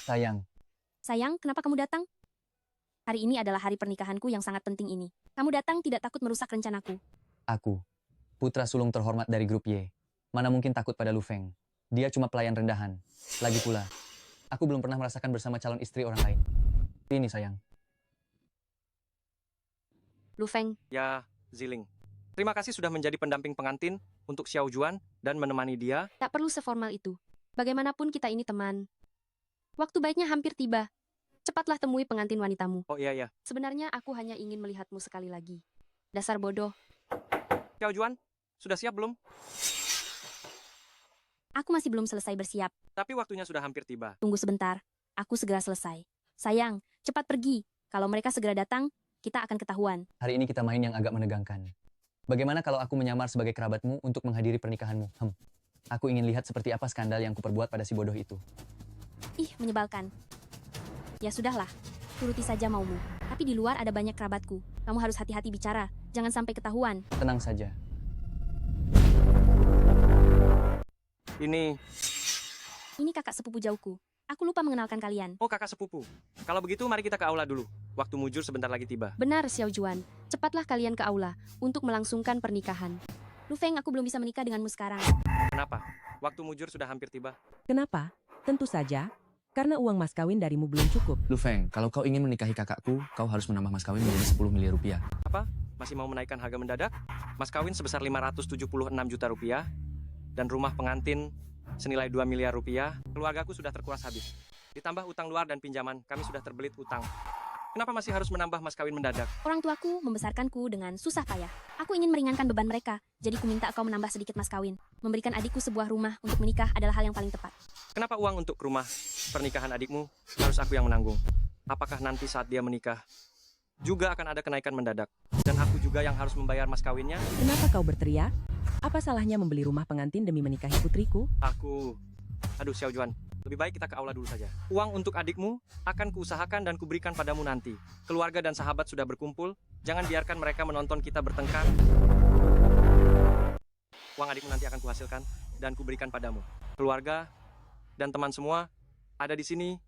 Sayang, Sayang, kenapa kamu datang? Hari ini adalah hari pernikahanku yang sangat penting ini. Kamu datang tidak takut merusak rencanaku. aku, putra sulung terhormat dari grup Y. Mana mungkin takut pada Lu Feng. Dia cuma pelayan rendahan. Lagi pula, aku belum pernah merasakan bersama calon istri orang lain. Ini sayang. Lu Feng, Ya, Ziling. Terima kasih sudah menjadi pendamping pengantin untuk Xiao Juan dan menemani dia. tak perlu seformal itu. Bagaimanapun kita ini teman. Waktu baiknya hampir tiba. Cepatlah temui pengantin wanitamu. Oh iya. Sebenarnya aku hanya ingin melihatmu sekali lagi. Dasar bodoh. Xiao Juan, sudah siap belum? Aku masih belum selesai bersiap. Tapi waktunya sudah hampir tiba. Tunggu sebentar. Aku segera selesai. Sayang, cepat pergi. Kalau mereka segera datang, kita akan ketahuan. Hari ini kita main yang agak menegangkan. Bagaimana kalau aku menyamar sebagai kerabatmu untuk menghadiri pernikahanmu? Aku ingin lihat seperti apa skandal yang kuperbuat pada si bodoh itu. Ih, menyebalkan. Ya sudahlah, turuti saja maumu. Tapi di luar ada banyak kerabatku. Kamu harus hati-hati bicara. Jangan sampai ketahuan. Tenang saja. Ini kakak sepupu jauhku. Aku lupa mengenalkan kalian. Oh, kakak sepupu. Kalau begitu, mari kita ke aula dulu. Waktu mujur sebentar lagi tiba. Benar, Xiao Juan. Cepatlah kalian ke aula untuk melangsungkan pernikahan. Lu Feng, aku belum bisa menikah denganmu sekarang. Kenapa? Waktu mujur sudah hampir tiba. Kenapa? Tentu saja, karena uang mas kawin darimu belum cukup. Lu Feng, kalau kau ingin menikahi kakakku, kau harus menambah mas kawin menjadi 10 miliar rupiah. Apa? Masih mau menaikkan harga mendadak? Mas kawin sebesar 576 juta rupiah. Dan rumah pengantin senilai 2 miliar rupiah. Keluargaku sudah terkuras habis. Ditambah utang luar dan pinjaman, kami sudah terbelit utang. Kenapa masih harus menambah mas kawin mendadak? Orang tuaku membesarkanku dengan susah payah. Aku ingin meringankan beban mereka, jadi ku minta kau menambah sedikit mas kawin. Memberikan adikku sebuah rumah untuk menikah adalah hal yang paling tepat. Kenapa uang untuk rumah pernikahan adikmu harus aku yang menanggung? Apakah nanti saat dia menikah juga akan ada kenaikan mendadak? Dan aku juga yang harus membayar mas kawinnya? Kenapa kau berteriak? Apa salahnya membeli rumah pengantin demi menikahi putriku? Aduh Xiao Juan, lebih baik kita ke aula dulu saja. Uang untuk adikmu akan kuusahakan dan kuberikan padamu nanti. Keluarga dan sahabat sudah berkumpul, jangan biarkan mereka menonton kita bertengkar. Uang adikmu nanti akan kuhasilkan dan kuberikan padamu. Keluarga dan teman semua ada di sini.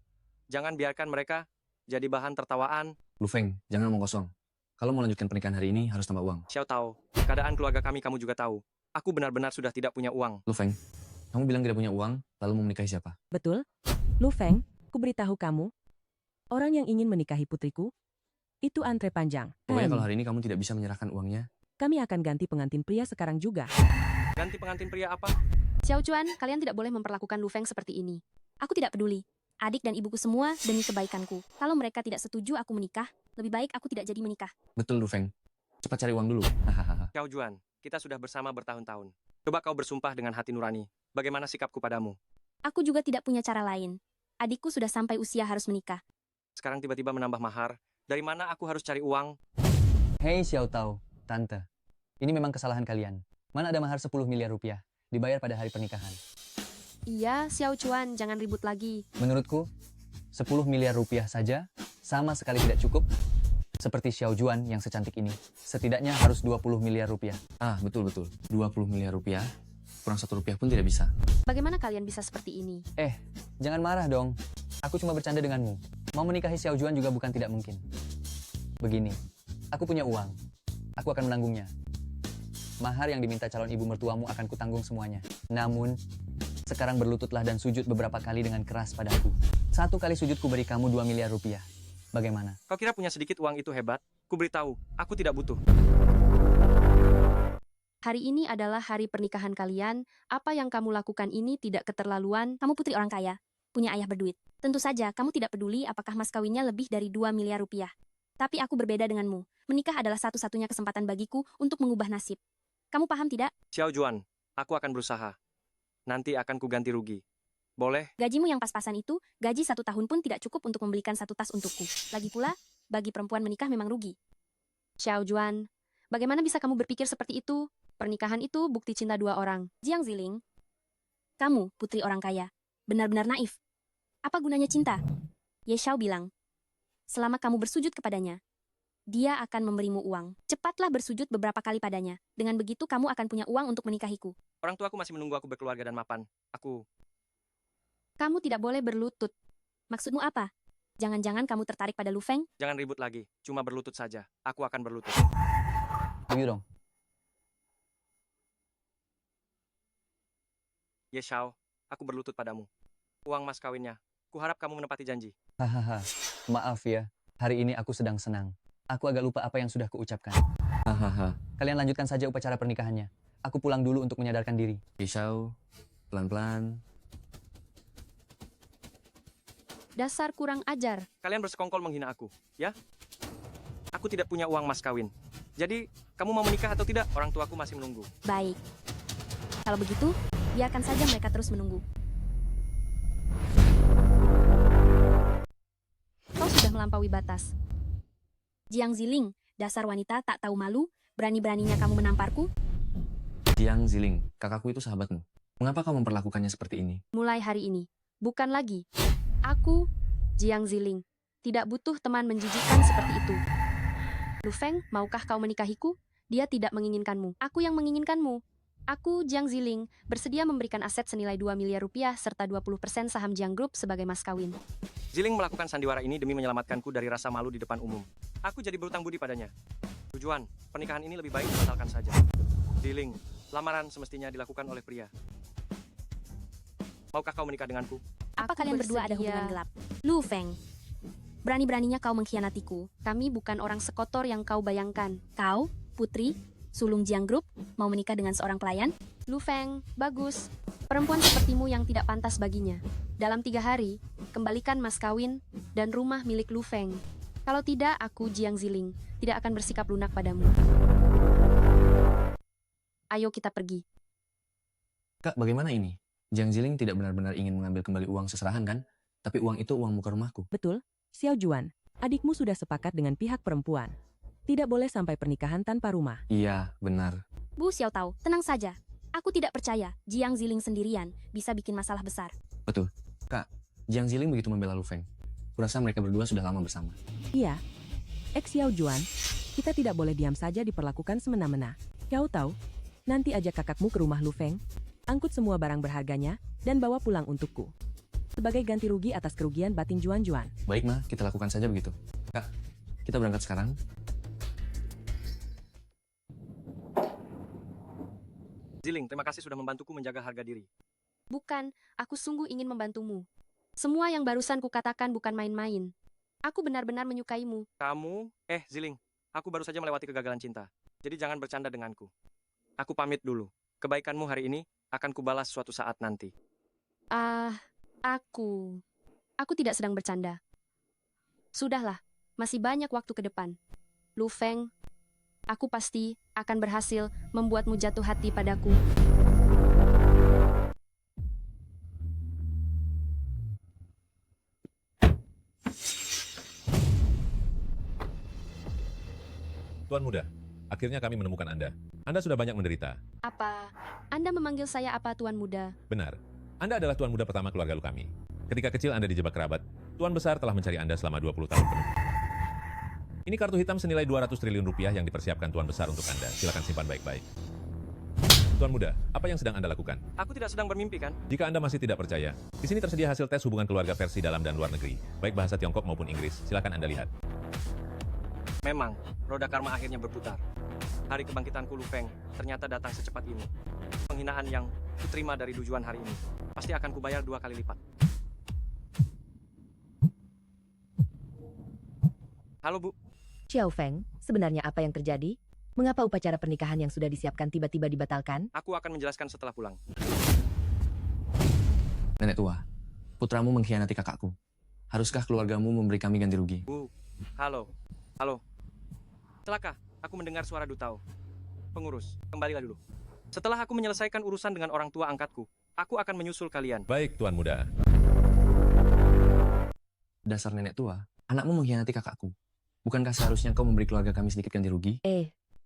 Jangan biarkan mereka jadi bahan tertawaan. Lu Feng, jangan omong kosong. Kalau mau lanjutkan pernikahan hari ini, harus tambah uang. Xiao tahu, keadaan keluarga kami kamu juga tahu. Aku benar-benar sudah tidak punya uang. Lu Feng, kamu bilang tidak punya uang, lalu mau menikahi siapa? Betul? Lu Feng, ku beritahu kamu, orang yang ingin menikahi putriku, itu antre panjang. Pokoknya kalau hari ini kamu tidak bisa menyerahkan uangnya, Kami akan ganti pengantin pria sekarang juga. Ganti pengantin pria apa? Xiao Juan, kalian tidak boleh memperlakukan Lu Feng seperti ini. Aku tidak peduli. Adik dan ibuku semua demi kebaikanku. Kalau mereka tidak setuju aku menikah, lebih baik aku tidak jadi menikah. betul Lu Feng. Cepat cari uang dulu. Hahaha. Xiao Juan, kita sudah bersama bertahun-tahun. Coba kau bersumpah dengan hati nurani. Bagaimana sikapku padamu? Aku juga tidak punya cara lain. Adikku sudah sampai usia harus menikah. Sekarang tiba-tiba menambah mahar. Dari mana aku harus cari uang? Hei Xiao Tao, Tante. Ini memang kesalahan kalian. Mana ada mahar 10 miliar rupiah, dibayar pada hari pernikahan. Iya, Xiao Juan, jangan ribut lagi. Menurutku, 10 miliar rupiah saja sama sekali tidak cukup. Seperti Xiao Juan yang secantik ini, setidaknya harus 20 miliar rupiah. Ah, betul-betul. 20 miliar rupiah, kurang 1 rupiah pun tidak bisa. Bagaimana kalian bisa seperti ini? Jangan marah dong. Aku cuma bercanda denganmu. Mau menikahi Xiao Juan juga bukan tidak mungkin. Begini, aku punya uang. Aku akan menanggungnya. Mahar yang diminta calon ibu mertuamu akan kutanggung semuanya. Namun, sekarang berlututlah dan sujud beberapa kali dengan keras padaku. 1 kali sujud ku beri kamu 2 miliar rupiah. Bagaimana? Kau kira punya sedikit uang itu hebat? Ku beritahu, aku tidak butuh. Hari ini adalah hari pernikahan kalian. Apa yang kamu lakukan ini tidak keterlaluan. Kamu putri orang kaya, punya ayah berduit. Tentu saja kamu tidak peduli apakah mas kawinnya lebih dari 2 miliar rupiah. Tapi aku berbeda denganmu. Menikah adalah satu-satunya kesempatan bagiku untuk mengubah nasib. Kamu paham tidak? Xiao Juan, aku akan berusaha. Nanti akan kuganti rugi. Boleh? Gajimu yang pas-pasan itu, gaji 1 tahun pun tidak cukup untuk membelikan 1 tas untukku. Lagi pula, bagi perempuan menikah memang rugi. Xiao Juan, bagaimana bisa kamu berpikir seperti itu? Pernikahan itu bukti cinta 2 orang. Jiang Ziling, kamu putri orang kaya, benar-benar naif. Apa gunanya cinta? Ye Xiao bilang, selama kamu bersujud kepadanya, dia akan memberimu uang. Cepatlah bersujud beberapa kali padanya. Dengan begitu kamu akan punya uang untuk menikahiku. Orang tuaku masih menunggu aku berkeluarga dan mapan. Kamu tidak boleh berlutut. Maksudmu apa? Jangan-jangan kamu tertarik pada Lu Feng? Jangan ribut lagi, cuma berlutut saja. Aku akan berlutut. Ayo dong. Ye Xiao, aku berlutut padamu. Uang mas kawinnya. Kuharap kamu menepati janji. Hahaha. Maaf ya. Hari ini aku sedang senang. Aku agak lupa apa yang sudah kuucapkan. Hahaha. Kalian lanjutkan saja upacara pernikahannya. Aku pulang dulu untuk menyadarkan diri. Pisau, pelan-pelan. Dasar kurang ajar. Kalian bersekongkol menghina aku, ya? Aku tidak punya uang mas kawin. Jadi, kamu mau menikah atau tidak? Orang tuaku masih menunggu. Baik. Kalau begitu, biarkan saja mereka terus menunggu. Kau sudah melampaui batas. Jiang Ziling, dasar wanita tak tahu malu, berani-beraninya kamu menamparku? Jiang Ziling, kakakku itu sahabatmu. Mengapa kau memperlakukannya seperti ini? Mulai hari ini, bukan lagi. Aku, Jiang Ziling, tidak butuh teman menjijikkan seperti itu. Lu Feng, maukah kau menikahiku? Dia tidak menginginkanmu. Aku yang menginginkanmu. Aku, Jiang Ziling, bersedia memberikan aset senilai 2 miliar rupiah serta 20% saham Jiang Group sebagai mas kawin. Ziling melakukan sandiwara ini demi menyelamatkanku dari rasa malu di depan umum. Aku jadi berutang budi padanya. Tujuan, pernikahan ini lebih baik dibatalkan saja. Ziling, lamaran semestinya dilakukan oleh pria. Maukah kau menikah denganku? Apa kalian berdua ada hubungan gelap? Lu Feng, berani-beraninya kau mengkhianatiku. Kami bukan orang sekotor yang kau bayangkan. Kau, putri, sulung Jiang Group, mau menikah dengan seorang pelayan? Lu Feng, bagus. Perempuan sepertimu yang tidak pantas baginya. Dalam 3 hari, kembalikan mas kawin dan rumah milik Lu Feng. Kalau tidak, aku Jiang Ziling tidak akan bersikap lunak padamu. Ayo kita pergi. Kak, bagaimana ini? Jiang Ziling tidak benar-benar ingin mengambil kembali uang seserahan kan? Tapi uang itu uang muka rumahku. Betul, Xiao Juan, adikmu sudah sepakat dengan pihak perempuan. Tidak boleh sampai pernikahan tanpa rumah. Iya, benar. Bu Xiao Tao, tenang saja. Aku tidak percaya Jiang Ziling sendirian bisa bikin masalah besar. Betul. Kak, Jiang Ziling begitu membela Lu Feng. Kurasa mereka berdua sudah lama bersama. Iya, Xiao Juan, kita tidak boleh diam saja diperlakukan semena-mena. Kau tahu, nanti ajak kakakmu ke rumah Lu Feng, angkut semua barang berharganya, dan bawa pulang untukku. Sebagai ganti rugi atas kerugian batin Juan-Juan. Baik, Ma. Kita lakukan saja begitu. Kak, kita berangkat sekarang. Ziling, terima kasih sudah membantuku menjaga harga diri. Bukan, aku sungguh ingin membantumu. Semua yang barusan kukatakan bukan main-main. Aku benar-benar menyukaimu. Kamu, Ziling, aku baru saja melewati kegagalan cinta. Jadi jangan bercanda denganku. Aku pamit dulu. Kebaikanmu hari ini akan kubalas suatu saat nanti. Aku tidak sedang bercanda. Sudahlah, masih banyak waktu ke depan. Lu Feng, aku pasti akan berhasil membuatmu jatuh hati padaku. Tuan Muda, akhirnya kami menemukan Anda. Anda sudah banyak menderita. Apa? Anda memanggil saya apa, Tuan Muda? Benar. Anda adalah Tuan Muda pertama keluarga kami. Ketika kecil Anda dijebak kerabat, Tuan Besar telah mencari Anda selama 20 tahun penuh. Ini kartu hitam senilai 200 triliun rupiah yang dipersiapkan Tuan Besar untuk Anda. Silakan simpan baik-baik. Tuan Muda, apa yang sedang Anda lakukan? Aku tidak sedang bermimpi, kan? Jika Anda masih tidak percaya, di sini tersedia hasil tes hubungan keluarga versi dalam dan luar negeri, baik bahasa Tiongkok maupun Inggris. Silakan Anda lihat. Memang, roda karma akhirnya berputar. Hari kebangkitanku Lu Feng ternyata datang secepat ini. Penghinaan yang kuterima dari tujuan hari ini pasti akan kubayar 2 kali lipat. Halo, Bu. Xiao Feng, sebenarnya apa yang terjadi? Mengapa upacara pernikahan yang sudah disiapkan tiba-tiba dibatalkan? Aku akan menjelaskan setelah pulang. Nenek tua, putramu mengkhianati kakakku. Haruskah keluargamu memberi kami ganti rugi? Bu, halo. Celaka, aku mendengar suara Dutao. Pengurus, kembalilah dulu. Setelah aku menyelesaikan urusan dengan orang tua angkatku, aku akan menyusul kalian. Baik, Tuan Muda. Dasar nenek tua, anakmu mengkhianati kakakku. Bukankah seharusnya kau memberi keluarga kami sedikit ganti rugi?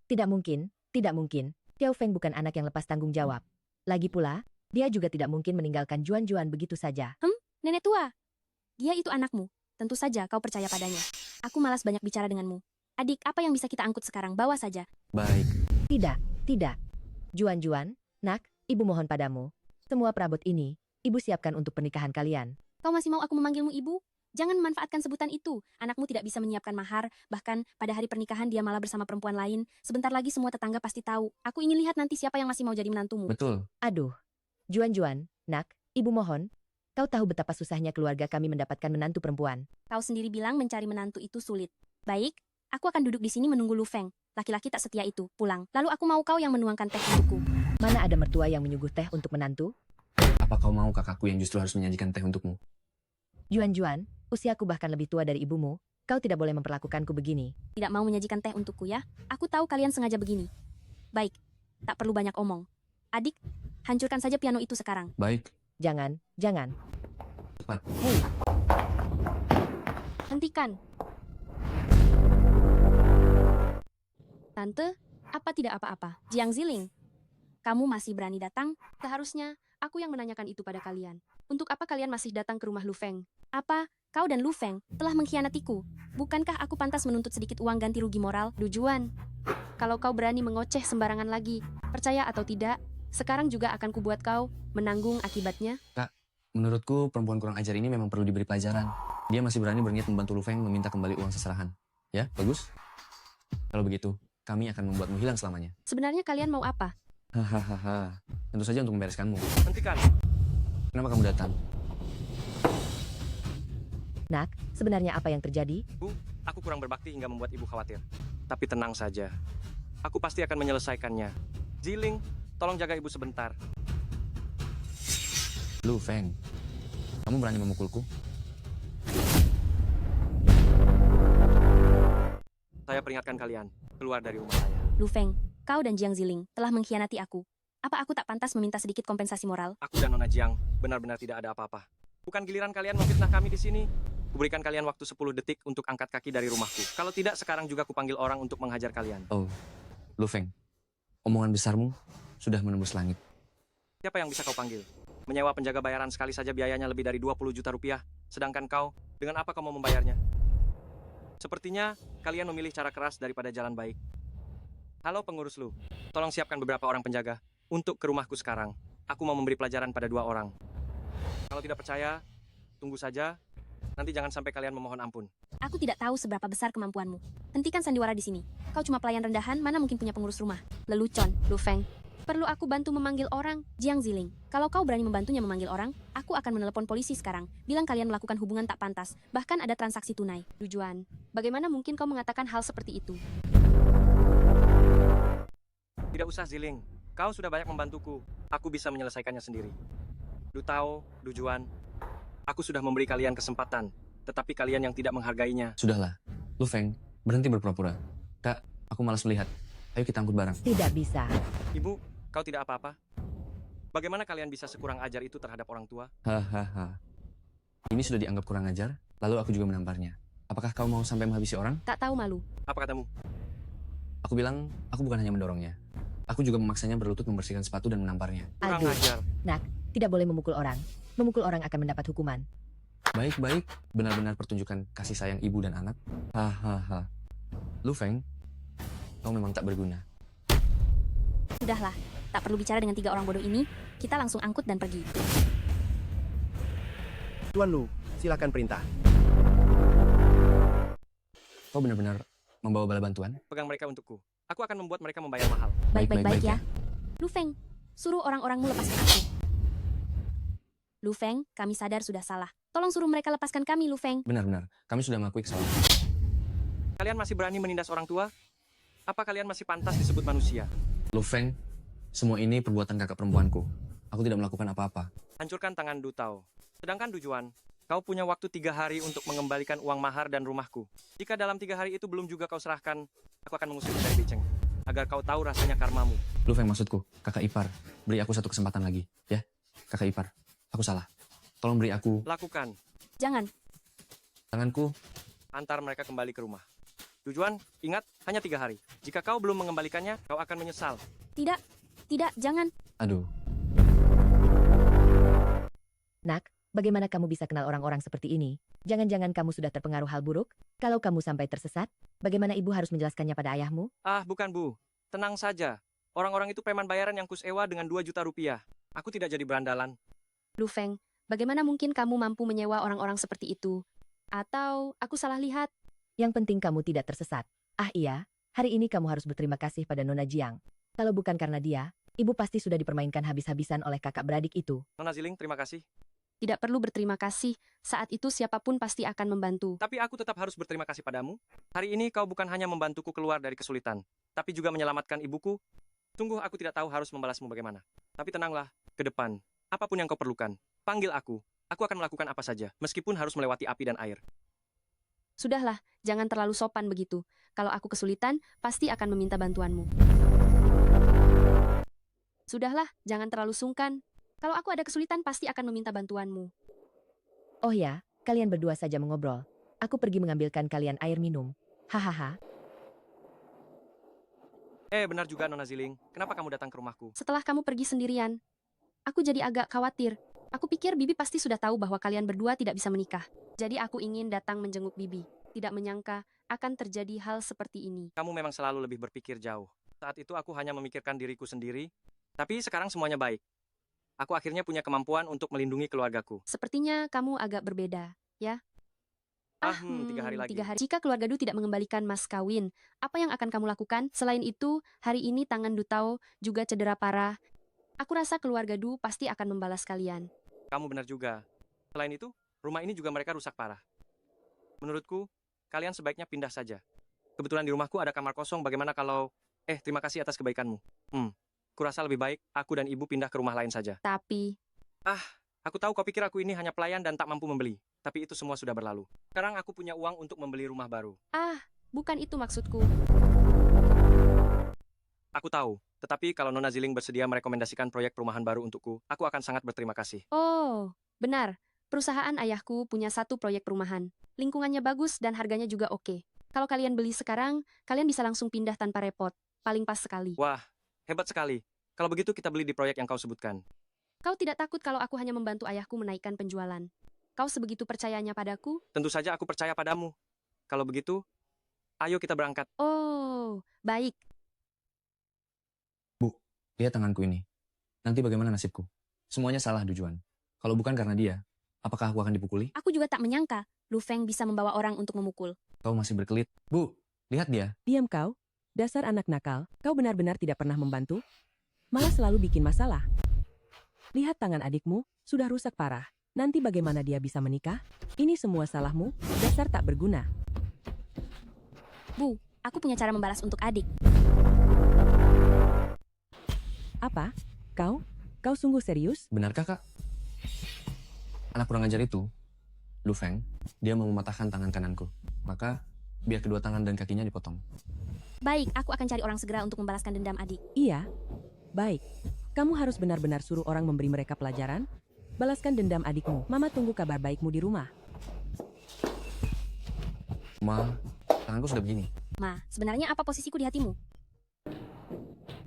Tidak mungkin, tidak mungkin. Xiao Feng bukan anak yang lepas tanggung jawab. Lagi pula, dia juga tidak mungkin meninggalkan Juan-Juan begitu saja. Nenek tua, dia itu anakmu. Tentu saja kau percaya padanya. Aku malas banyak bicara denganmu. Adik, apa yang bisa kita angkut sekarang? Bawa saja. Baik. Tidak. Juan-Juan, nak, ibu mohon padamu. Semua perabot ini, ibu siapkan untuk pernikahan kalian. Kau masih mau aku memanggilmu ibu? Jangan memanfaatkan sebutan itu. Anakmu tidak bisa menyiapkan mahar, bahkan pada hari pernikahan dia malah bersama perempuan lain. Sebentar lagi semua tetangga pasti tahu. Aku ingin lihat nanti siapa yang masih mau jadi menantumu. Betul. Aduh, Juan, nak, ibu mohon. Kau tahu betapa susahnya keluarga kami mendapatkan menantu perempuan. Kau sendiri bilang mencari menantu itu sulit. Baik, aku akan duduk di sini menunggu Lu Feng. Laki-laki tak setia itu pulang. Lalu aku mau kau yang menuangkan teh untukku. Mana ada mertua yang menyuguh teh untuk menantu? Apa kau mau kakakku yang justru harus menyajikan teh untukmu? Juan, usiaku bahkan lebih tua dari ibumu. Kau tidak boleh memperlakukanku begini. Tidak mau menyajikan teh untukku ya? Aku tahu kalian sengaja begini. Baik, tak perlu banyak omong. Adik, hancurkan saja piano itu sekarang. Baik. Jangan. Cepat. Hei, hentikan. Tante, apa tidak apa-apa? Jiang Ziling, kamu masih berani datang? Seharusnya aku yang menanyakan itu pada kalian. Untuk apa kalian masih datang ke rumah Lu Feng? Apa kau dan Lu Feng telah mengkhianatiku? Bukankah aku pantas menuntut sedikit uang ganti rugi moral? Dujuan, kalau kau berani mengoceh sembarangan lagi, percaya atau tidak, sekarang juga akan kubuat kau menanggung akibatnya. Menurutku perempuan kurang ajar ini memang perlu diberi pelajaran. Dia masih berani berniat membantu Lu Feng meminta kembali uang seserahan. Ya, bagus? Kalau begitu, kami akan membuatmu hilang selamanya. Sebenarnya kalian mau apa? Hahaha. Tentu saja untuk membereskanmu. Hentikan. Kenapa kamu datang? Nak, sebenarnya apa yang terjadi? Bu, aku kurang berbakti hingga membuat ibu khawatir. Tapi tenang saja. Aku pasti akan menyelesaikannya. Ziling, tolong jaga ibu sebentar. Lu Feng, kamu berani memukulku? Saya peringatkan kalian, keluar dari rumah saya. Lu Feng, kau dan Jiang Ziling telah mengkhianati aku. Apa aku tak pantas meminta sedikit kompensasi moral? Aku dan Nona Jiang benar-benar tidak ada apa-apa. Bukan giliran kalian memfitnah kami di sini. Kuberikan kalian waktu 10 detik untuk angkat kaki dari rumahku. Kalau tidak, sekarang juga kupanggil orang untuk menghajar kalian. Oh, Lu Feng, omongan besarmu sudah menembus langit. Siapa yang bisa kau panggil? Menyewa penjaga bayaran sekali saja biayanya lebih dari 20 juta rupiah. Sedangkan kau, dengan apa kau mau membayarnya? Sepertinya kalian memilih cara keras daripada jalan baik. Halo pengurus Lu, tolong siapkan beberapa orang penjaga untuk ke rumahku sekarang. Aku mau memberi pelajaran pada 2 orang. Kalau tidak percaya, tunggu saja. Nanti jangan sampai kalian memohon ampun. Aku tidak tahu seberapa besar kemampuanmu. Hentikan sandiwara di sini. Kau cuma pelayan rendahan, mana mungkin punya pengurus rumah. Lelucon, Lu Feng. Perlu aku bantu memanggil orang? Jiang Ziling, kalau kau berani membantunya memanggil orang, aku akan menelepon polisi sekarang. Bilang kalian melakukan hubungan tak pantas, bahkan ada transaksi tunai. Tujuan, bagaimana mungkin kau mengatakan hal seperti itu? Tidak usah Ziling, kau sudah banyak membantuku. Aku bisa menyelesaikannya sendiri. Du Tao, Du Juan, aku sudah memberi kalian kesempatan, tetapi kalian yang tidak menghargainya. Sudahlah, Lu Feng, berhenti berpura-pura. Kak, aku malas melihat. Ayo kita angkut bareng. Tidak bisa. Ibu, kau tidak apa-apa? Bagaimana kalian bisa sekurang ajar itu terhadap orang tua? Hahaha. Ini sudah dianggap kurang ajar, lalu aku juga menamparnya. Apakah kau mau sampai menghabisi orang? Tak tahu malu. Apa katamu? Aku bilang, aku bukan hanya mendorongnya. Aku juga memaksanya berlutut membersihkan sepatu dan menamparnya. Kurang Aduh, ajar. tidak boleh memukul orang. Memukul orang akan mendapat hukuman. Baik-baik, benar-benar pertunjukan kasih sayang ibu dan anak. Hahaha. Lu Feng, kau memang tak berguna. Sudahlah, tak perlu bicara dengan 3 orang bodoh ini. Kita langsung angkut dan pergi. Tuan Lu, silakan perintah. Kau benar-benar membawa bala bantuan? Pegang mereka untukku. Aku akan membuat mereka membayar mahal. Baik-baik ya. Lu Feng, suruh orang-orangmu lepaskan aku. Lu Feng, kami sadar sudah salah. Tolong suruh mereka lepaskan kami, Lu Feng. Benar-benar, kami sudah mengakui kesalahan. Kalian masih berani menindas orang tua? Apa kalian masih pantas disebut manusia? Lu Feng, semua ini perbuatan kakak perempuanku. Aku tidak melakukan apa-apa. Hancurkan tangan Du Tao. Sedangkan Du Juan, kau punya waktu 3 hari untuk mengembalikan uang mahar dan rumahku. Jika dalam 3 hari itu belum juga kau serahkan, aku akan mengusir dari Biceng. Agar kau tahu rasanya karmamu. Lu Feng maksudku, kakak ipar. Beri aku 1 kesempatan lagi, ya? Kakak ipar, aku salah. Tolong beri aku Lakukan. Jangan. tanganku. Antar mereka kembali ke rumah. Du Juan, ingat, hanya 3 hari. Jika kau belum mengembalikannya, kau akan menyesal. Tidak, jangan. Aduh, Nak, bagaimana kamu bisa kenal orang-orang seperti ini? Jangan-jangan kamu sudah terpengaruh hal buruk? Kalau kamu sampai tersesat, bagaimana ibu harus menjelaskannya pada ayahmu? Ah, bukan Bu. Tenang saja. Orang-orang itu preman bayaran yang kusewa dengan 2 juta rupiah. Aku tidak jadi berandalan. Lu Feng, Bagaimana mungkin kamu mampu menyewa orang-orang seperti itu? Atau aku salah lihat? Yang penting kamu tidak tersesat. Ah iya, hari ini kamu harus berterima kasih pada Nona Jiang. Kalau bukan karena dia, ibu pasti sudah dipermainkan habis-habisan oleh kakak beradik itu. Nona Ziling, terima kasih. Tidak perlu berterima kasih. Saat itu siapapun pasti akan membantu. Tapi aku tetap harus berterima kasih padamu. Hari ini kau bukan hanya membantuku keluar dari kesulitan, tapi juga menyelamatkan ibuku. Sungguh aku tidak tahu harus membalasmu bagaimana. Tapi tenanglah, ke depan, apapun yang kau perlukan, panggil aku. Aku akan melakukan apa saja, meskipun harus melewati api dan air. Sudahlah, jangan terlalu sopan begitu. Kalau aku kesulitan, pasti akan meminta bantuanmu. Sudahlah, jangan terlalu sungkan. Kalau aku ada kesulitan, pasti akan meminta bantuanmu. Oh ya, kalian berdua saja mengobrol. Aku pergi mengambilkan kalian air minum. Hahaha. Benar juga Nona Ziling. Kenapa kamu datang ke rumahku? Setelah kamu pergi sendirian, aku jadi agak khawatir. Aku pikir Bibi pasti sudah tahu bahwa kalian berdua tidak bisa menikah. Jadi aku ingin datang menjenguk Bibi. Tidak menyangka akan terjadi hal seperti ini. Kamu memang selalu lebih berpikir jauh. Saat itu aku hanya memikirkan diriku sendiri, tapi sekarang semuanya baik. Aku akhirnya punya kemampuan untuk melindungi keluargaku. Sepertinya kamu agak berbeda, ya? 3 hari lagi. 3 hari. Jika keluarga Du tidak mengembalikan mas kawin, apa yang akan kamu lakukan? Selain itu, hari ini tangan Dutao juga cedera parah. Aku rasa keluarga Du pasti akan membalas kalian. Kamu benar juga. Selain itu, rumah ini juga mereka rusak parah. Menurutku, kalian sebaiknya pindah saja. Kebetulan di rumahku ada kamar kosong, bagaimana kalau... terima kasih atas kebaikanmu. Kurasa lebih baik aku dan ibu pindah ke rumah lain saja. Tapi, Aku tahu kau pikir aku ini hanya pelayan dan tak mampu membeli. Tapi itu semua sudah berlalu. Sekarang aku punya uang untuk membeli rumah baru. bukan itu maksudku. Aku tahu, tetapi kalau Nona Ziling bersedia merekomendasikan proyek perumahan baru untukku, aku akan sangat berterima kasih. Oh, benar. Perusahaan ayahku punya satu proyek perumahan. Lingkungannya bagus dan harganya juga oke. Kalau kalian beli sekarang, kalian bisa langsung pindah tanpa repot. Paling pas sekali. Wah, hebat sekali. Kalau begitu kita beli di proyek yang kau sebutkan. Kau tidak takut kalau aku hanya membantu ayahku menaikkan penjualan? Kau sebegitu percayanya padaku? Tentu saja aku percaya padamu. Kalau begitu, ayo kita berangkat. Oh, baik. Lihat tanganku ini. Nanti bagaimana nasibku? Semuanya salah tujuan. Kalau bukan karena dia, apakah aku akan dipukuli? Aku juga tak menyangka Lu Feng bisa membawa orang untuk memukul. Kau masih berkelit. Bu, lihat dia. Diam kau, dasar anak nakal, kau benar-benar tidak pernah membantu? Malah selalu bikin masalah. Lihat tangan adikmu, sudah rusak parah. Nanti bagaimana dia bisa menikah? Ini semua salahmu, dasar tak berguna. Bu, aku punya cara membalas untuk adik. Apa? Kau? Kau sungguh serius? Benarkah, Kak? Anak kurang ajar itu, Lu Feng, dia mau mematahkan tangan kananku. Maka, biar kedua tangan dan kakinya dipotong. Baik, aku akan cari orang segera untuk membalaskan dendam adik. Iya. Baik. Kamu harus benar-benar suruh orang memberi mereka pelajaran. Balaskan dendam adikmu. Mama tunggu kabar baikmu di rumah. Ma, tanganku sudah begini. Ma, sebenarnya apa posisiku di hatimu?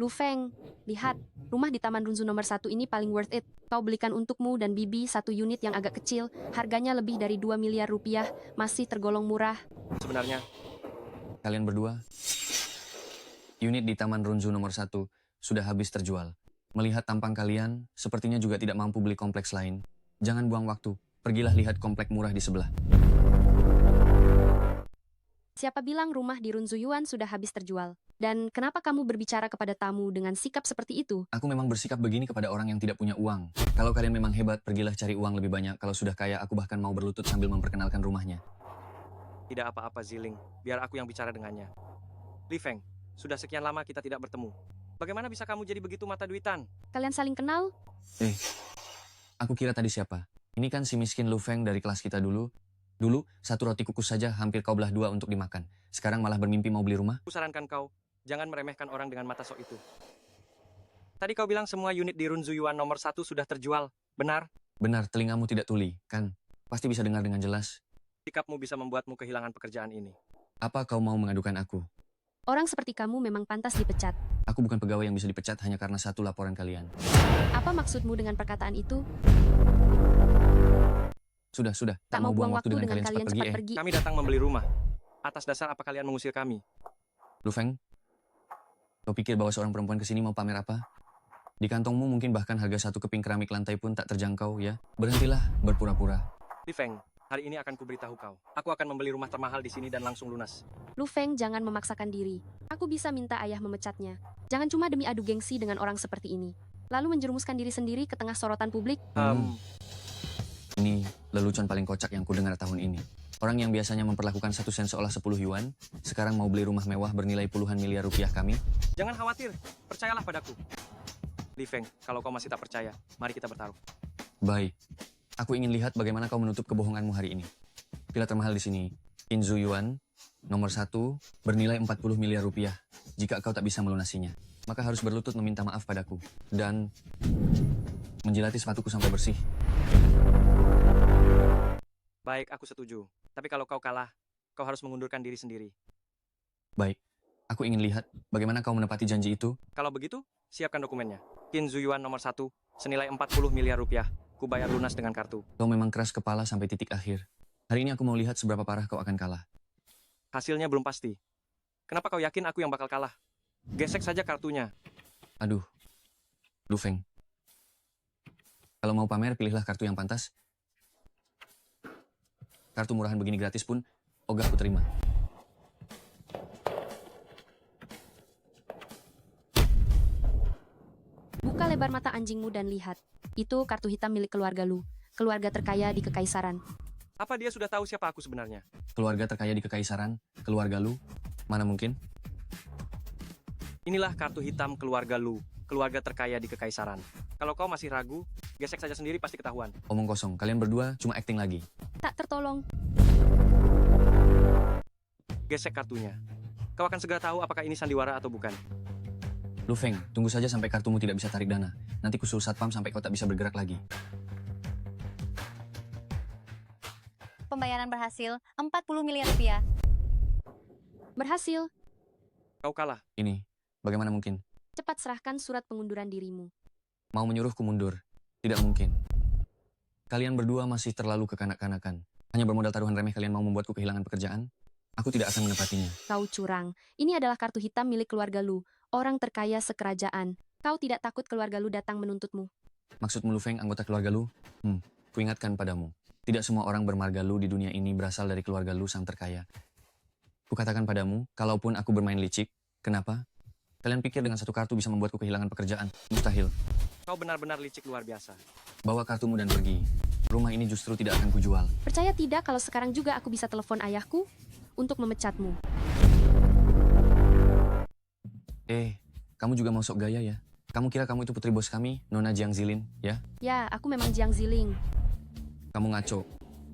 Lu Feng, lihat, rumah di Taman Runzu nomor 1 ini paling worth it. Kau belikan untukmu dan Bibi satu unit yang agak kecil, harganya lebih dari 2 miliar rupiah, masih tergolong murah. Sebenarnya, Kalian berdua, unit di Taman Runzu nomor 1 sudah habis terjual. Melihat tampang kalian, sepertinya juga tidak mampu beli kompleks lain. Jangan buang waktu, pergilah lihat komplek murah di sebelah. Siapa bilang rumah di Runzuyuan sudah habis terjual? Dan kenapa kamu berbicara kepada tamu dengan sikap seperti itu? Aku memang bersikap begini kepada orang yang tidak punya uang. Kalau kalian memang hebat, pergilah cari uang lebih banyak. Kalau sudah kaya, aku bahkan mau berlutut sambil memperkenalkan rumahnya. tidak apa-apa Ziling, biar aku yang bicara dengannya. Li Feng, sudah sekian lama kita tidak bertemu. Bagaimana bisa kamu jadi begitu mata duitan? Kalian saling kenal? Aku kira tadi siapa? Ini kan si miskin Lu Feng dari kelas kita dulu. Dulu, satu roti kukus saja hampir kau belah dua untuk dimakan. Sekarang malah bermimpi mau beli rumah? Aku sarankan kau, jangan meremehkan orang dengan mata sok itu. Tadi kau bilang semua unit di Runzuyuan nomor 1 sudah terjual, benar? Benar, telingamu tidak tuli, kan? Pasti bisa dengar dengan jelas. Sikapmu bisa membuatmu kehilangan pekerjaan ini. Apa kau mau mengadukan aku? Orang seperti kamu memang pantas dipecat. Aku bukan pegawai yang bisa dipecat hanya karena satu laporan kalian. Apa maksudmu dengan perkataan itu? Sudah. Tak mau buang waktu dengan kalian cepat pergi. Kami datang membeli rumah. Atas dasar apa kalian mengusir kami? Lu Feng, kau pikir bahwa seorang perempuan kesini mau pamer apa? Di kantongmu mungkin bahkan harga satu keping keramik lantai pun tak terjangkau ya. Berhentilah berpura-pura. Li Feng, hari ini akan kuberitahu kau. Aku akan membeli rumah termahal di sini dan langsung lunas. Lu Feng, jangan memaksakan diri. Aku bisa minta ayah memecatnya. Jangan cuma demi adu gengsi dengan orang seperti ini. Lalu menjerumuskan diri sendiri ke tengah sorotan publik. Ini lelucon paling kocak yang kudengar tahun ini. Orang yang biasanya memperlakukan 1 sen seolah 10 yuan, sekarang mau beli rumah mewah bernilai puluhan miliar rupiah kami. Jangan khawatir, percayalah padaku. Li Feng, kalau kau masih tak percaya, mari kita bertaruh. Baik, aku ingin lihat bagaimana kau menutup kebohonganmu hari ini. Villa termahal di sini, Inzu Yuan, nomor 1, bernilai 40 miliar rupiah. Jika kau tak bisa melunasinya, maka harus berlutut meminta maaf padaku. Dan menjilati sepatuku sampai bersih. Baik, aku setuju. Tapi kalau kau kalah, kau harus mengundurkan diri sendiri. Baik, aku ingin lihat bagaimana kau menepati janji itu. Kalau begitu, siapkan dokumennya. Qin Zuyuan nomor 1, senilai 40 miliar rupiah. Ku bayar lunas dengan kartu. Kau memang keras kepala sampai titik akhir. Hari ini aku mau lihat seberapa parah kau akan kalah. Hasilnya belum pasti. Kenapa kau yakin aku yang bakal kalah? Gesek saja kartunya. Aduh, Lu Feng. Kalau mau pamer, pilihlah kartu yang pantas. Kartu murahan begini gratis pun, ogah ku terima. Buka lebar mata anjingmu dan lihat. Itu kartu hitam milik keluarga Lu. Keluarga terkaya di Kekaisaran. Apa dia sudah tahu siapa aku sebenarnya? Keluarga terkaya di Kekaisaran, keluarga Lu, mana mungkin? Inilah kartu hitam keluarga Lu. Keluarga terkaya di Kekaisaran. Kalau kau masih ragu, gesek saja sendiri pasti ketahuan. Omong kosong, kalian berdua cuma acting lagi. Tak tertolong. Gesek kartunya. Kau akan segera tahu apakah ini sandiwara atau bukan. Lu Feng, tunggu saja sampai kartumu tidak bisa tarik dana. Nanti kusul satpam sampai kau tak bisa bergerak lagi. Pembayaran berhasil, 40 miliar rupiah. Berhasil. Kau kalah. Ini, bagaimana mungkin? Cepat serahkan surat pengunduran dirimu. Mau menyuruhku mundur? Tidak mungkin. Kalian berdua masih terlalu kekanak-kanakan. Hanya bermodal taruhan remeh kalian mau membuatku kehilangan pekerjaan? Aku tidak akan menepatinya. Kau curang. Ini adalah kartu hitam milik keluarga Lu. Orang terkaya sekerajaan. Kau tidak takut keluarga Lu datang menuntutmu? Maksudmu Lu Feng anggota keluarga Lu? Kuingatkan padamu. Tidak semua orang bermarga Lu di dunia ini berasal dari keluarga Lu sang terkaya. Kukatakan padamu, kalaupun aku bermain licik, kenapa? Kalian pikir dengan satu kartu bisa membuatku kehilangan pekerjaan? Mustahil. Kau benar-benar licik luar biasa. Bawa kartumu dan pergi. Rumah ini justru tidak akan kujual. Percaya tidak kalau sekarang juga aku bisa telepon ayahku untuk memecatmu? Kamu juga mau sok gaya ya? Kamu kira kamu itu putri bos kami, Nona Jiang Zilin, ya? Ya, aku memang Jiang Ziling. Kamu ngaco.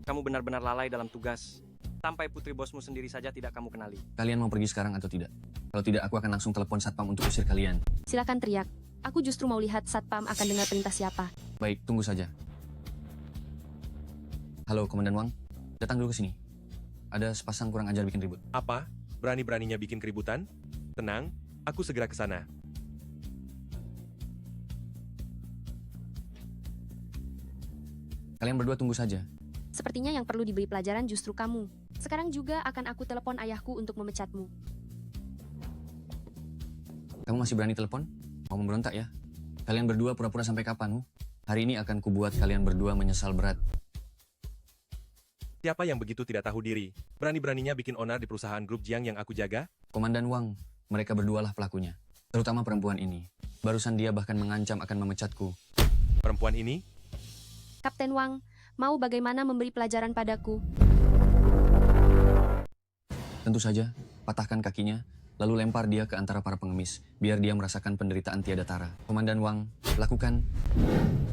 Kamu benar-benar lalai dalam tugas. Sampai putri bosmu sendiri saja tidak kamu kenali. Kalian mau pergi sekarang atau tidak? Kalau tidak, aku akan langsung telepon satpam untuk usir kalian. Silakan teriak. Aku justru mau lihat satpam akan dengar perintah siapa. Baik, tunggu saja. Halo, Komandan Wang. Datang dulu ke sini. Ada sepasang kurang ajar bikin ribut. Apa? Berani-beraninya bikin keributan? Tenang, aku segera ke sana. Kalian berdua tunggu saja. Sepertinya yang perlu diberi pelajaran justru kamu. Sekarang juga akan aku telepon ayahku untuk memecatmu. Kamu masih berani telepon? Mau memberontak ya? Kalian berdua pura-pura sampai kapan? Hari ini akan kubuat kalian berdua menyesal berat. Siapa yang begitu tidak tahu diri? Berani-beraninya bikin onar di perusahaan grup Jiang yang aku jaga? Komandan Wang, mereka berdualah pelakunya. Terutama perempuan ini. Barusan dia bahkan mengancam akan memecatku. Perempuan ini? Kapten Wang, mau bagaimana memberi pelajaran padaku? Tentu saja, patahkan kakinya, lalu lempar dia ke antara para pengemis, biar dia merasakan penderitaan tiada tara. Komandan Wang, lakukan.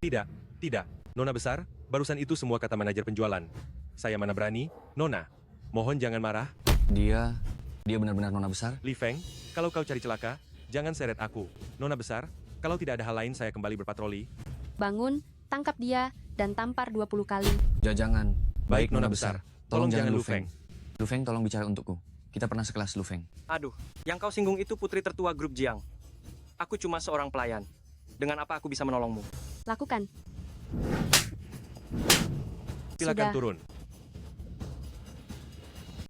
Tidak, tidak. Nona besar, barusan itu semua kata manajer penjualan. Saya mana berani? Nona, mohon jangan marah. Dia benar-benar nona besar. Li Feng, kalau kau cari celaka, jangan seret aku. Nona besar, kalau tidak ada hal lain saya kembali berpatroli. Bangun, tangkap dia, dan tampar 20 kali. Jangan. Baik, Nona besar. Tolong jangan Lu Feng. Lu Feng, tolong bicara untukku. Kita pernah sekelas, Lu Feng. Aduh, yang kau singgung itu putri tertua grup Jiang. Aku cuma seorang pelayan. Dengan apa aku bisa menolongmu? Lakukan. Silakan Sudah. turun.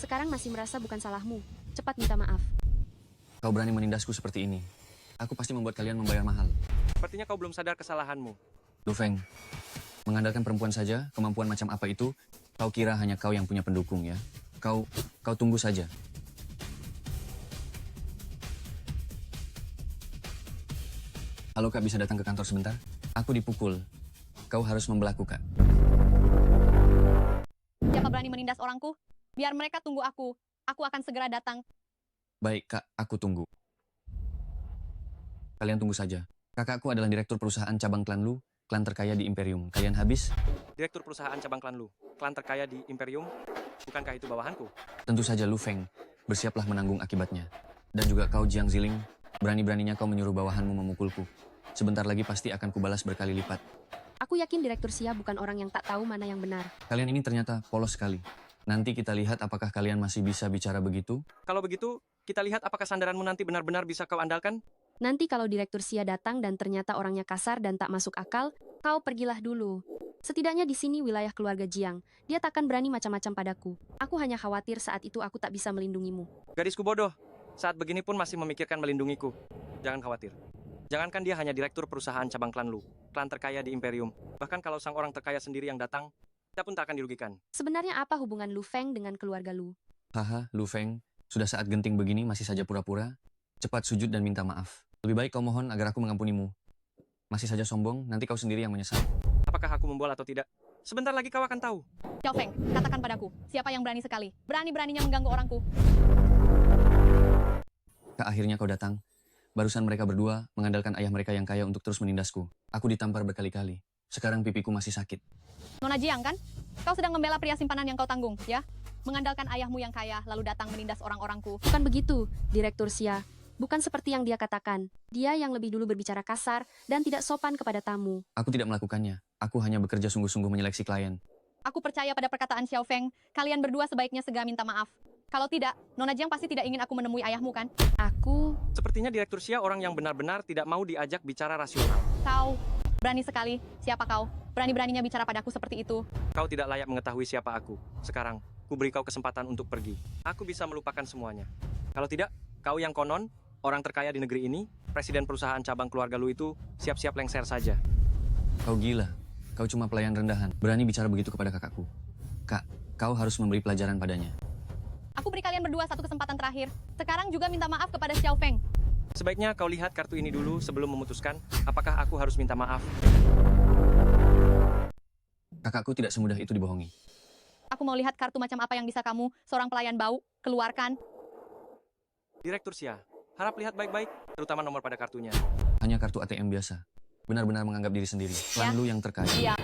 Sekarang masih merasa bukan salahmu. Cepat minta maaf. Kau berani menindasku seperti ini. Aku pasti membuat kalian membayar mahal. Sepertinya kau belum sadar kesalahanmu. Lu Feng, mengandalkan perempuan saja, kemampuan macam apa itu, kau kira hanya kau yang punya pendukung ya? Kau tunggu saja. Halo Kak, bisa datang ke kantor sebentar? Aku dipukul. Kau harus membelaku, Kak. Siapa berani menindas orangku? Biar mereka tunggu aku. Aku akan segera datang. Baik, Kak, aku tunggu. Kalian tunggu saja. Kakakku adalah direktur perusahaan cabang klan Lu, klan terkaya di Imperium. Kalian habis? Direktur perusahaan cabang klan Lu, klan terkaya di Imperium. Bukankah itu bawahanku? Tentu saja Lu Feng. Bersiaplah menanggung akibatnya. Dan juga kau Jiang Ziling, berani-beraninya kau menyuruh bawahanmu memukulku. Sebentar lagi pasti akan kubalas berkali lipat. Aku yakin Direktur Xia bukan orang yang tak tahu mana yang benar. Kalian ini ternyata polos sekali. Nanti kita lihat apakah kalian masih bisa bicara begitu. Kalau begitu, kita lihat apakah sandaranmu nanti benar-benar bisa kau andalkan? Nanti kalau Direktur Xia datang dan ternyata orangnya kasar dan tak masuk akal, kau pergilah dulu. Setidaknya di sini wilayah keluarga Jiang. Dia takkan berani macam-macam padaku. Aku hanya khawatir saat itu aku tak bisa melindungimu. Gadisku bodoh, saat begini pun masih memikirkan melindungiku. Jangan khawatir. Jangankan dia hanya direktur perusahaan cabang klan Lu, klan terkaya di Imperium. Bahkan kalau sang orang terkaya sendiri yang datang, kita pun tak akan dirugikan. Sebenarnya apa hubungan Lu Feng dengan keluarga Lu? Haha, Lu Feng, sudah saat genting begini masih saja pura-pura. Cepat sujud dan minta maaf. Lebih baik kau mohon agar aku mengampunimu. Masih saja sombong, nanti kau sendiri yang menyesal. Apakah aku membual atau tidak? Sebentar lagi kau akan tahu. Xiao Feng, katakan padaku, siapa yang berani sekali? Berani-beraninya mengganggu orangku. Kak, akhirnya kau datang. Barusan mereka berdua mengandalkan ayah mereka yang kaya untuk terus menindasku. Aku ditampar berkali-kali. Sekarang pipiku masih sakit. Nona Jiang kan? Kau sedang membela pria simpanan yang kau tanggung, ya? Mengandalkan ayahmu yang kaya, lalu datang menindas orang-orangku. Bukan begitu, Direktur Xia. Bukan seperti yang dia katakan. Dia yang lebih dulu berbicara kasar dan tidak sopan kepada tamu. Aku tidak melakukannya. Aku hanya bekerja sungguh-sungguh menyeleksi klien. Aku percaya pada perkataan Xiao Feng. Kalian berdua sebaiknya segera minta maaf. Kalau tidak, Nona Jiang pasti tidak ingin aku menemui ayahmu kan? Aku... Sepertinya Direktur Xia orang yang benar-benar tidak mau diajak bicara rasional. Kau berani sekali. Siapa kau? Berani-beraninya bicara padaku seperti itu. Kau tidak layak mengetahui siapa aku. Sekarang, ku beri kau kesempatan untuk pergi. Aku bisa melupakan semuanya. Kalau tidak, kau yang konon, orang terkaya di negeri ini, presiden perusahaan cabang keluarga Lu itu, siap-siap lengser saja. Kau gila. Kau cuma pelayan rendahan. Berani bicara begitu kepada kakakku. Kak, kau harus memberi pelajaran padanya. Aku beri kalian berdua satu kesempatan terakhir. Sekarang juga minta maaf kepada Xiao Feng. Sebaiknya kau lihat kartu ini dulu sebelum memutuskan apakah aku harus minta maaf. Kakakku tidak semudah itu dibohongi. Aku mau lihat kartu macam apa yang bisa kamu, seorang pelayan bau, keluarkan. Direktur Xia, harap lihat baik-baik, terutama nomor pada kartunya. Hanya kartu ATM biasa. Benar-benar menganggap diri sendiri. Klan Lu yang terkaya. Iya.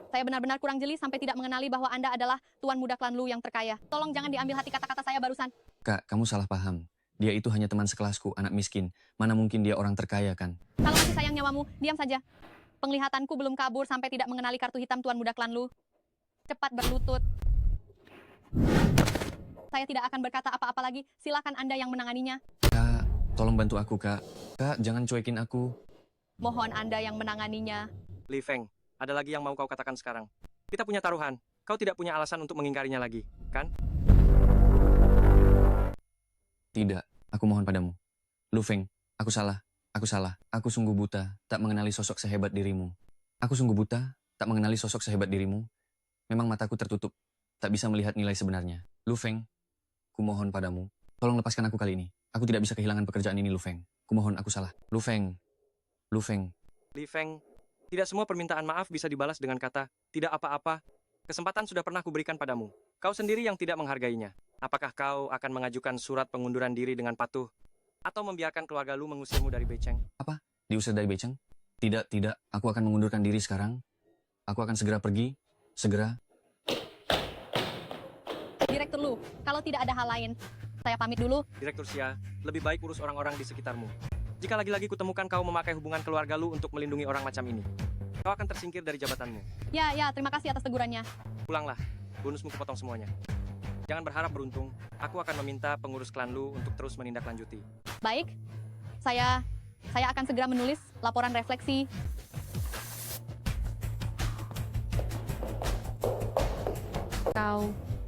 Saya benar-benar kurang jeli sampai tidak mengenali bahwa Anda adalah tuan muda klan Lu yang terkaya. Tolong jangan diambil hati kata-kata saya barusan. Kak, kamu salah paham. Dia itu hanya teman sekelasku, anak miskin. Mana mungkin dia orang terkaya kan? Kalau masih sayang nyawamu, diam saja. Penglihatanku belum kabur sampai tidak mengenali kartu hitam tuan muda klan Lu. Cepat berlutut. Saya tidak akan berkata apa-apa lagi. Silakan Anda yang menanganinya. Kak, tolong bantu aku, Kak. Kak, jangan cuekin aku. Mohon Anda yang menanganinya. Li Feng, ada lagi yang mau kau katakan sekarang? Kita punya taruhan. Kau tidak punya alasan untuk mengingkarinya lagi, kan? Tidak, aku mohon padamu. Lu Feng, aku salah. Aku salah. Aku sungguh buta, tak mengenali sosok sehebat dirimu. Aku sungguh buta, tak mengenali sosok sehebat dirimu. Memang mataku tertutup, tak bisa melihat nilai sebenarnya. Lu Feng, ku mohon padamu. Tolong lepaskan aku kali ini. Aku tidak bisa kehilangan pekerjaan ini, Lu Feng. Ku mohon, aku salah. Lu Feng. Lu Feng. Li Feng, tidak semua permintaan maaf bisa dibalas dengan kata, tidak apa-apa. Kesempatan sudah pernah kuberikan padamu. Kau sendiri yang tidak menghargainya. Apakah kau akan mengajukan surat pengunduran diri dengan patuh? Atau membiarkan keluarga Lu mengusirmu dari Beiceng? Apa? Diusir dari Beiceng? Tidak, tidak. Aku akan mengundurkan diri sekarang. Aku akan segera pergi. Segera. Direktur Lu, kalau tidak ada hal lain, saya pamit dulu. Direktur Xia, lebih baik urus orang-orang di sekitarmu. Jika lagi-lagi kutemukan kau memakai hubungan keluarga Lu untuk melindungi orang macam ini, kau akan tersingkir dari jabatanmu. Ya, terima kasih atas tegurannya. Pulanglah, bonusmu kupotong semuanya. Jangan berharap beruntung, aku akan meminta pengurus klan Lu untuk terus menindaklanjuti. Baik, saya akan segera menulis laporan refleksi.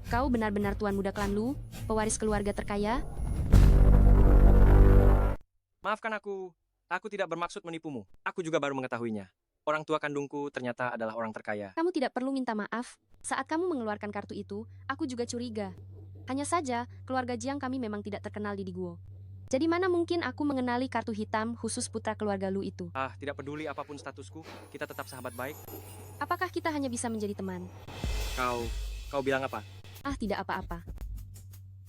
Kau benar-benar tuan muda klan Lu, pewaris keluarga terkaya? Maafkan aku, Aku tidak bermaksud menipumu. Aku juga baru mengetahuinya. Orang tua kandungku ternyata adalah orang terkaya. Kamu tidak perlu minta maaf. Saat kamu mengeluarkan kartu itu, aku juga curiga. Hanya saja, keluarga Jiang kami memang tidak terkenal di Diguo. Jadi mana mungkin aku mengenali kartu hitam khusus putra keluarga Lu itu? Tidak peduli apapun statusku, kita tetap sahabat baik. Apakah kita hanya bisa menjadi teman? Kau bilang apa? Tidak apa-apa.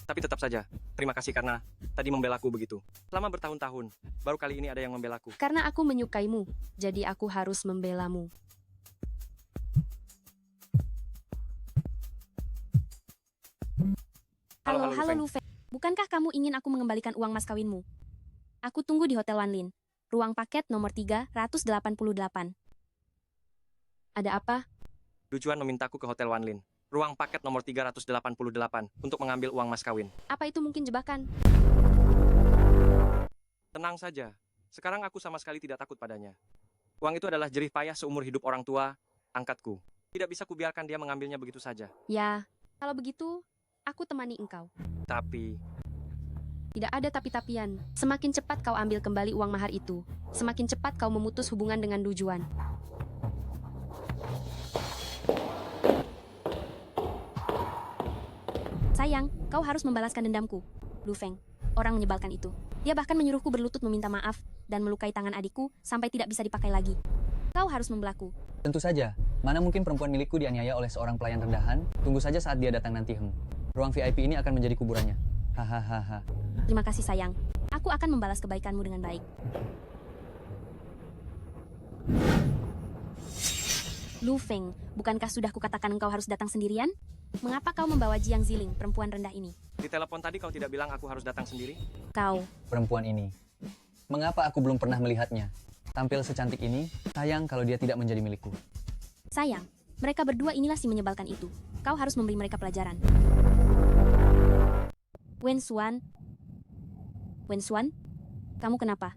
Tapi tetap saja, terima kasih karena tadi membelaku begitu. Selama bertahun-tahun, baru kali ini ada yang membelaku. Karena aku menyukaimu, jadi aku harus membelamu. Halo Lu Feng. Bukankah kamu ingin aku mengembalikan uang mas kawinmu? Aku tunggu di Hotel Wanlin. Ruang paket nomor 388. Ada apa? Du Juan memintaku ke Hotel Wanlin. Ruang paket nomor 388 untuk mengambil uang mas kawin. Apa itu mungkin jebakan? Tenang saja, sekarang aku sama sekali tidak takut padanya. Uang itu adalah jerih payah seumur hidup orang tua, angkatku. Tidak bisa kubiarkan dia mengambilnya begitu saja. Ya, kalau begitu, aku temani engkau. Tapi, Tidak ada tapi-tapian. Semakin cepat kau ambil kembali uang mahar itu, semakin cepat kau memutus hubungan dengan Du Juan. Sayang, kau harus membalaskan dendamku. Lu Feng, orang menyebalkan itu. Dia bahkan menyuruhku berlutut meminta maaf dan melukai tangan adikku sampai tidak bisa dipakai lagi. Kau harus membelaku. Tentu saja, mana mungkin perempuan milikku dianiaya oleh seorang pelayan rendahan? Tunggu saja saat dia datang nanti, Ruang VIP ini akan menjadi kuburannya. Hahaha. Terima kasih sayang. Aku akan membalas kebaikanmu dengan baik. Lu Feng, bukankah sudah kukatakan engkau harus datang sendirian? Mengapa kau membawa Jiang Ziling, perempuan rendah ini? di telepon tadi kau tidak bilang aku harus datang sendiri? Kau, Perempuan ini. Mengapa aku belum pernah melihatnya? Tampil secantik ini, sayang kalau dia tidak menjadi milikku. sayang, mereka berdua inilah si menyebalkan itu. Kau harus memberi mereka pelajaran. Wen Xuan, kamu kenapa?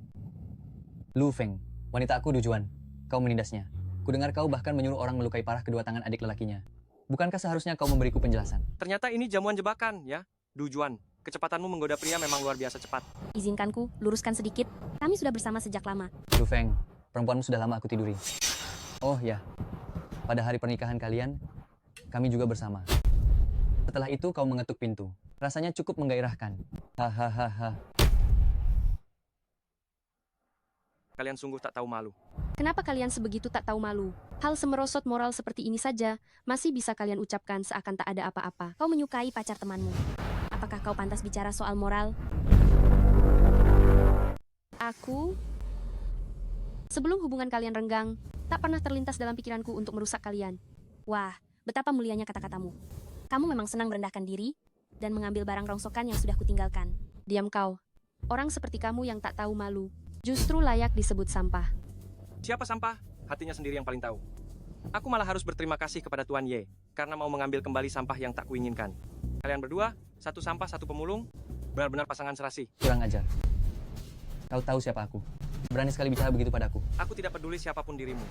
Lu Feng, wanita aku Du Juan. Kau menindasnya. Kudengar kau bahkan menyuruh orang melukai parah kedua tangan adik lelakinya. Bukankah seharusnya kau memberiku penjelasan? Ternyata ini jamuan jebakan, ya? Du Juan, kecepatanmu menggoda pria memang luar biasa cepat. Izinkanku luruskan sedikit. Kami sudah bersama sejak lama. Lu Feng, perempuanmu sudah lama aku tiduri. Oh ya, pada hari pernikahan kalian, kami juga bersama. Setelah itu kau mengetuk pintu. Rasanya cukup menggairahkan. Hahaha. Kalian sungguh tak tahu malu. Kenapa kalian sebegitu tak tahu malu? Hal semerosot moral seperti ini saja masih bisa kalian ucapkan seakan tak ada apa-apa. Kau menyukai pacar temanmu. Apakah kau pantas bicara soal moral? Aku... Sebelum hubungan kalian renggang, tak pernah terlintas dalam pikiranku untuk merusak kalian. Wah, betapa mulianya kata-katamu. Kamu memang senang merendahkan diri dan mengambil barang rongsokan yang sudah kutinggalkan. Diam kau. Orang seperti kamu yang tak tahu malu justru layak disebut sampah. Siapa sampah? Hatinya sendiri yang paling tahu. Aku malah harus berterima kasih kepada Tuan Ye, karena mau mengambil kembali sampah yang tak kuinginkan. Kalian berdua, satu sampah, satu pemulung, benar-benar pasangan serasi. Kurang ajar. Kau tahu siapa aku. Berani sekali bicara begitu padaku. Aku tidak peduli siapapun dirimu.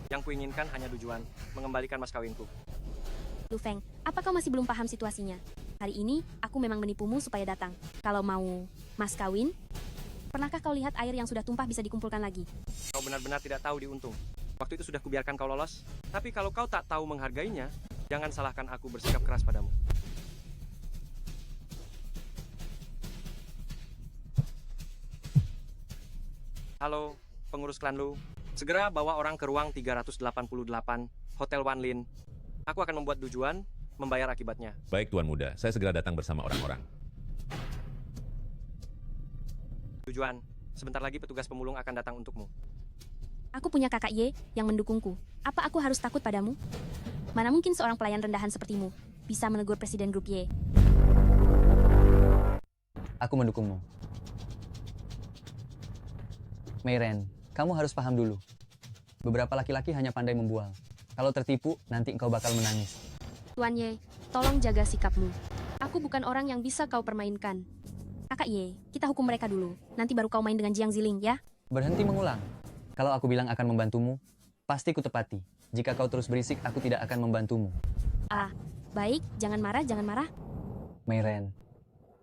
Yang kuinginkan hanya Du Juan, mengembalikan mas kawinku. Lu Feng, apa kau masih belum paham situasinya? Hari ini, aku memang menipumu supaya datang. Kalau mau mas kawin, pernahkah kau lihat air yang sudah tumpah bisa dikumpulkan lagi? Kau benar-benar tidak tahu diuntung. Waktu itu sudah kubiarkan kau lolos. Tapi kalau kau tak tahu menghargainya, jangan salahkan aku bersikap keras padamu. Halo, pengurus klan Lu. Segera bawa orang ke ruang 388, Hotel Wanlin. Aku akan membuat Du Juan membayar akibatnya. Baik Tuan Muda, saya segera datang bersama orang-orang. Du Juan, sebentar lagi petugas pemulung akan datang untukmu. Aku punya kakak Ye yang mendukungku. Apa aku harus takut padamu? Mana mungkin seorang pelayan rendahan sepertimu bisa menegur Presiden Grup Y. Aku mendukungmu. Meiren, kamu harus paham dulu. Beberapa laki-laki hanya pandai membual. Kalau tertipu, nanti engkau bakal menangis. Tuan Ye, tolong jaga sikapmu. Aku bukan orang yang bisa kau permainkan. Kakak Ye, kita hukum mereka dulu. Nanti baru kau main dengan Jiang Ziling, ya? Berhenti mengulang. Kalau aku bilang akan membantumu, pasti kutepati. Jika kau terus berisik, aku tidak akan membantumu. Baik, jangan marah, jangan marah. Meiren,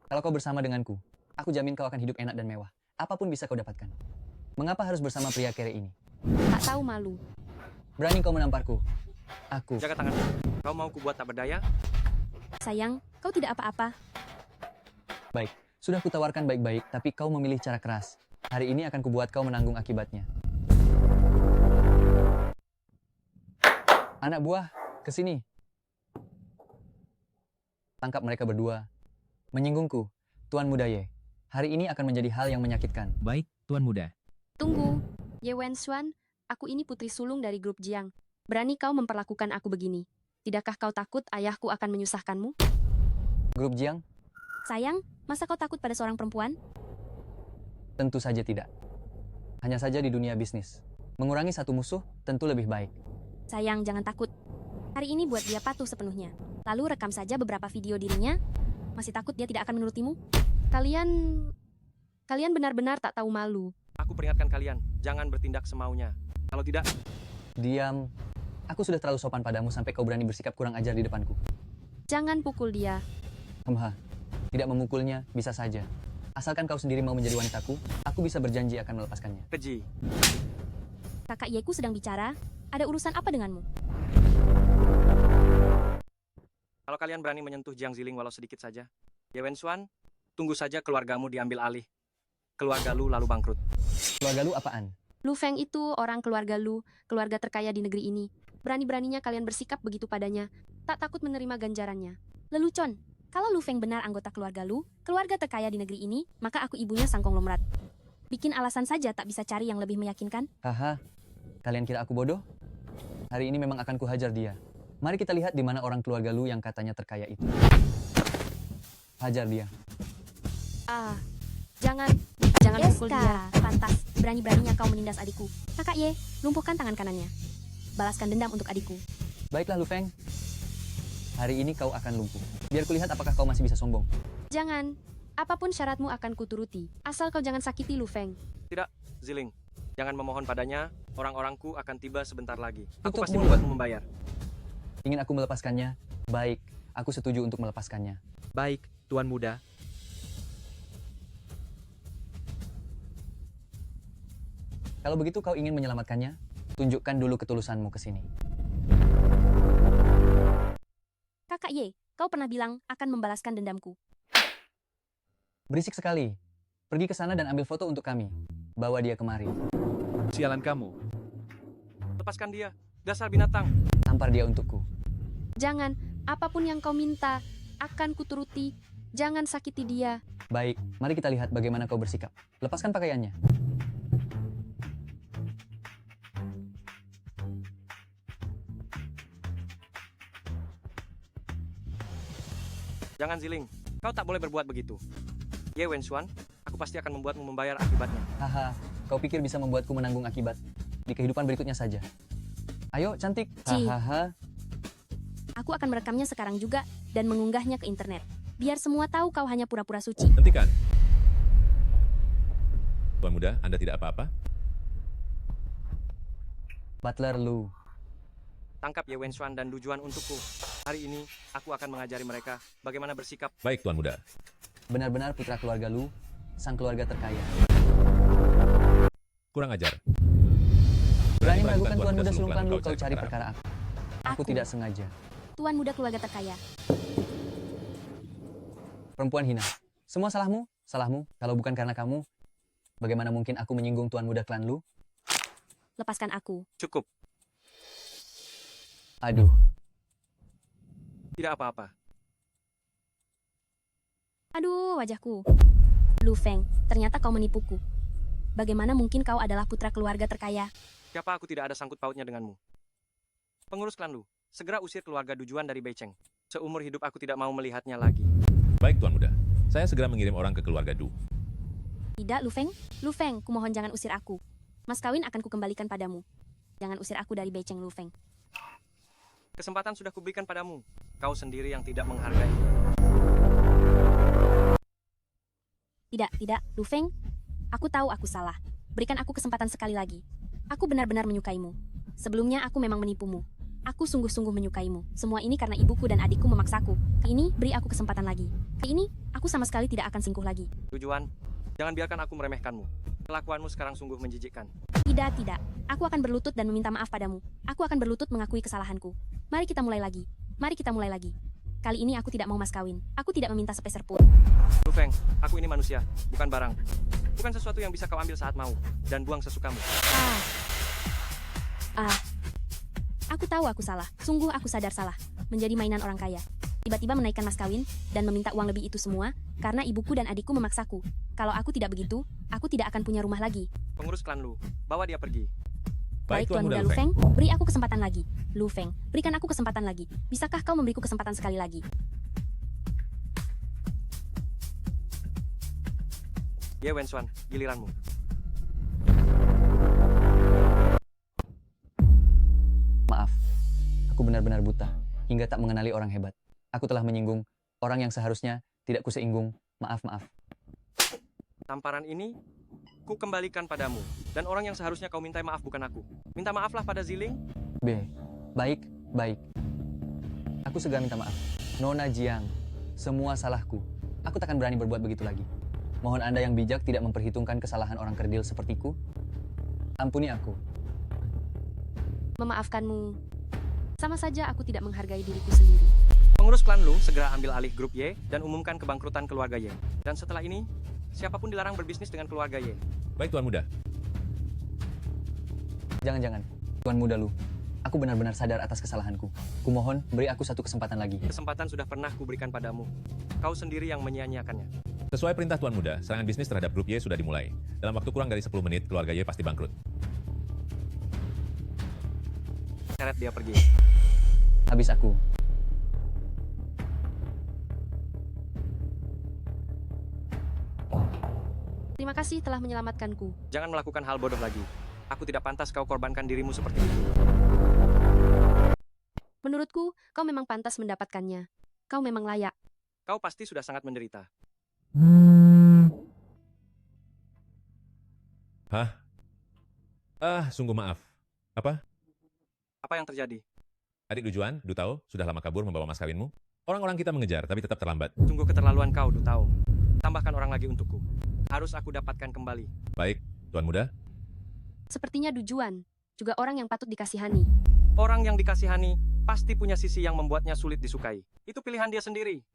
kalau kau bersama denganku, aku jamin kau akan hidup enak dan mewah. Apapun bisa kau dapatkan. Mengapa harus bersama pria kere ini? Tak tahu malu. Berani kau menamparku? Aku. Jaga tanganmu. Kau mau kubuat tak berdaya? Sayang, kau tidak apa-apa. Baik, sudah kutawarkan baik-baik, tapi kau memilih cara keras. Hari ini akan kubuat kau menanggung akibatnya. Anak buah, ke sini. Tangkap mereka berdua. Menyinggungku, Tuan Muda Ye. Hari ini akan menjadi hal yang menyakitkan. Baik, Tuan Muda. Tunggu. Ye Wenxuan, aku ini putri sulung dari grup Jiang. Berani kau memperlakukan aku begini? Tidakkah kau takut ayahku akan menyusahkanmu? Grup Jiang? Sayang, masa kau takut pada seorang perempuan? Tentu saja tidak. Hanya saja di dunia bisnis. Mengurangi satu musuh tentu lebih baik. Sayang, jangan takut. Hari ini buat dia patuh sepenuhnya. Lalu rekam saja beberapa video dirinya. Masih takut dia tidak akan menurutimu? Kalian benar-benar tak tahu malu. Aku peringatkan kalian, jangan bertindak semaunya. Kalau tidak, Diam. Aku sudah terlalu sopan padamu sampai kau berani bersikap kurang ajar di depanku. Jangan pukul dia. Tidak memukulnya, bisa saja. Asalkan kau sendiri mau menjadi wanitaku, aku bisa berjanji akan melepaskannya. keji. Kakak Yeku sedang bicara. Ada urusan apa denganmu? Kalau kalian berani menyentuh Jiang Ziling walau sedikit saja, Ye Wenxuan, tunggu saja keluargamu diambil alih. Keluarga lu lalu bangkrut. Keluarga lu apaan? Lu Feng itu orang keluarga lu, keluarga terkaya di negeri ini. Berani-beraninya kalian bersikap begitu padanya, tak takut menerima ganjarannya. Lelucon, kalau Lu Feng benar anggota keluarga lu, keluarga terkaya di negeri ini, maka aku ibunya sang konglomerat. Bikin alasan saja tak bisa cari yang lebih meyakinkan? Haha, kalian kira aku bodoh? Hari ini memang akan kuhajar dia. Mari kita lihat di mana orang keluarga lu yang katanya terkaya itu. Hajar dia. Jangan pukul dia. Pantas, berani-beraninya kau menindas adikku. Kakak Ye, lumpuhkan tangan kanannya. Balaskan dendam untuk adikku. Baiklah Lu Feng. Hari ini kau akan lumpuh. Biar kulihat apakah kau masih bisa sombong. Jangan, apapun syaratmu akan kuturuti. Asal kau jangan sakiti Lu Feng. Tidak, Ziling. Jangan memohon padanya, orang-orangku akan tiba sebentar lagi. Aku Tutup pasti mulut. membuatmu membayar. Ingin aku melepaskannya? Baik, aku setuju untuk melepaskannya. Baik, Tuan Muda. Kalau begitu kau ingin menyelamatkannya? Tunjukkan dulu ketulusanmu ke sini. Kakak Ye, kau pernah bilang akan membalaskan dendamku. Berisik sekali. Pergi ke sana dan ambil foto untuk kami. Bawa dia kemari. Sialan kamu. Lepaskan dia, dasar binatang. Tampar dia untukku. Jangan, apapun yang kau minta, akan kuturuti. Jangan sakiti dia. Baik, mari kita lihat bagaimana kau bersikap. Lepaskan pakaiannya. Jangan Ziling, kau tak boleh berbuat begitu. Ye Wenxuan, aku pasti akan membuatmu membayar akibatnya. Haha, kau pikir bisa membuatku menanggung akibat? Di kehidupan berikutnya saja. Ayo, cantik. Ci. Hahaha. Aku akan merekamnya sekarang juga dan mengunggahnya ke internet. Biar semua tahu kau hanya pura-pura suci. Hentikan. Tuan Muda, Anda tidak apa-apa? Butler Lu. Tangkap Ye Wenxuan dan Du Juan untukku. Hari ini, aku akan mengajari mereka bagaimana bersikap. Baik, Tuan Muda. Benar-benar putra keluarga Lu, sang keluarga terkaya. Kurang ajar. Berani meragukan meragukan Tuan Muda Sulung Sulung Klan Lu, Klan kau cari perkara apa? Aku tidak sengaja. Tuan muda keluarga terkaya. Perempuan hina. Semua salahmu, salahmu. Kalau bukan karena kamu, bagaimana mungkin aku menyinggung Tuan Muda Klan Lu? Lepaskan aku. Cukup, Aduh, tidak apa-apa. Aduh, wajahku. Lu Feng, ternyata kau menipuku. Bagaimana mungkin kau adalah putra keluarga terkaya? Siapa aku tidak ada sangkut pautnya denganmu. Pengurus klan Lu, segera usir keluarga Du Juan dari Beicheng. Seumur hidup aku tidak mau melihatnya lagi. Baik, Tuan Muda. Saya segera mengirim orang ke keluarga Du. Tidak, Lu Feng. Lu Feng, kumohon jangan usir aku. Mas kawin akan kukembalikan padamu. Jangan usir aku dari Beicheng, Lu Feng. Kesempatan sudah kuberikan padamu. Kau sendiri yang tidak menghargai. Tidak, Lu Feng. Aku tahu aku salah. Berikan aku kesempatan sekali lagi. Aku benar-benar menyukaimu. Sebelumnya aku memang menipumu. Aku sungguh-sungguh menyukaimu. Semua ini karena ibuku dan adikku memaksaku. Kali ini, beri aku kesempatan lagi. Kali ini, aku sama sekali tidak akan singkuh lagi. Du Juan, Jangan biarkan aku meremehkanmu. Kelakuanmu sekarang sungguh menjijikkan. Tidak, tidak. Aku akan berlutut dan meminta maaf padamu. Aku akan berlutut mengakui kesalahanku. Mari kita mulai lagi. Mari kita mulai lagi. Kali ini aku tidak mau mas kawin. Aku tidak meminta sepeser pun. Lu Feng, aku ini manusia, bukan barang. Bukan sesuatu yang bisa kau ambil saat mau, dan buang sesukamu. Aku tahu aku salah. Sungguh aku sadar salah. Menjadi mainan orang kaya. Tiba-tiba menaikkan mas kawin, dan meminta uang lebih itu semua, karena ibuku dan adikku memaksaku. Kalau aku tidak begitu, aku tidak akan punya rumah lagi. Pengurus klan Lu, bawa dia pergi. Baik, Tuan Muda Lu Feng, beri aku kesempatan lagi. Lu Feng, berikan aku kesempatan lagi. Bisakah kau memberiku kesempatan sekali lagi? Ye Wenxuan, giliranmu. Maaf, aku benar-benar buta, hingga tak mengenali orang hebat. Aku telah menyinggung orang yang seharusnya tidak kuseinggung. Maaf, maaf. Tamparan ini, ku kembalikan padamu. Dan orang yang seharusnya kau mintai maaf bukan aku. Minta maaflah pada Ziling. B. Baik, baik. Aku segera minta maaf. Nona Jiang, semua salahku. Aku takkan berani berbuat begitu lagi. Mohon Anda yang bijak tidak memperhitungkan kesalahan orang kerdil sepertiku. Ampuni aku. Memaafkanmu. Sama saja aku tidak menghargai diriku sendiri. Pengurus klan Lu segera ambil alih grup Y dan umumkan kebangkrutan keluarga Y. Dan setelah ini, siapapun dilarang berbisnis dengan keluarga Y. Baik Tuan Muda. Jangan-jangan, Tuan Muda Lu. Aku benar-benar sadar atas kesalahanku. Kumohon, beri aku satu kesempatan lagi. Kesempatan sudah pernah kuberikan padamu. Kau sendiri yang menyia-nyiakannya. Sesuai perintah Tuan Muda, serangan bisnis terhadap grup Y sudah dimulai. Dalam waktu kurang dari 10 menit, keluarga Y pasti bangkrut. Seret dia pergi. Habis aku. Terima kasih telah menyelamatkanku. Jangan melakukan hal bodoh lagi. Aku tidak pantas kau korbankan dirimu seperti itu. Menurutku, kau memang pantas mendapatkannya. Kau memang layak. Kau pasti sudah sangat menderita. Hah? Sungguh maaf. Apa? Apa yang terjadi? Adik Dujuan, Dutao, sudah lama kabur membawa mas kawinmu? Orang-orang kita mengejar, tapi tetap terlambat. Sungguh keterlaluan kau, Dutao. Tambahkan orang lagi untukku. Harus aku dapatkan kembali. Baik, Tuan Muda. Sepertinya Dujuan, juga orang yang patut dikasihani. Orang yang dikasihani pasti punya sisi yang membuatnya sulit disukai. Itu pilihan dia sendiri.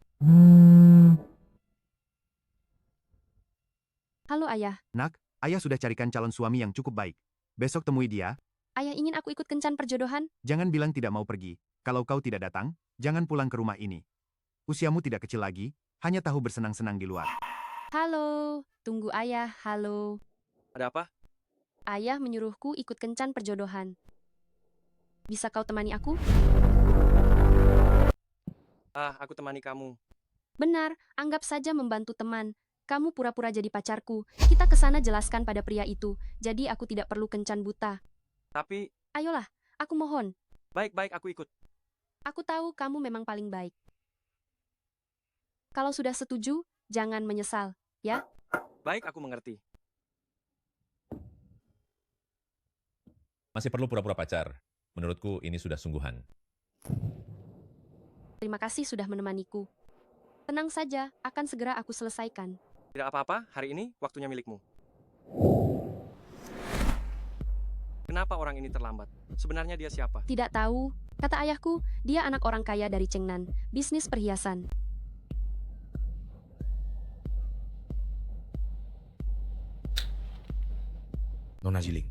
Halo ayah, Nak, ayah sudah carikan calon suami yang cukup baik. Besok temui dia. ayah ingin aku ikut kencan perjodohan? Jangan bilang tidak mau pergi. Kalau kau tidak datang, jangan pulang ke rumah ini. Usiamu tidak kecil lagi, hanya tahu bersenang-senang di luar. Halo, tunggu ayah, halo. Ada apa? Ayah menyuruhku ikut kencan perjodohan. Bisa kau temani aku? Aku temani kamu. Benar, anggap saja membantu teman. Kamu pura-pura jadi pacarku. Kita ke sana jelaskan pada pria itu. Jadi aku tidak perlu kencan buta. Tapi, Ayolah, aku mohon. baik-baik aku ikut. Aku tahu kamu memang paling baik. Kalau sudah setuju, jangan menyesal, ya? Baik, aku mengerti. Masih perlu pura-pura pacar. Menurutku ini sudah sungguhan. Terima kasih sudah menemaniku. Tenang saja, akan segera aku selesaikan. Tidak apa-apa, hari ini waktunya milikmu. Kenapa orang ini terlambat? Sebenarnya dia siapa? Tidak tahu, kata ayahku, dia anak orang kaya dari Chengnan, bisnis perhiasan. Nona Ziling,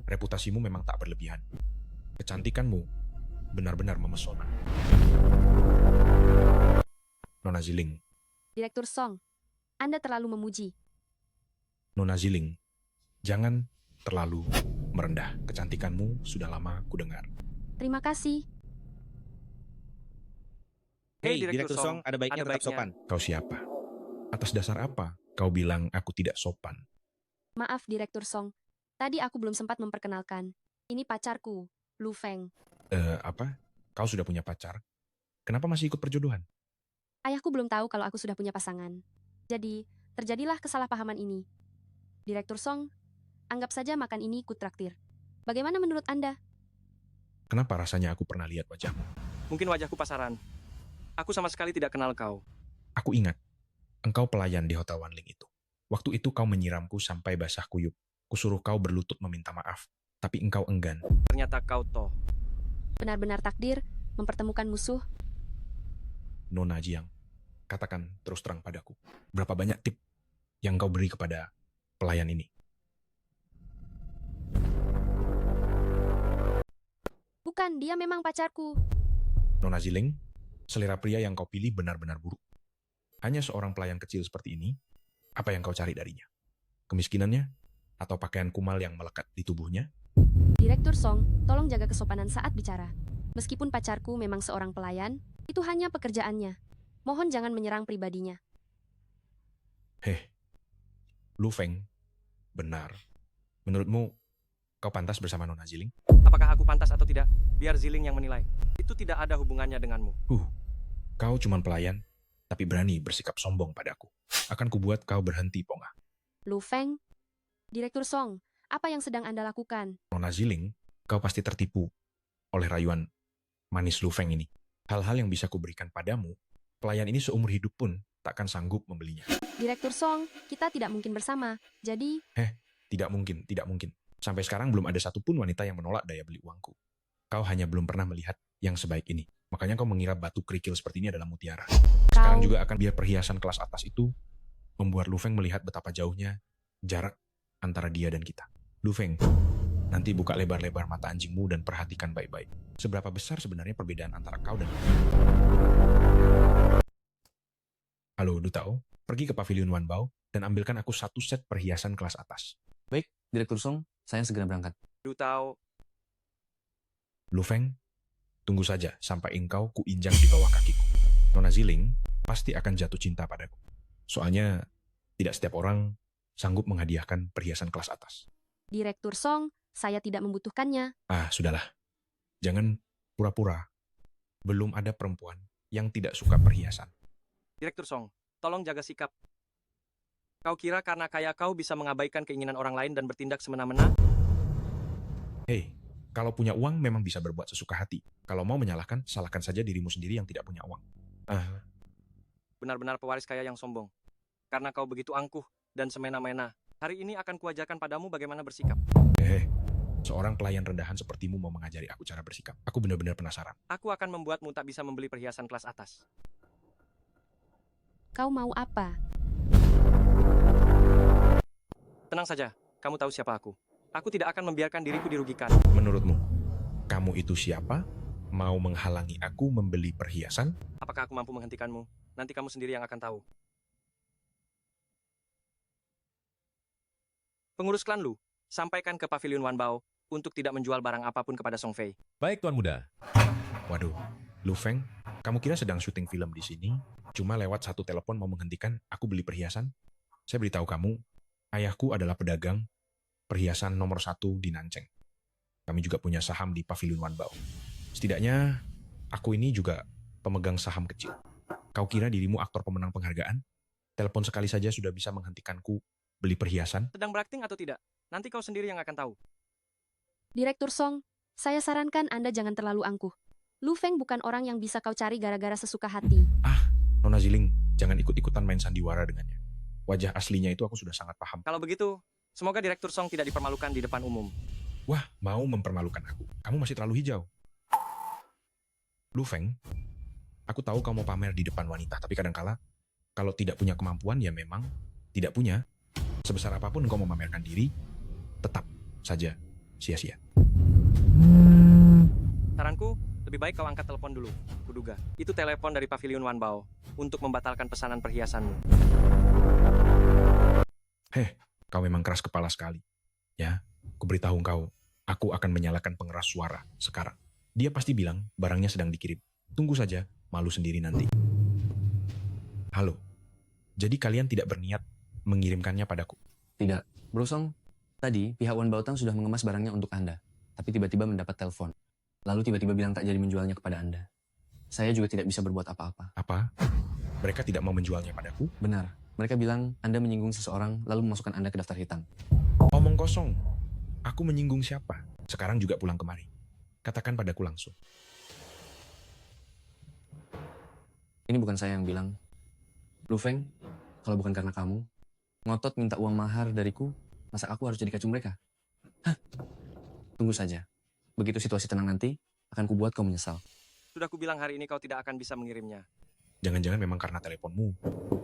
reputasimu memang tak berlebihan. Kecantikanmu benar-benar memesona. Nona Ziling, Direktur Song, Anda terlalu memuji. Nona Ziling, jangan terlalu merendah. Kecantikanmu sudah lama kudengar. Terima kasih. Hei, Direktur Song, ada baiknya tetap sopan. Kau siapa? Atas dasar apa kau bilang aku tidak sopan? Maaf, Direktur Song. Tadi aku belum sempat memperkenalkan. Ini pacarku, Lu Feng. Apa? Kau sudah punya pacar? Kenapa masih ikut perjodohan? Ayahku belum tahu kalau aku sudah punya pasangan. Jadi, terjadilah kesalahpahaman ini. Direktur Song, anggap saja makan ini kutraktir. Bagaimana menurut Anda? Kenapa rasanya aku pernah lihat wajahmu? Mungkin wajahku pasaran. Aku sama sekali tidak kenal kau. Aku ingat, engkau pelayan di Hotel Wanling itu. Waktu itu kau menyiramku sampai basah kuyup. Kusuruh kau berlutut meminta maaf, tapi engkau enggan. Ternyata kau toh. Benar-benar takdir mempertemukan musuh. Nona Jiang, katakan terus terang padaku. Berapa banyak tip yang kau beri kepada pelayan ini? Bukan, dia memang pacarku. Nona Ziling, selera pria yang kau pilih benar-benar buruk. Hanya seorang pelayan kecil seperti ini, apa yang kau cari darinya? Kemiskinannya? Atau pakaian kumal yang melekat di tubuhnya? Direktur Song, tolong jaga kesopanan saat bicara. Meskipun pacarku memang seorang pelayan, itu hanya pekerjaannya. Mohon jangan menyerang pribadinya. Lu Feng, benar. Menurutmu, kau pantas bersama Nona Ziling? Apakah aku pantas atau tidak? Biar Ziling yang menilai. Itu tidak ada hubungannya denganmu. Kau cuman pelayan, tapi berani bersikap sombong padaku. Akan kubuat kau berhenti, Ponga. Lu Feng, Direktur Song, apa yang sedang Anda lakukan? Nona Ziling, kau pasti tertipu oleh rayuan manis Lu Feng ini. Hal-hal yang bisa kuberikan padamu, pelayan ini seumur hidup pun takkan sanggup membelinya. Direktur Song, kita tidak mungkin bersama. Jadi, Tidak mungkin, tidak mungkin. Sampai sekarang belum ada satupun wanita yang menolak daya beli uangku. Kau hanya belum pernah melihat yang sebaik ini. Makanya kau mengira batu kerikil seperti ini adalah mutiara. Sekarang juga akan biar perhiasan kelas atas itu membuat Lu Feng melihat betapa jauhnya jarak antara dia dan kita. Lu Feng, nanti buka lebar-lebar mata anjingmu dan perhatikan baik-baik. Seberapa besar sebenarnya perbedaan antara kau dan Halo, Dutao. Pergi ke Pavilion Wanbao dan ambilkan aku 1 set perhiasan kelas atas. Baik, Direktur Song, saya segera berangkat. Dutao, Lu Feng, tunggu saja sampai engkau kuinjak di bawah kakiku. Nona Ziling pasti akan jatuh cinta padaku. Soalnya tidak setiap orang sanggup menghadiahkan perhiasan kelas atas. Direktur Song, saya tidak membutuhkannya. Sudahlah. Jangan pura-pura. Belum ada perempuan yang tidak suka perhiasan. Direktur Song, tolong jaga sikap. Kau kira karena kaya kau bisa mengabaikan keinginan orang lain dan bertindak semena-mena? Kalau punya uang memang bisa berbuat sesuka hati. Kalau mau menyalahkan, salahkan saja dirimu sendiri yang tidak punya uang. Benar-benar pewaris kaya yang sombong. Karena kau begitu angkuh dan semena-mena. Hari ini akan kuajarkan padamu bagaimana bersikap. Seorang pelayan rendahan sepertimu mau mengajari aku cara bersikap. Aku benar-benar penasaran. Aku akan membuatmu tak bisa membeli perhiasan kelas atas. Kau mau apa? Tenang saja, kamu tahu siapa aku. Aku tidak akan membiarkan diriku dirugikan. Menurutmu, kamu itu siapa? Mau menghalangi aku membeli perhiasan? Apakah aku mampu menghentikanmu? Nanti kamu sendiri yang akan tahu. Pengurus klan Lu, sampaikan ke Pavilion Wanbao untuk tidak menjual barang apapun kepada Song Fei. Baik, Tuan Muda. Waduh, Lu Feng, kamu kira sedang syuting film di sini? Cuma lewat 1 telepon mau menghentikan aku beli perhiasan? Saya beritahu kamu, ayahku adalah pedagang perhiasan nomor 1 di Nanceng. Kami juga punya saham di Pavilion Wanbao. Setidaknya, aku ini juga pemegang saham kecil. Kau kira dirimu aktor pemenang penghargaan? Telepon sekali saja sudah bisa menghentikanku beli perhiasan? Sedang berakting atau tidak? Nanti kau sendiri yang akan tahu. Direktur Song, saya sarankan Anda jangan terlalu angkuh. Lu Feng bukan orang yang bisa kau cari gara-gara sesuka hati. Nona Ziling, jangan ikut-ikutan main sandiwara dengannya. Wajah aslinya itu aku sudah sangat paham. Kalau begitu, semoga Direktur Song tidak dipermalukan di depan umum. Wah, mau mempermalukan aku. Kamu masih terlalu hijau. Lu Feng, aku tahu kamu mau pamer di depan wanita, tapi kadangkala kalau tidak punya kemampuan ya memang tidak punya. Sebesar apapun engkau memamerkan diri, tetap saja sia-sia. Saranku, lebih baik kau angkat telepon dulu. Kuduga, itu telepon dari Pavilion Wanbao untuk membatalkan pesanan perhiasanmu. Kau memang keras kepala sekali. Ya, kuberitahu engkau, aku akan menyalakan pengeras suara sekarang. Dia pasti bilang barangnya sedang dikirim. Tunggu saja, malu sendiri nanti. Halo, jadi kalian tidak berniat mengirimkannya padaku? Tidak, Bro Song. Tadi pihak Wanbao Tang sudah mengemas barangnya untuk Anda, tapi tiba-tiba mendapat telepon. Lalu tiba-tiba bilang tak jadi menjualnya kepada Anda. Saya juga tidak bisa berbuat apa-apa. Apa? Mereka tidak mau menjualnya padaku? Benar. Mereka bilang Anda menyinggung seseorang lalu memasukkan Anda ke daftar hitam. Omong kosong. Aku menyinggung siapa? Sekarang juga pulang kemari. Katakan padaku langsung. Ini bukan saya yang bilang. Lu Feng, kalau bukan karena kamu, Ngotot minta uang mahar dariku, masa aku harus jadi kacung mereka? Hah? Tunggu saja. Begitu situasi tenang nanti, akan kubuat kau menyesal. Sudah kubilang hari ini kau tidak akan bisa mengirimnya. Jangan-jangan memang karena teleponmu.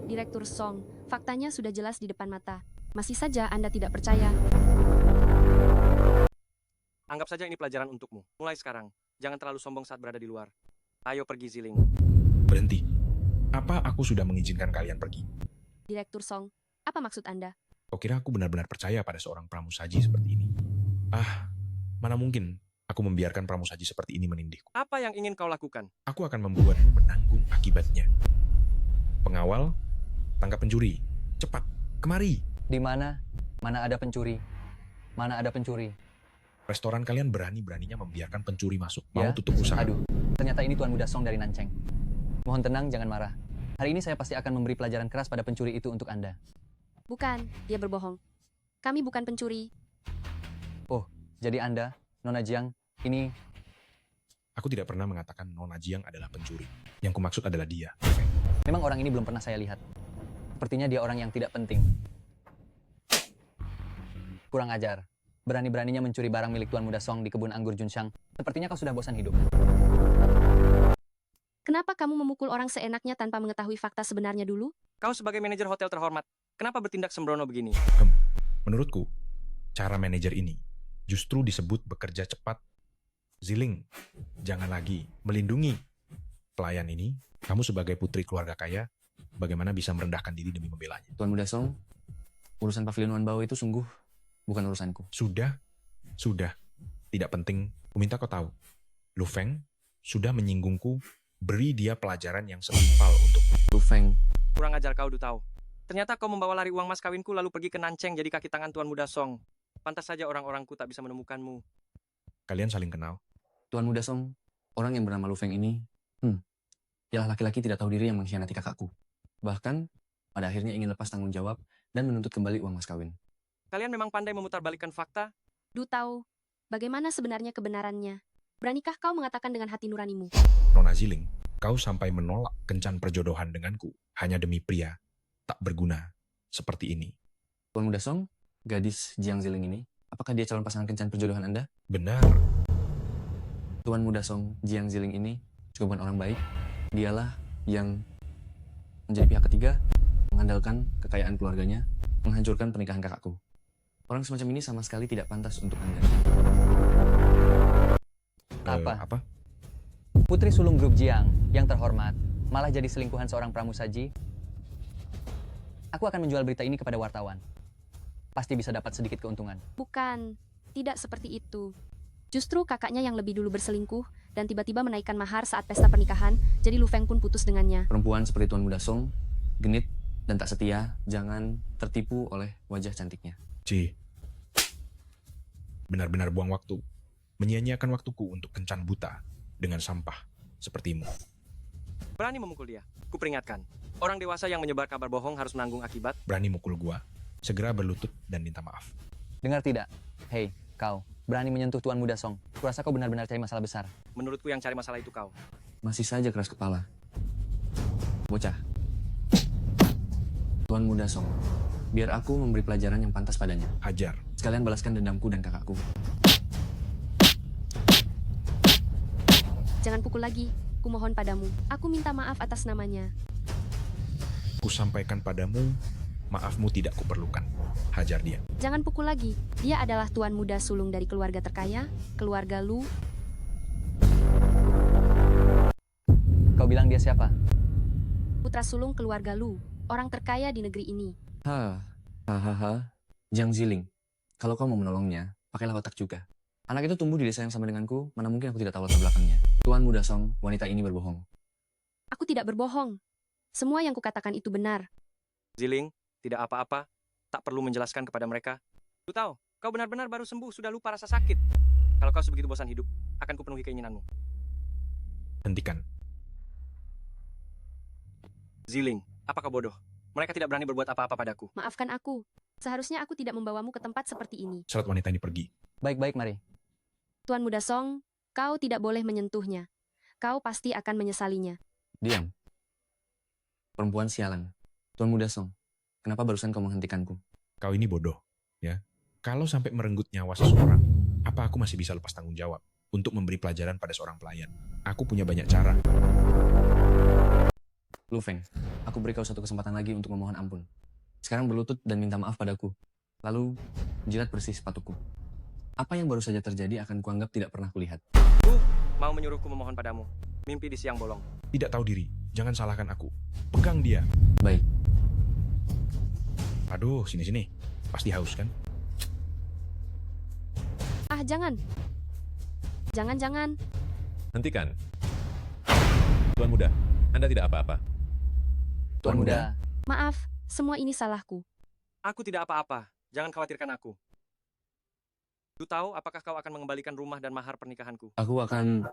Direktur Song, faktanya sudah jelas di depan mata. Masih saja Anda tidak percaya. Anggap saja ini pelajaran untukmu. Mulai sekarang, jangan terlalu sombong saat berada di luar. Ayo pergi, Ziling. Berhenti. Apa aku sudah mengizinkan kalian pergi? Direktur Song, apa maksud Anda? Kau kira aku benar-benar percaya pada seorang pramusaji seperti ini? Mana mungkin aku membiarkan pramusaji seperti ini menindihku. Apa yang ingin kau lakukan? Aku akan membuatmu menanggung akibatnya. Pengawal, tangkap pencuri. Cepat, kemari. Di mana? Mana ada pencuri? Mana ada pencuri? Restoran kalian berani-beraninya membiarkan pencuri masuk. Mau Ya? tutup usaha. Aduh, ternyata ini Tuan Muda Song dari Nanceng. Mohon tenang, jangan marah. Hari ini saya pasti akan memberi pelajaran keras pada pencuri itu untuk Anda. Bukan, dia berbohong. Kami bukan pencuri. Oh, jadi Anda, Nona Jiang, ini... Aku tidak pernah mengatakan Nona Jiang adalah pencuri. Yang kumaksud adalah dia. Memang orang ini belum pernah saya lihat. Sepertinya dia orang yang tidak penting. Kurang ajar. Berani-beraninya mencuri barang milik Tuan Muda Song di kebun anggur Junshang. Sepertinya kau sudah bosan hidup. Kenapa kamu memukul orang seenaknya tanpa mengetahui fakta sebenarnya dulu? Kau sebagai manajer hotel terhormat, kenapa bertindak sembrono begini? Menurutku, cara manajer ini justru disebut bekerja cepat. Ziling, jangan lagi melindungi pelayan ini. Kamu sebagai putri keluarga kaya, bagaimana bisa merendahkan diri demi membelanya? Tuan Muda Song, urusan pavilion Wanbao itu sungguh bukan urusanku. Sudah. Tidak penting. Kuminta kau tahu. Lu Feng sudah menyinggungku, beri dia pelajaran yang setimpal untuk Lu Feng, Kurang ajar kau, Du Tao. Ternyata kau membawa lari uang mas kawinku lalu pergi ke Nanceng jadi kaki tangan Tuan Muda Song. Pantas saja orang-orangku tak bisa menemukanmu. kalian saling kenal. Tuan Muda Song, orang yang bernama Lu Feng ini, ialah laki-laki tidak tahu diri yang mengkhianati kakakku. Bahkan, pada akhirnya ingin lepas tanggung jawab dan menuntut kembali uang mas kawin. Kalian memang pandai memutarbalikkan fakta. Du tahu, bagaimana sebenarnya kebenarannya? Beranikah kau mengatakan dengan hati nuranimu? Nona Ziling, kau sampai menolak kencan perjodohan denganku hanya demi pria tak berguna seperti ini. Tuan Muda Song, gadis Jiang Ziling ini, apakah dia calon pasangan kencan perjodohan Anda? Benar. Tuan Muda Song, Jiang Ziling ini juga bukan orang baik. Dialah yang menjadi pihak ketiga, mengandalkan kekayaan keluarganya, menghancurkan pernikahan kakakku. Orang semacam ini sama sekali tidak pantas untuk Anda. Apa? Putri sulung grup Jiang yang terhormat malah jadi selingkuhan seorang pramusaji. Aku akan menjual berita ini kepada wartawan. Pasti bisa dapat sedikit keuntungan. Bukan, tidak seperti itu. Justru kakaknya yang lebih dulu berselingkuh dan tiba-tiba menaikkan mahar saat pesta pernikahan, jadi Lu Feng pun putus dengannya. Perempuan seperti Tuan Muda Song, genit dan tak setia, jangan tertipu oleh wajah cantiknya. Ci, benar-benar buang waktu. Menyia-nyiakan waktuku untuk kencan buta dengan sampah sepertimu. Berani memukul dia. Kuperingatkan. Orang dewasa yang menyebar kabar bohong harus menanggung akibat. Berani mukul gua, segera berlutut dan minta maaf. Dengar tidak? Hei, kau. Berani menyentuh Tuan Muda Song. Kurasa kau benar-benar cari masalah besar. Menurutku yang cari masalah itu kau. Masih saja keras kepala. Bocah. Tuan Muda Song. Biar aku memberi pelajaran yang pantas padanya. Hajar. Sekalian balaskan dendamku dan kakakku. Jangan pukul lagi, kumohon padamu. Aku minta maaf atas namanya. Kusampaikan padamu, maafmu tidak kuperlukan. Hajar dia. Jangan pukul lagi. Dia adalah tuan muda sulung dari keluarga terkaya, keluarga Lu. Kau bilang dia siapa? Putra sulung keluarga Lu, orang terkaya di negeri ini. Jiang Ziling. Kalau kau mau menolongnya, pakailah otak juga. Anak itu tumbuh di desa yang sama denganku, mana mungkin aku tidak tahu latar belakangnya. Tuan Muda Song, wanita ini berbohong. Aku tidak berbohong. Semua yang kukatakan itu benar. Ziling, tidak apa-apa. Tak perlu menjelaskan kepada mereka. Lu tahu, kau benar-benar baru sembuh, sudah lupa rasa sakit. Kalau kau sebegitu bosan hidup, akan kupenuhi keinginanmu. Hentikan. Ziling, apakah bodoh? Mereka tidak berani berbuat apa-apa padaku. Maafkan aku. Seharusnya aku tidak membawamu ke tempat seperti ini. Saat wanita ini pergi. Baik-baik, mari. Tuan Muda Song, kau tidak boleh menyentuhnya. Kau pasti akan menyesalinya. Diam. Perempuan sialan. Tuan Muda Song. Kenapa barusan kau menghentikanku? Kau ini bodoh, ya. Kalau sampai merenggut nyawa seseorang, apa aku masih bisa lepas tanggung jawab untuk memberi pelajaran pada seorang pelayan? Aku punya banyak cara. Lu Feng, aku beri kau satu kesempatan lagi untuk memohon ampun. Sekarang berlutut dan minta maaf padaku. Lalu, jilat bersih sepatuku. Apa yang baru saja terjadi akan kuanggap tidak pernah kulihat. Mau menyuruhku memohon padamu. Mimpi di siang bolong. Tidak tahu diri, jangan salahkan aku. Pegang dia. Baik. Aduh, sini-sini. Pasti haus kan? Ah, jangan. Jangan. Hentikan. Tuan Muda, Anda tidak apa-apa. Tuan Muda. Maaf, semua ini salahku. Aku tidak apa-apa. Jangan khawatirkan aku. Lu tahu apakah kau akan mengembalikan rumah dan mahar pernikahanku? Aku akan...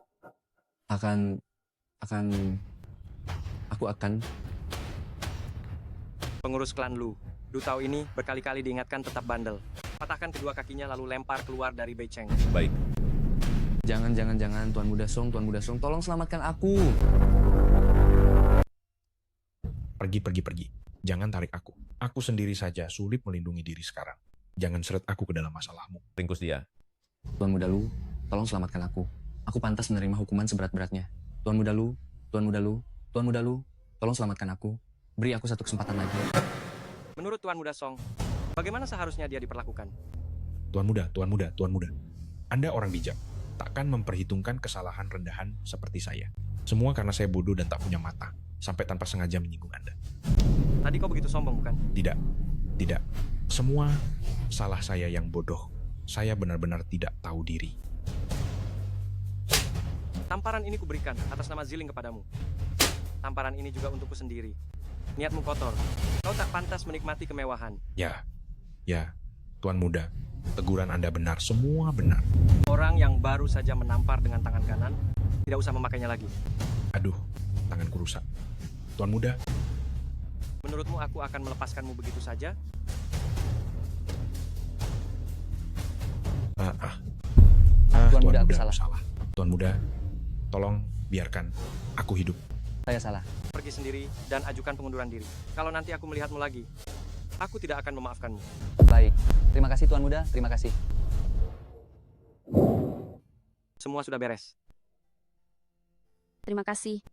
Pengurus klan Lu. Lu tahu ini berkali-kali diingatkan tetap bandel. Patahkan kedua kakinya lalu lempar keluar dari Beiceng. Baik. Jangan, Tuan Muda Song, tolong selamatkan aku. Pergi. Jangan tarik aku. Aku sendiri saja sulit melindungi diri sekarang. Jangan seret aku ke dalam masalahmu. Ringkus dia. Tuan Muda Lu, tolong selamatkan aku. Aku pantas menerima hukuman seberat-beratnya. Tuan Muda Lu, tolong selamatkan aku. Beri aku satu kesempatan lagi. Menurut Tuan Muda Song, bagaimana seharusnya dia diperlakukan? Tuan Muda. Anda orang bijak. Takkan memperhitungkan kesalahan rendahan seperti saya. Semua karena saya bodoh dan tak punya mata. Sampai tanpa sengaja menyinggung Anda. Tadi kau begitu sombong, bukan? Tidak. Semua salah saya yang bodoh. Saya benar-benar tidak tahu diri. Tamparan ini kuberikan atas nama Ziling kepadamu. Tamparan ini juga untukku sendiri. Niatmu kotor. Kau tak pantas menikmati kemewahan. Ya, Tuan Muda. Teguran Anda benar, semua benar. Orang yang baru saja menampar dengan tangan kanan, tidak usah memakainya lagi. Aduh, tanganku rusak. Tuan Muda, Menurutmu aku akan melepaskanmu begitu saja? Tuan Muda, aku Muda, salah. Tuan Muda, tolong biarkan aku hidup. Saya salah. Pergi sendiri dan ajukan pengunduran diri. Kalau nanti aku melihatmu lagi, aku tidak akan memaafkanmu. Baik. Terima kasih Tuan Muda, terima kasih. Semua sudah beres. Terima kasih.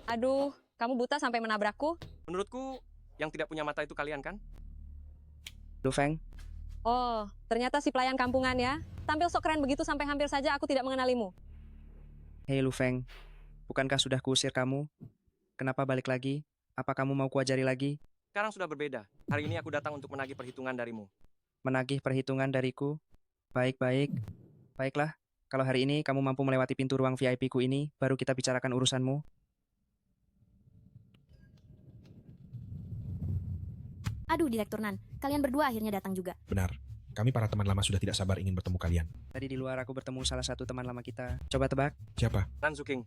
Aduh, kamu buta sampai menabrakku? Menurutku, yang tidak punya mata itu kalian kan? Lu Feng, Oh, ternyata si pelayan kampungan ya. Tampil sok keren begitu sampai hampir saja aku tidak mengenalimu. hei Lu Feng. Bukankah sudah kuusir kamu? Kenapa balik lagi? Apa kamu mau kuajari lagi? Sekarang sudah berbeda. Hari ini aku datang untuk menagih perhitungan darimu. Menagih perhitungan dariku? Baik. Baiklah, kalau hari ini kamu mampu melewati pintu ruang VIP ku ini, baru kita bicarakan urusanmu. Aduh, Direktur Nan, kalian berdua akhirnya datang juga. Benar, kami para teman lama sudah tidak sabar ingin bertemu kalian. Tadi di luar aku bertemu salah satu teman lama kita. Coba tebak, Siapa? Nan Zuking.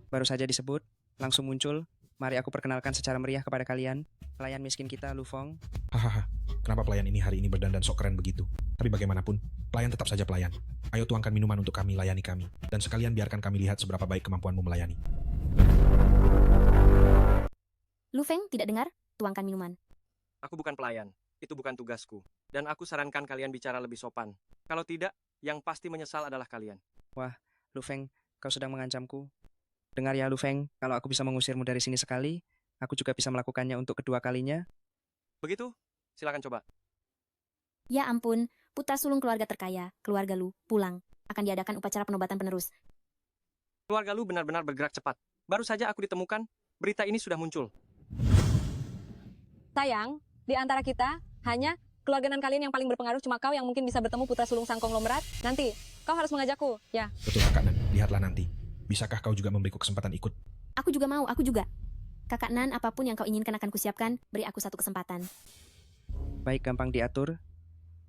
baru saja disebut, langsung muncul. Mari aku perkenalkan secara meriah kepada kalian. Pelayan miskin kita, Lu Feng. Hahaha, kenapa pelayan ini hari ini berdandan sok keren begitu? Tapi bagaimanapun, pelayan tetap saja pelayan. Ayo tuangkan minuman untuk kami, layani kami. Dan sekalian biarkan kami lihat seberapa baik kemampuanmu melayani. Lu Feng tidak dengar? Tuangkan minuman. Aku bukan pelayan. Itu bukan tugasku. Dan aku sarankan kalian bicara lebih sopan. Kalau tidak, yang pasti menyesal adalah kalian. Lu Feng, kau sedang mengancamku. Dengar ya Lu Feng, kalau aku bisa mengusirmu dari sini sekali, aku juga bisa melakukannya untuk kedua kalinya. Begitu? Silakan coba. Ya ampun, putra sulung keluarga terkaya, keluarga Lu, pulang. Akan diadakan upacara penobatan penerus. Keluarga Lu benar-benar bergerak cepat. Baru saja aku ditemukan, berita ini sudah muncul. Sayang, di antara kita, hanya keluarga Nan kalian yang paling berpengaruh cuma kau yang mungkin bisa bertemu putra sulung sang konglomerat. Nanti, kau harus mengajakku, ya. Betul Kakak Nan, lihatlah nanti. Bisakah kau juga memberiku kesempatan ikut? Aku juga mau, aku juga. Kakak Nan, apapun yang kau inginkan akan kusiapkan, beri aku satu kesempatan. Baik, gampang diatur.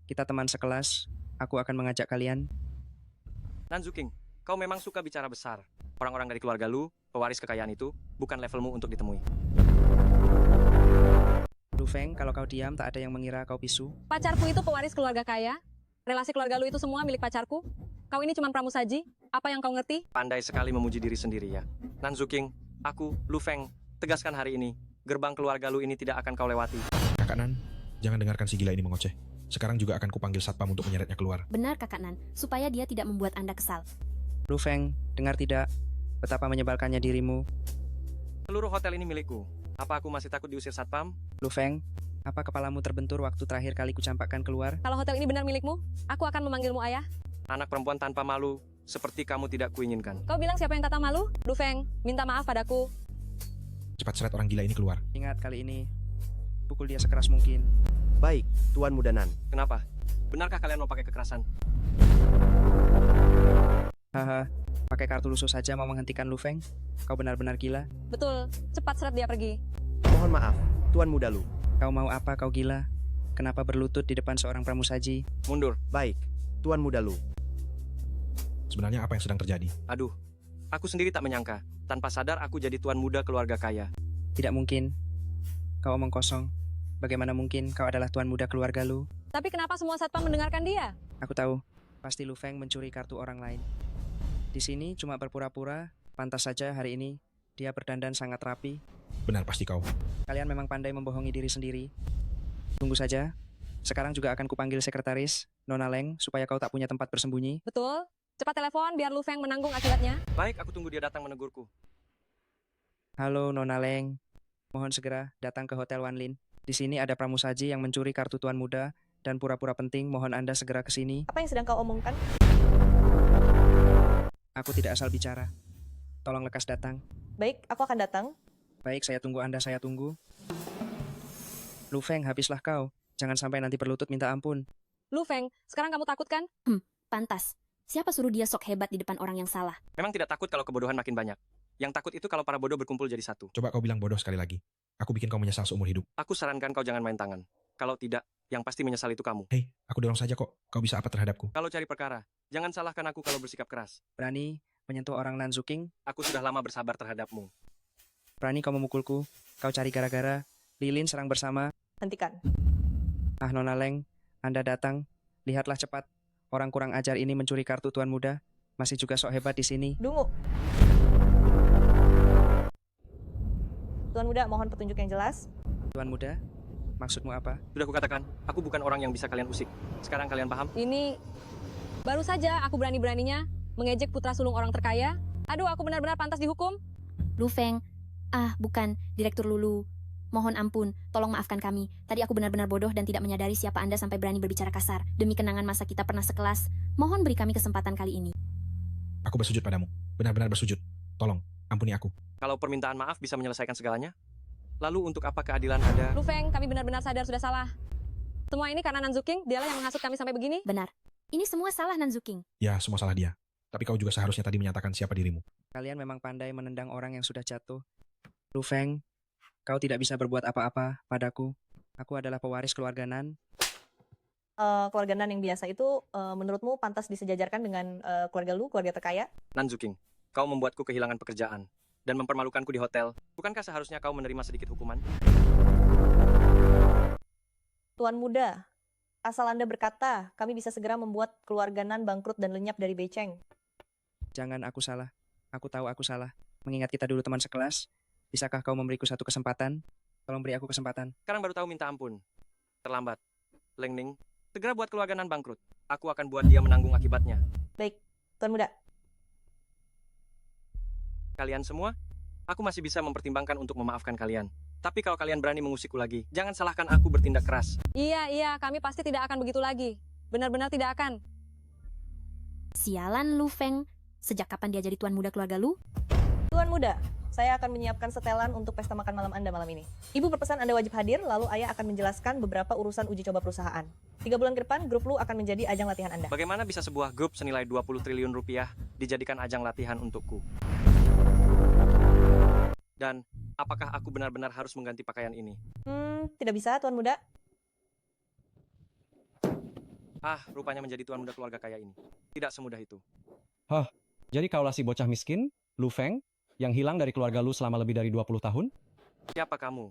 Kita teman sekelas, aku akan mengajak kalian. Nan Zuking, kau memang suka bicara besar. Orang-orang dari keluarga Lu, pewaris kekayaan itu, bukan levelmu untuk ditemui. Lu Feng, kalau kau diam, tak ada yang mengira kau bisu. Pacarku itu pewaris keluarga kaya. Relasi keluarga lu itu semua milik pacarku. Kau ini cuma pramusaji. apa yang kau ngerti? Pandai sekali memuji diri sendiri ya. Nanzuking, aku, Lu Feng, tegaskan hari ini, gerbang keluarga Lu ini tidak akan kau lewati. Kakak Nan, jangan dengarkan si gila ini mengoceh. Sekarang juga akan kupanggil satpam untuk menyeretnya keluar. Benar Kakak Nan, supaya dia tidak membuat Anda kesal. Lu Feng, dengar tidak? Betapa menyebalkannya dirimu. Seluruh hotel ini milikku. Apa aku masih takut diusir satpam? Lu Feng, apa kepalamu terbentur waktu terakhir kali kucampakkan keluar? Kalau hotel ini benar milikmu, aku akan memanggilmu ayah. Anak perempuan tanpa malu, seperti kamu tidak kuinginkan. Kau bilang siapa yang kata malu? Lu Feng, minta maaf padaku. Cepat seret orang gila ini keluar. Ingat kali ini, pukul dia sekeras mungkin. Baik, Tuan Muda Nan. Kenapa? Benarkah kalian mau pakai kekerasan? Haha, pakai kartu lusuh saja mau menghentikan Lu Feng? Kau benar-benar gila. Betul, cepat seret dia pergi. Mohon maaf, Tuan Muda Lu. Kau mau apa kau gila? Kenapa berlutut di depan seorang pramusaji? Mundur. Baik, Tuan Muda Lu. Sebenarnya apa yang sedang terjadi? Aduh, aku sendiri tak menyangka. Tanpa sadar aku jadi tuan muda keluarga kaya. Tidak mungkin. Kau omong kosong. Bagaimana mungkin kau adalah tuan muda keluarga Lu? Tapi kenapa semua satpam mendengarkan dia? Aku tahu, pasti Lu Feng mencuri kartu orang lain. Di sini cuma berpura-pura, pantas saja hari ini dia berdandan sangat rapi. Benar pasti kau. Kalian memang pandai membohongi diri sendiri. Tunggu saja. Sekarang juga akan kupanggil sekretaris, Nona Leng, supaya kau tak punya tempat bersembunyi. Betul. Cepat telepon biar Lu Feng menanggung akibatnya. Baik, aku tunggu dia datang menegurku. Halo Nona Leng. Mohon segera datang ke Hotel Wanlin. Di sini ada pramusaji yang mencuri kartu tuan muda dan pura-pura penting. Mohon Anda segera ke sini. Apa yang sedang kau omongkan? Aku tidak asal bicara. Tolong lekas datang. Baik, aku akan datang. Baik, saya tunggu Anda, saya tunggu. Lu Feng, habislah kau. Jangan sampai nanti berlutut minta ampun. Lu Feng, sekarang kamu takut kan? Pantas. Siapa suruh dia sok hebat di depan orang yang salah? Memang tidak takut kalau kebodohan makin banyak. Yang takut itu kalau para bodoh berkumpul jadi satu. Coba kau bilang bodoh sekali lagi. Aku bikin kau menyesal seumur hidup. Aku sarankan kau jangan main tangan. Kalau tidak, yang pasti menyesal itu kamu. Hei, aku dorong saja kok. Kau bisa apa terhadapku? Kalau cari perkara, jangan salahkan aku kalau bersikap keras. Berani menyentuh orang Nanzuking? Aku sudah lama bersabar terhadapmu. Berani kau memukulku? Kau cari gara-gara? Lilin serang bersama? Hentikan. Ah Nona Leng, Anda datang. Lihatlah cepat. Orang kurang ajar ini mencuri kartu tuan muda. Masih juga sok hebat di sini. Dungu. Tuan Muda, mohon petunjuk yang jelas. Tuan muda, maksudmu apa? Sudah kukatakan, aku bukan orang yang bisa kalian usik. Sekarang kalian paham? Ini baru saja aku berani-beraninya mengejek putra sulung orang terkaya. Aduh, aku benar-benar pantas dihukum. Lu Feng. Ah, bukan. Direktur Lulu. Mohon ampun, tolong maafkan kami. Tadi aku benar-benar bodoh dan tidak menyadari siapa Anda sampai berani berbicara kasar. Demi kenangan masa kita pernah sekelas, mohon beri kami kesempatan kali ini. Aku bersujud padamu. Benar-benar bersujud. Tolong, ampuni aku. Kalau permintaan maaf bisa menyelesaikan segalanya, lalu untuk apa keadilan ada? Lu Feng, kami benar-benar sadar sudah salah. Semua ini karena Nanzuking, dialah yang menghasut kami sampai begini. Benar. Ini semua salah Nanzuking. Ya, semua salah dia. Tapi kau juga seharusnya tadi menyatakan siapa dirimu. Kalian memang pandai menendang orang yang sudah jatuh. Lu Feng, kau tidak bisa berbuat apa-apa padaku. Aku adalah pewaris keluarga Nan. Keluarga Nan yang biasa itu, menurutmu pantas disejajarkan dengan keluarga Lu, keluarga terkaya? Nanzuking, kau membuatku kehilangan pekerjaan dan mempermalukanku di hotel. Bukankah seharusnya kau menerima sedikit hukuman? Tuan Muda, asal Anda berkata, kami bisa segera membuat keluarga Nan bangkrut dan lenyap dari Beiceng. Jangan aku salah. Aku tahu aku salah. Mengingat kita dulu teman sekelas, bisakah kau memberiku satu kesempatan? Tolong beri aku kesempatan. Sekarang baru tahu minta ampun. Terlambat. Leng Ning, segera buat keluarga Nan bangkrut. Aku akan buat dia menanggung akibatnya. Baik, Tuan Muda. Kalian semua, aku masih bisa mempertimbangkan untuk memaafkan kalian. Tapi kalau kalian berani mengusikku lagi, jangan salahkan aku bertindak keras. Iya, kami pasti tidak akan begitu lagi. Benar-benar tidak akan. Sialan Lu Feng. Sejak kapan dia jadi tuan muda keluarga Lu? Tuan Muda, saya akan menyiapkan setelan untuk pesta makan malam Anda malam ini. Ibu berpesan Anda wajib hadir, lalu Ayah akan menjelaskan beberapa urusan uji coba perusahaan. 3 bulan ke depan, grup Lu akan menjadi ajang latihan Anda. Bagaimana bisa sebuah grup senilai 20 triliun rupiah dijadikan ajang latihan untukku? Dan apakah aku benar-benar harus mengganti pakaian ini? Tidak bisa, Tuan Muda. Ah, rupanya menjadi tuan muda keluarga kaya ini. Tidak semudah itu. Hah, jadi kaulah si bocah miskin, Lu Feng, yang hilang dari keluarga Lu selama lebih dari 20 tahun? Siapa kamu?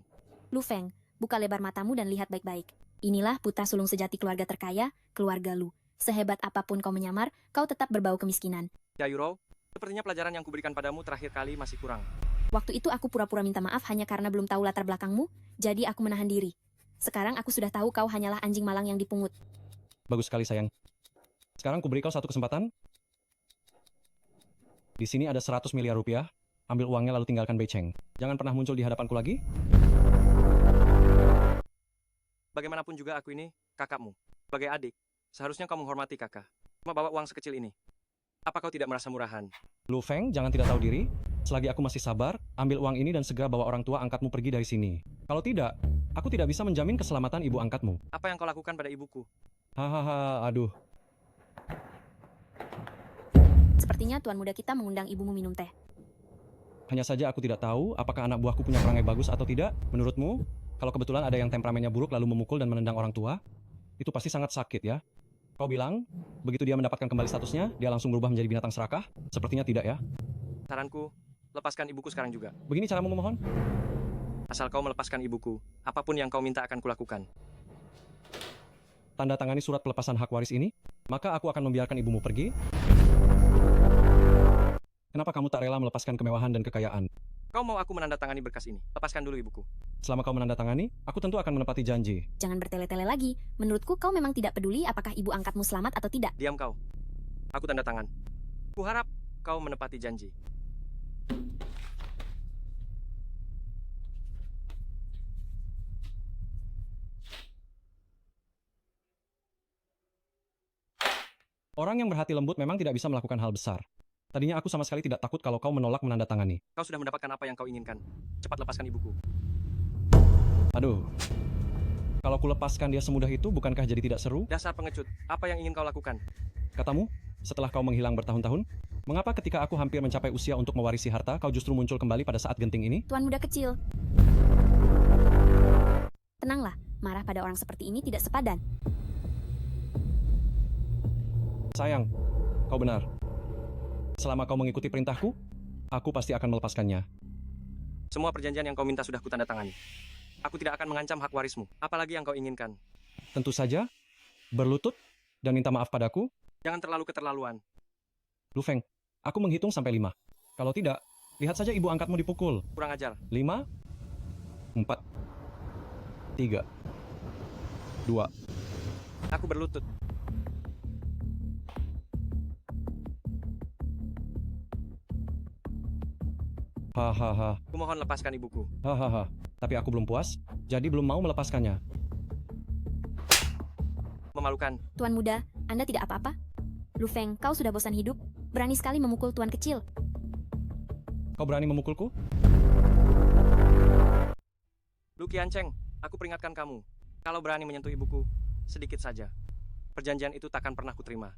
Lu Feng, buka lebar matamu dan lihat baik-baik. Inilah putra sulung sejati keluarga terkaya, keluarga Lu. Sehebat apapun kau menyamar, kau tetap berbau kemiskinan. Ya Yuro, sepertinya pelajaran yang kuberikan padamu terakhir kali masih kurang. Waktu itu aku pura-pura minta maaf hanya karena belum tahu latar belakangmu, jadi aku menahan diri. Sekarang aku sudah tahu kau hanyalah anjing malang yang dipungut. Bagus sekali sayang. Sekarang kuberi kau satu kesempatan. Di sini ada 100 miliar rupiah. Ambil uangnya lalu tinggalkan Beiceng. Jangan pernah muncul di hadapanku lagi. Bagaimanapun juga aku ini kakakmu. Sebagai adik, seharusnya kau menghormati kakak. Cuma bawa uang sekecil ini. Apa kau tidak merasa murahan? Lu Feng, jangan tidak tahu diri. Selagi aku masih sabar, ambil uang ini dan segera bawa orang tua angkatmu pergi dari sini. Kalau tidak, aku tidak bisa menjamin keselamatan ibu angkatmu. Apa yang kau lakukan pada ibuku? Hahaha, aduh. Sepertinya tuan muda kita mengundang ibumu minum teh. Hanya saja aku tidak tahu apakah anak buahku punya perangai bagus atau tidak. Menurutmu, kalau kebetulan ada yang temperamennya buruk lalu memukul dan menendang orang tua, itu pasti sangat sakit ya. Kau bilang, begitu dia mendapatkan kembali statusnya, dia langsung berubah menjadi binatang serakah? Sepertinya tidak ya. Saranku, lepaskan ibuku sekarang juga. Begini caramu memohon? Asal kau melepaskan ibuku, apapun yang kau minta akan kulakukan. Tanda tangani surat pelepasan hak waris ini, maka aku akan membiarkan ibumu pergi. Kenapa kamu tak rela melepaskan kemewahan dan kekayaan? Kau mau aku menandatangani berkas ini? Lepaskan dulu ibuku. Selama kau menandatangani, aku tentu akan menepati janji. Jangan bertele-tele lagi. Menurutku kau memang tidak peduli apakah ibu angkatmu selamat atau tidak. Diam kau. Aku tanda tangan. Kuharap kau menepati janji. Orang yang berhati lembut memang tidak bisa melakukan hal besar. Tadinya aku sama sekali tidak takut kalau kau menolak menandatangani. Kau sudah mendapatkan apa yang kau inginkan. Cepat lepaskan ibuku. Aduh. Kalau ku lepaskan dia semudah itu, bukankah jadi tidak seru? Dasar pengecut. Apa yang ingin kau lakukan? Katamu, setelah kau menghilang bertahun-tahun, mengapa ketika aku hampir mencapai usia untuk mewarisi harta, kau justru muncul kembali pada saat genting ini? Tuan muda kecil. Tenanglah, marah pada orang seperti ini tidak sepadan. Sayang, kau benar. Selama kau mengikuti perintahku, aku pasti akan melepaskannya. Semua perjanjian yang kau minta sudah kutandatangani. Aku tidak akan mengancam hak warismu. Apalagi yang kau inginkan. Tentu saja, berlutut dan minta maaf padaku. Jangan terlalu keterlaluan. Lu Feng, aku menghitung sampai 5. Kalau tidak, lihat saja ibu angkatmu dipukul. Kurang ajar. 5, 4, 3, 2. Aku berlutut. Hahaha. Kumohon lepaskan ibuku. Hahaha. Tapi aku belum puas, jadi belum mau melepaskannya. Memalukan. Tuan muda, Anda tidak apa-apa? Lu Feng, kau sudah bosan hidup? Berani sekali memukul tuan kecil. Kau berani memukulku? Lu Qiancheng, aku peringatkan kamu. Kalau berani menyentuh ibuku, sedikit saja. Perjanjian itu takkan pernah kuterima.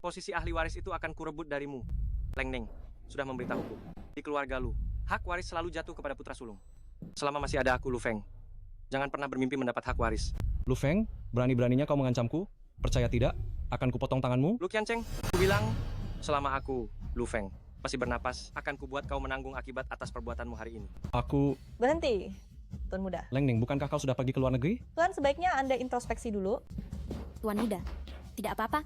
Posisi ahli waris itu akan kurebut darimu. Leng Ning sudah memberitahuku. Di keluarga lu, hak waris selalu jatuh kepada putra sulung. Selama masih ada aku, Lu Feng, jangan pernah bermimpi mendapat hak waris. Lu Feng, berani-beraninya kau mengancamku? Percaya tidak? Akan kupotong tanganmu? Lu Qiancheng, ku bilang, selama aku, Lu Feng, masih bernapas, akan kubuat kau menanggung akibat atas perbuatanmu hari ini. Aku... Berhenti, Tuan Muda. Leng Ning, bukankah kau sudah pergi ke luar negeri? Tuan, sebaiknya Anda introspeksi dulu. Tuan muda, tidak apa-apa.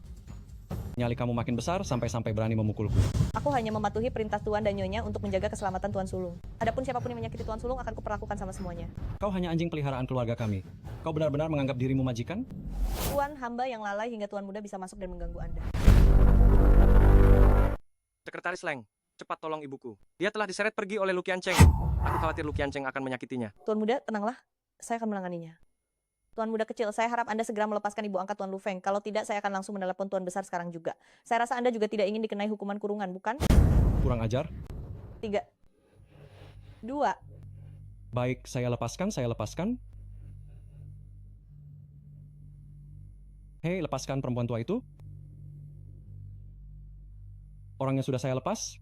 Nyali kamu makin besar sampai-sampai berani memukulku. Aku hanya mematuhi perintah Tuan dan Nyonya untuk menjaga keselamatan Tuan Sulung. Adapun siapapun yang menyakiti Tuan Sulung akan kuperlakukan sama semuanya. Kau hanya anjing peliharaan keluarga kami. Kau benar-benar menganggap dirimu majikan? Tuan hamba yang lalai hingga Tuan Muda bisa masuk dan mengganggu Anda. Sekretaris Leng, cepat tolong ibuku. Dia telah diseret pergi oleh Lu Qiancheng. Aku khawatir Lu Qiancheng akan menyakitinya. Tuan Muda, tenanglah. Saya akan menanganinya. Tuan Muda kecil, saya harap Anda segera melepaskan ibu angkat Tuan Lu Feng. Kalau tidak, saya akan langsung menelepon Tuan Besar sekarang juga. Saya rasa Anda juga tidak ingin dikenai hukuman kurungan, bukan? Kurang ajar. 3, 2. Baik, saya lepaskan. Hei, lepaskan perempuan tua itu. Orangnya sudah saya lepas.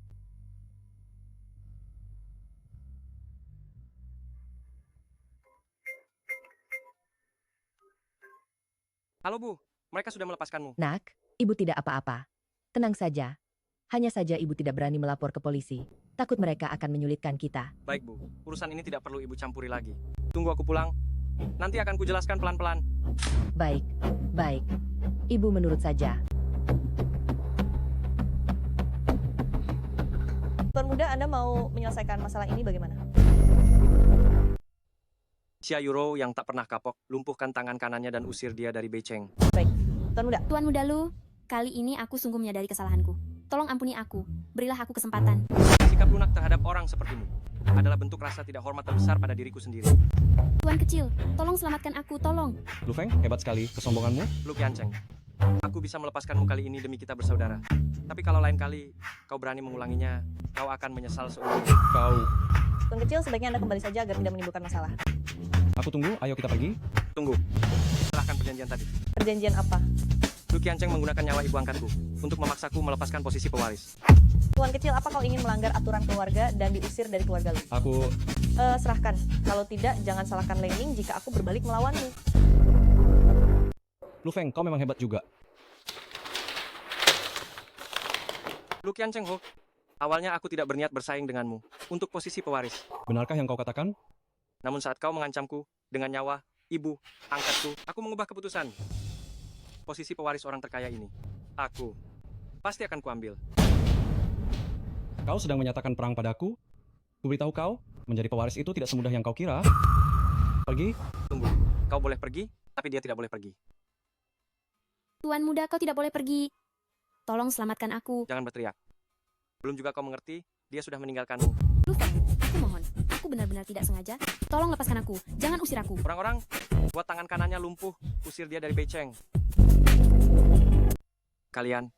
Halo Bu, mereka sudah melepaskanmu. Nak, ibu tidak apa-apa. Tenang saja. Hanya saja ibu tidak berani melapor ke polisi. Takut mereka akan menyulitkan kita. Baik Bu, urusan ini tidak perlu Ibu campuri lagi. Tunggu aku pulang. Nanti akan kujelaskan pelan-pelan. Baik. Ibu menurut saja. Tuan muda, Anda mau menyelesaikan masalah ini bagaimana? Xia Yuro yang tak pernah kapok, lumpuhkan tangan kanannya dan usir dia dari Beiceng. Baik, Tuan muda. Tuan muda Lu, kali ini aku sungguh menyadari kesalahanku. Tolong ampuni aku, berilah aku kesempatan. Sikap lunak terhadap orang sepertimu adalah bentuk rasa tidak hormat terbesar pada diriku sendiri. Tuan kecil, tolong selamatkan aku, tolong. Lu Feng, hebat sekali kesombonganmu. Lu Qiancheng, aku bisa melepaskanmu kali ini demi kita bersaudara. Tapi kalau lain kali kau berani mengulanginya, kau akan menyesal seumur hidup. Tuan kecil, sebaiknya Anda kembali saja agar tidak menimbulkan masalah. Aku tunggu, ayo kita pergi. Tunggu, serahkan perjanjian tadi. Perjanjian apa? Lu Qiancheng menggunakan nyawa ibu angkatku untuk memaksaku melepaskan posisi pewaris. Tuan kecil, apa kau ingin melanggar aturan keluarga dan diusir dari keluarga Lu? Aku... Serahkan. Kalau tidak, jangan salahkan Leng Ling jika aku berbalik melawanmu. Lu Feng, kau memang hebat juga. Lu Qiancheng Ho, awalnya aku tidak berniat bersaing denganmu untuk posisi pewaris. Benarkah yang kau katakan? Namun saat kau mengancamku dengan nyawa ibu angkatku, aku mengubah keputusan. Posisi pewaris orang terkaya ini, aku pasti akan kuambil. Kau sedang menyatakan perang padaku? Kuberitahu kau, menjadi pewaris itu tidak semudah yang kau kira. Pergi. Tunggu, kau boleh pergi, tapi dia tidak boleh pergi. Tuan muda, kau tidak boleh pergi. Tolong selamatkan aku. Jangan berteriak. Belum juga kau mengerti, dia sudah meninggalkanmu. Lu Feng, aku mohon. Aku benar-benar tidak sengaja. Tolong lepaskan aku. Jangan usir aku. Orang-orang, buat tangan kanannya lumpuh, usir dia dari Beiceng. Kalian,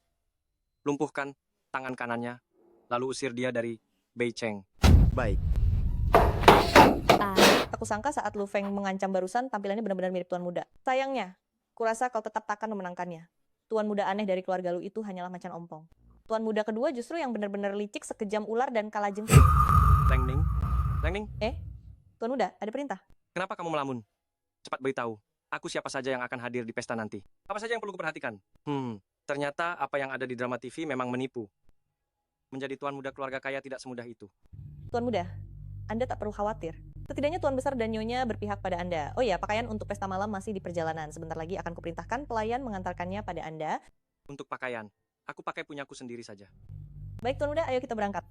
lumpuhkan tangan kanannya, lalu usir dia dari Beiceng. Baik. Aku sangka saat Lu Feng mengancam barusan, tampilannya benar-benar mirip Tuan muda. Sayangnya, kurasa kau tetap takkan memenangkannya. Tuan muda aneh dari keluarga Lu itu hanyalah macan ompong. Tuan muda kedua justru yang benar-benar licik, sekejam ular dan kalajengking. Leng Ning, Leng Ning, Tuan muda, ada perintah. kenapa kamu melamun? Cepat beritahu, aku siapa saja yang akan hadir di pesta nanti. Apa saja yang perlu kuperhatikan? Ternyata apa yang ada di drama TV memang menipu. Menjadi tuan muda keluarga kaya tidak semudah itu. Tuan muda, Anda tak perlu khawatir. Setidaknya Tuan Besar dan Nyonya berpihak pada Anda. Oh ya, pakaian untuk pesta malam masih di perjalanan. Sebentar lagi akan kuperintahkan pelayan mengantarkannya pada Anda. Untuk pakaian, aku pakai punyaku sendiri saja. Baik Tuan muda, ayo kita berangkat.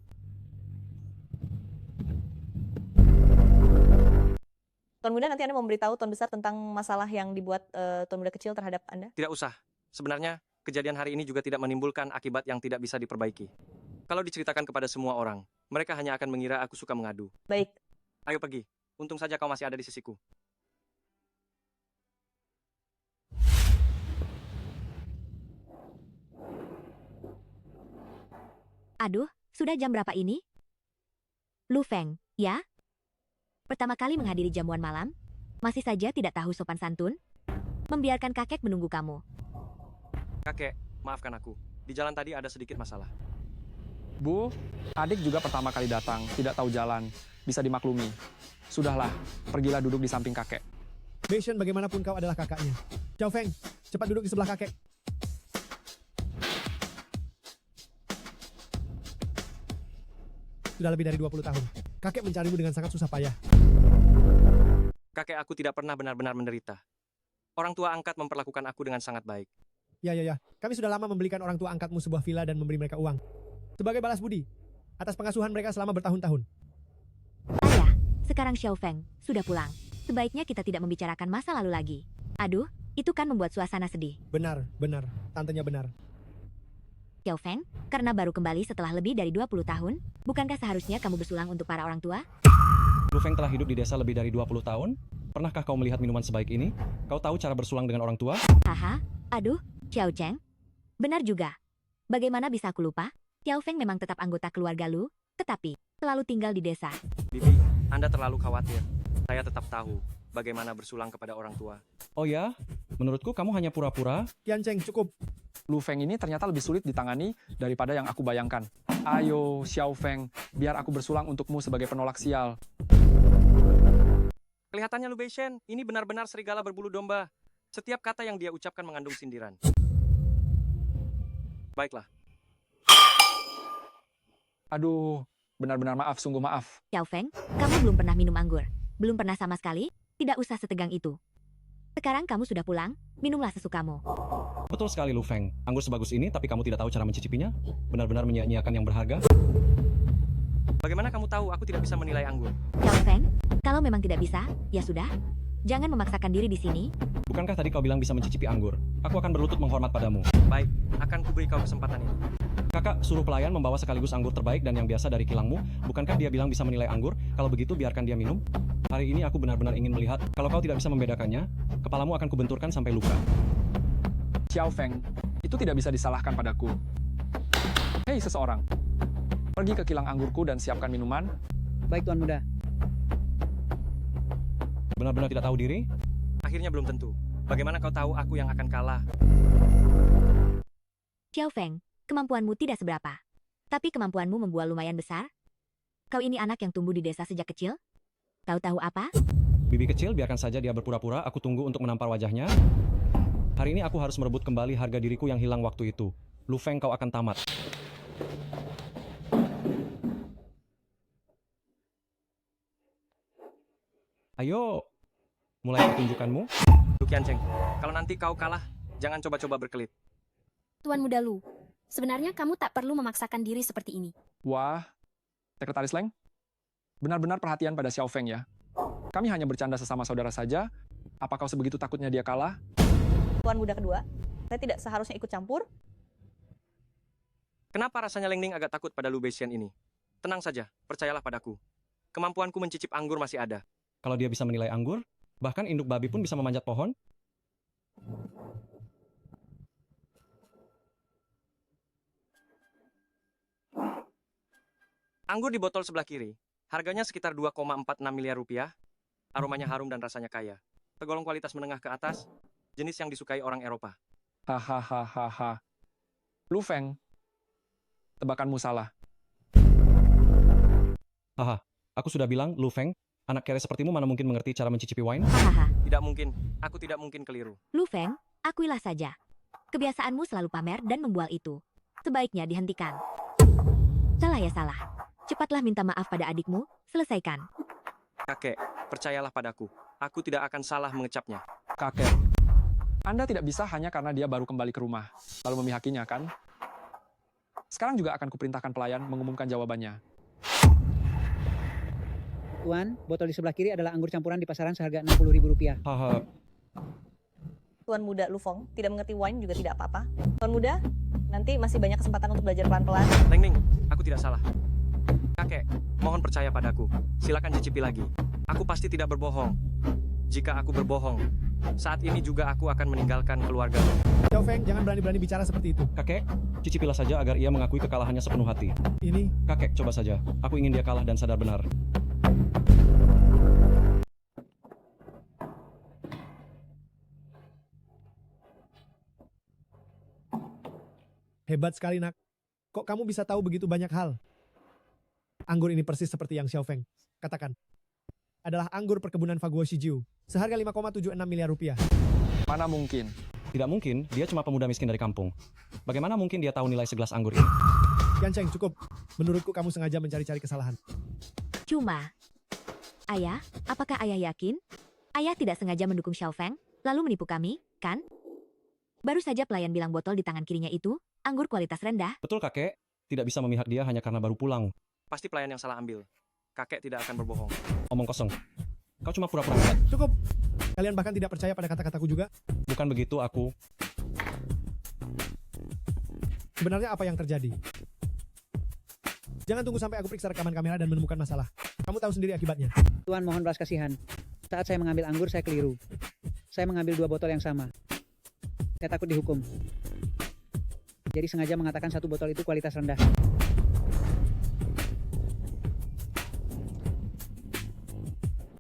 Tuan muda, nanti Anda memberitahu Tuan Besar tentang masalah yang dibuat Tuan muda kecil terhadap Anda? Tidak usah. Sebenarnya, kejadian hari ini juga tidak menimbulkan akibat yang tidak bisa diperbaiki. Kalau diceritakan kepada semua orang, mereka hanya akan mengira aku suka mengadu. Baik. Ayo pergi. Untung saja kau masih ada di sisiku. Aduh, sudah jam berapa ini? Lu Feng, ya? Pertama kali menghadiri jamuan malam? Masih saja tidak tahu sopan santun? Membiarkan kakek menunggu kamu. Kakek, maafkan aku. Di jalan tadi ada sedikit masalah. Bu, adik juga pertama kali datang, tidak tahu jalan. Bisa dimaklumi. Sudahlah, pergilah duduk di samping kakek. Beichen, bagaimanapun kau adalah kakaknya. Xiao Feng, cepat duduk di sebelah kakek. Sudah lebih dari 20 tahun. Kakek mencarimu dengan sangat susah payah. Kakek, aku tidak pernah benar-benar menderita. Orang tua angkat memperlakukan aku dengan sangat baik. Ya. Kami sudah lama membelikan orang tua angkatmu sebuah villa dan memberi mereka uang. Sebagai balas budi atas pengasuhan mereka selama bertahun-tahun. Ayah, sekarang Xiao Feng sudah pulang. Sebaiknya kita tidak membicarakan masa lalu lagi. Aduh, itu kan membuat suasana sedih. Benar. Tantenya benar. Xiao Feng, karena baru kembali setelah lebih dari 20 tahun, bukankah seharusnya kamu bersulang untuk para orang tua? Lu Feng telah hidup di desa lebih dari 20 tahun. Pernahkah kau melihat minuman sebaik ini? Kau tahu cara bersulang dengan orang tua? Haha, aduh, Xiao Cheng. Benar juga. Bagaimana bisa aku lupa? Xiao Feng memang tetap anggota keluarga Lu, tetapi selalu tinggal di desa. Bibi, Anda terlalu khawatir. Saya tetap tahu bagaimana bersulang kepada orang tua. Oh ya? Menurutku kamu hanya pura-pura. Qiancheng, cukup. Lu Feng ini ternyata lebih sulit ditangani daripada yang aku bayangkan. Ayo, Xiao Feng, biar aku bersulang untukmu sebagai penolak sial. Kelihatannya Lu Beichen, ini benar-benar serigala berbulu domba. Setiap kata yang dia ucapkan mengandung sindiran. Baiklah. Aduh, benar-benar maaf, sungguh maaf. Xiao Feng, kamu belum pernah minum anggur. Belum pernah sama sekali? Tidak usah setegang itu. Sekarang kamu sudah pulang, minumlah sesukamu. Betul sekali Lu Feng. Anggur sebagus ini tapi kamu tidak tahu cara mencicipinya? Benar-benar menyia-nyiakan yang berharga? Bagaimana kamu tahu aku tidak bisa menilai anggur? Xiao Feng, kalau memang tidak bisa, ya sudah. Jangan memaksakan diri di sini. Bukankah tadi kau bilang bisa mencicipi anggur? Aku akan berlutut menghormat padamu. Baik, akan kuberi kau kesempatan ini. Kakak, suruh pelayan membawa sekaligus anggur terbaik dan yang biasa dari kilangmu. Bukankah dia bilang bisa menilai anggur? Kalau begitu, biarkan dia minum. Hari ini aku benar-benar ingin melihat. Kalau kau tidak bisa membedakannya, kepalamu akan kubenturkan sampai luka. Xiao Feng, itu tidak bisa disalahkan padaku. Hei seseorang, pergi ke kilang anggurku dan siapkan minuman. Baik Tuan Muda. Benar-benar tidak tahu diri? Akhirnya belum tentu. Bagaimana kau tahu aku yang akan kalah? Xiao Feng, kemampuanmu tidak seberapa. Tapi kemampuanmu membuat lumayan besar. Kau ini anak yang tumbuh di desa sejak kecil? Tahu-tahu apa? Bibi kecil, biarkan saja dia berpura-pura, aku tunggu untuk menampar wajahnya. Hari ini aku harus merebut kembali harga diriku yang hilang waktu itu. Lu Feng, kau akan tamat. Ayo, mulai pertunjukanmu. Lu Qiancheng, kalau nanti kau kalah, jangan coba-coba berkelit. Tuan Muda Lu, sebenarnya kamu tak perlu memaksakan diri seperti ini. Wah, Sekretaris Leng, benar-benar perhatian pada Xiao Feng ya. Kami hanya bercanda sesama saudara saja. Apa kau sebegitu takutnya dia kalah? Tuan Muda kedua, saya tidak seharusnya ikut campur. Kenapa rasanya Leng Ning agak takut pada Lu Beixian ini? Tenang saja, percayalah padaku. Kemampuanku mencicip anggur masih ada. Kalau dia bisa menilai anggur, bahkan induk babi pun bisa memanjat pohon. Anggur di botol sebelah kiri, harganya sekitar 2,46 miliar rupiah. Aromanya harum dan rasanya kaya. Tergolong kualitas menengah ke atas, jenis yang disukai orang Eropa. Hahaha. Lu Feng, tebakanmu salah. Haha, aku sudah bilang, Lu Feng, anak kere sepertimu mana mungkin mengerti cara mencicipi wine? Hahaha. Tidak mungkin, aku tidak mungkin keliru. Lu Feng, akuilah saja. Kebiasaanmu selalu pamer dan membual itu. Sebaiknya dihentikan. Salah ya salah. Cepatlah minta maaf pada adikmu, selesaikan. Kakek, percayalah padaku. Aku tidak akan salah mengecapnya. Kakek, Anda tidak bisa hanya karena dia baru kembali ke rumah, lalu memihakinya, kan? Sekarang juga akan kuperintahkan pelayan mengumumkan jawabannya. Tuan, botol di sebelah kiri adalah anggur campuran di pasaran seharga Rp60.000. Haha. Tuan Muda Lu Feng, tidak mengerti wine juga tidak apa-apa. Tuan Muda, nanti masih banyak kesempatan untuk belajar pelan-pelan. Leng Ning, aku tidak salah. Kakek, mohon percaya padaku. Silakan cicipi lagi. Aku pasti tidak berbohong. Jika aku berbohong, saat ini juga aku akan meninggalkan keluarga. Xiao Feng, jangan berani-berani bicara seperti itu. Kakek, cicipilah saja agar ia mengakui kekalahannya sepenuh hati. Ini, Kakek, coba saja. Aku ingin dia kalah dan sadar benar. hebat sekali nak. Kok kamu bisa tahu begitu banyak hal? Anggur ini persis seperti yang Xiao Feng katakan. Adalah anggur perkebunan Faguo Shijiu. Seharga 5,76 miliar rupiah. Mana mungkin? Tidak mungkin, dia cuma pemuda miskin dari kampung. Bagaimana mungkin dia tahu nilai segelas anggur ini? Qiancheng, cukup. Menurutku kamu sengaja mencari-cari kesalahan. Cuma, Ayah, apakah Ayah yakin? Ayah tidak sengaja mendukung Xiao Feng, lalu menipu kami, kan? Baru saja pelayan bilang botol di tangan kirinya itu, anggur kualitas rendah. Betul kakek, tidak bisa memihak dia hanya karena baru pulang. Pasti pelayan yang salah ambil. Kakek tidak akan berbohong. Omong kosong. Kau cuma pura-pura hebat. Cukup. Kalian bahkan tidak percaya pada kata-kataku juga? Bukan begitu aku. Sebenarnya apa yang terjadi? Jangan tunggu sampai aku periksa rekaman kamera dan menemukan masalah. Kamu tahu sendiri akibatnya. Tuan, mohon belas kasihan. Saat saya mengambil anggur, saya keliru. Saya mengambil 2 botol yang sama. Saya takut dihukum. Jadi sengaja mengatakan 1 botol itu kualitas rendah.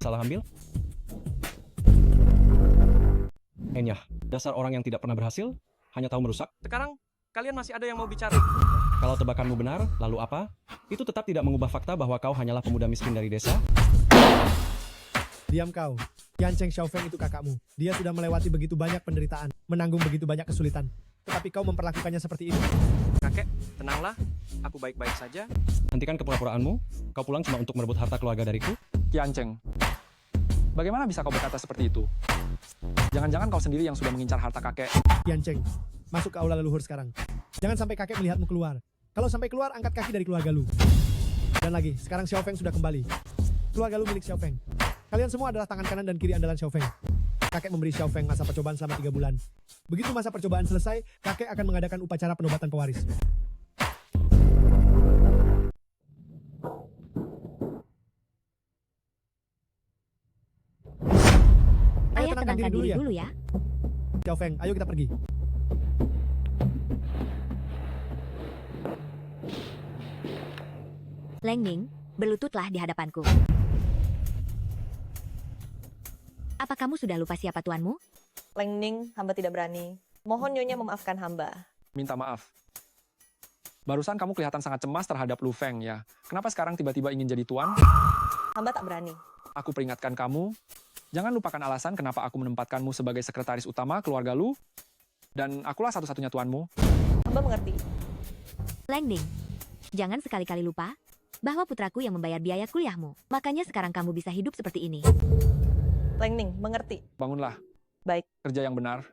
Salah ambil? Enyah, dasar orang yang tidak pernah berhasil, hanya tahu merusak. Sekarang, kalian masih ada yang mau bicara? Kalau tebakanmu benar, lalu apa? Itu tetap tidak mengubah fakta bahwa kau hanyalah pemuda miskin dari desa? Diam kau. Qiancheng Xiao Feng itu kakakmu. Dia sudah melewati begitu banyak penderitaan, menanggung begitu banyak kesulitan. Tetapi kau memperlakukannya seperti ini. Kakek, tenanglah. Aku baik-baik saja. Hentikan kepura-puraanmu. Kau pulang cuma untuk merebut harta keluarga dariku? Qiancheng, bagaimana bisa kau berkata seperti itu? Jangan-jangan kau sendiri yang sudah mengincar harta kakek. Qiancheng, masuk ke aula leluhur sekarang. Jangan sampai kakek melihatmu keluar. Kalau sampai keluar, angkat kaki dari keluarga lu. Dan lagi, sekarang Xiao Feng sudah kembali. Keluarga Lu milik Xiao Feng. Kalian semua adalah tangan kanan dan kiri andalan Xiao Feng. Kakek memberi Xiao Feng masa percobaan selama 3 bulan. Begitu masa percobaan selesai, kakek akan mengadakan upacara penobatan pewaris. Ayah tenangkan diri dulu ya. Xiao Feng, ayo kita pergi. Leng Ning, berlututlah di hadapanku. Apa kamu sudah lupa siapa tuanmu? Leng Ning, hamba tidak berani. Mohon Nyonya memaafkan hamba. Minta maaf. Barusan kamu kelihatan sangat cemas terhadap Lu Feng ya. Kenapa sekarang tiba-tiba ingin jadi tuan? Hamba tak berani. Aku peringatkan kamu, jangan lupakan alasan kenapa aku menempatkanmu sebagai sekretaris utama keluarga Lu. Dan akulah satu-satunya tuanmu. Hamba mengerti. Leng Ning, jangan sekali-kali lupa bahwa putraku yang membayar biaya kuliahmu. Makanya sekarang kamu bisa hidup seperti ini. Leng Ning, mengerti. Bangunlah. Baik. Kerja yang benar.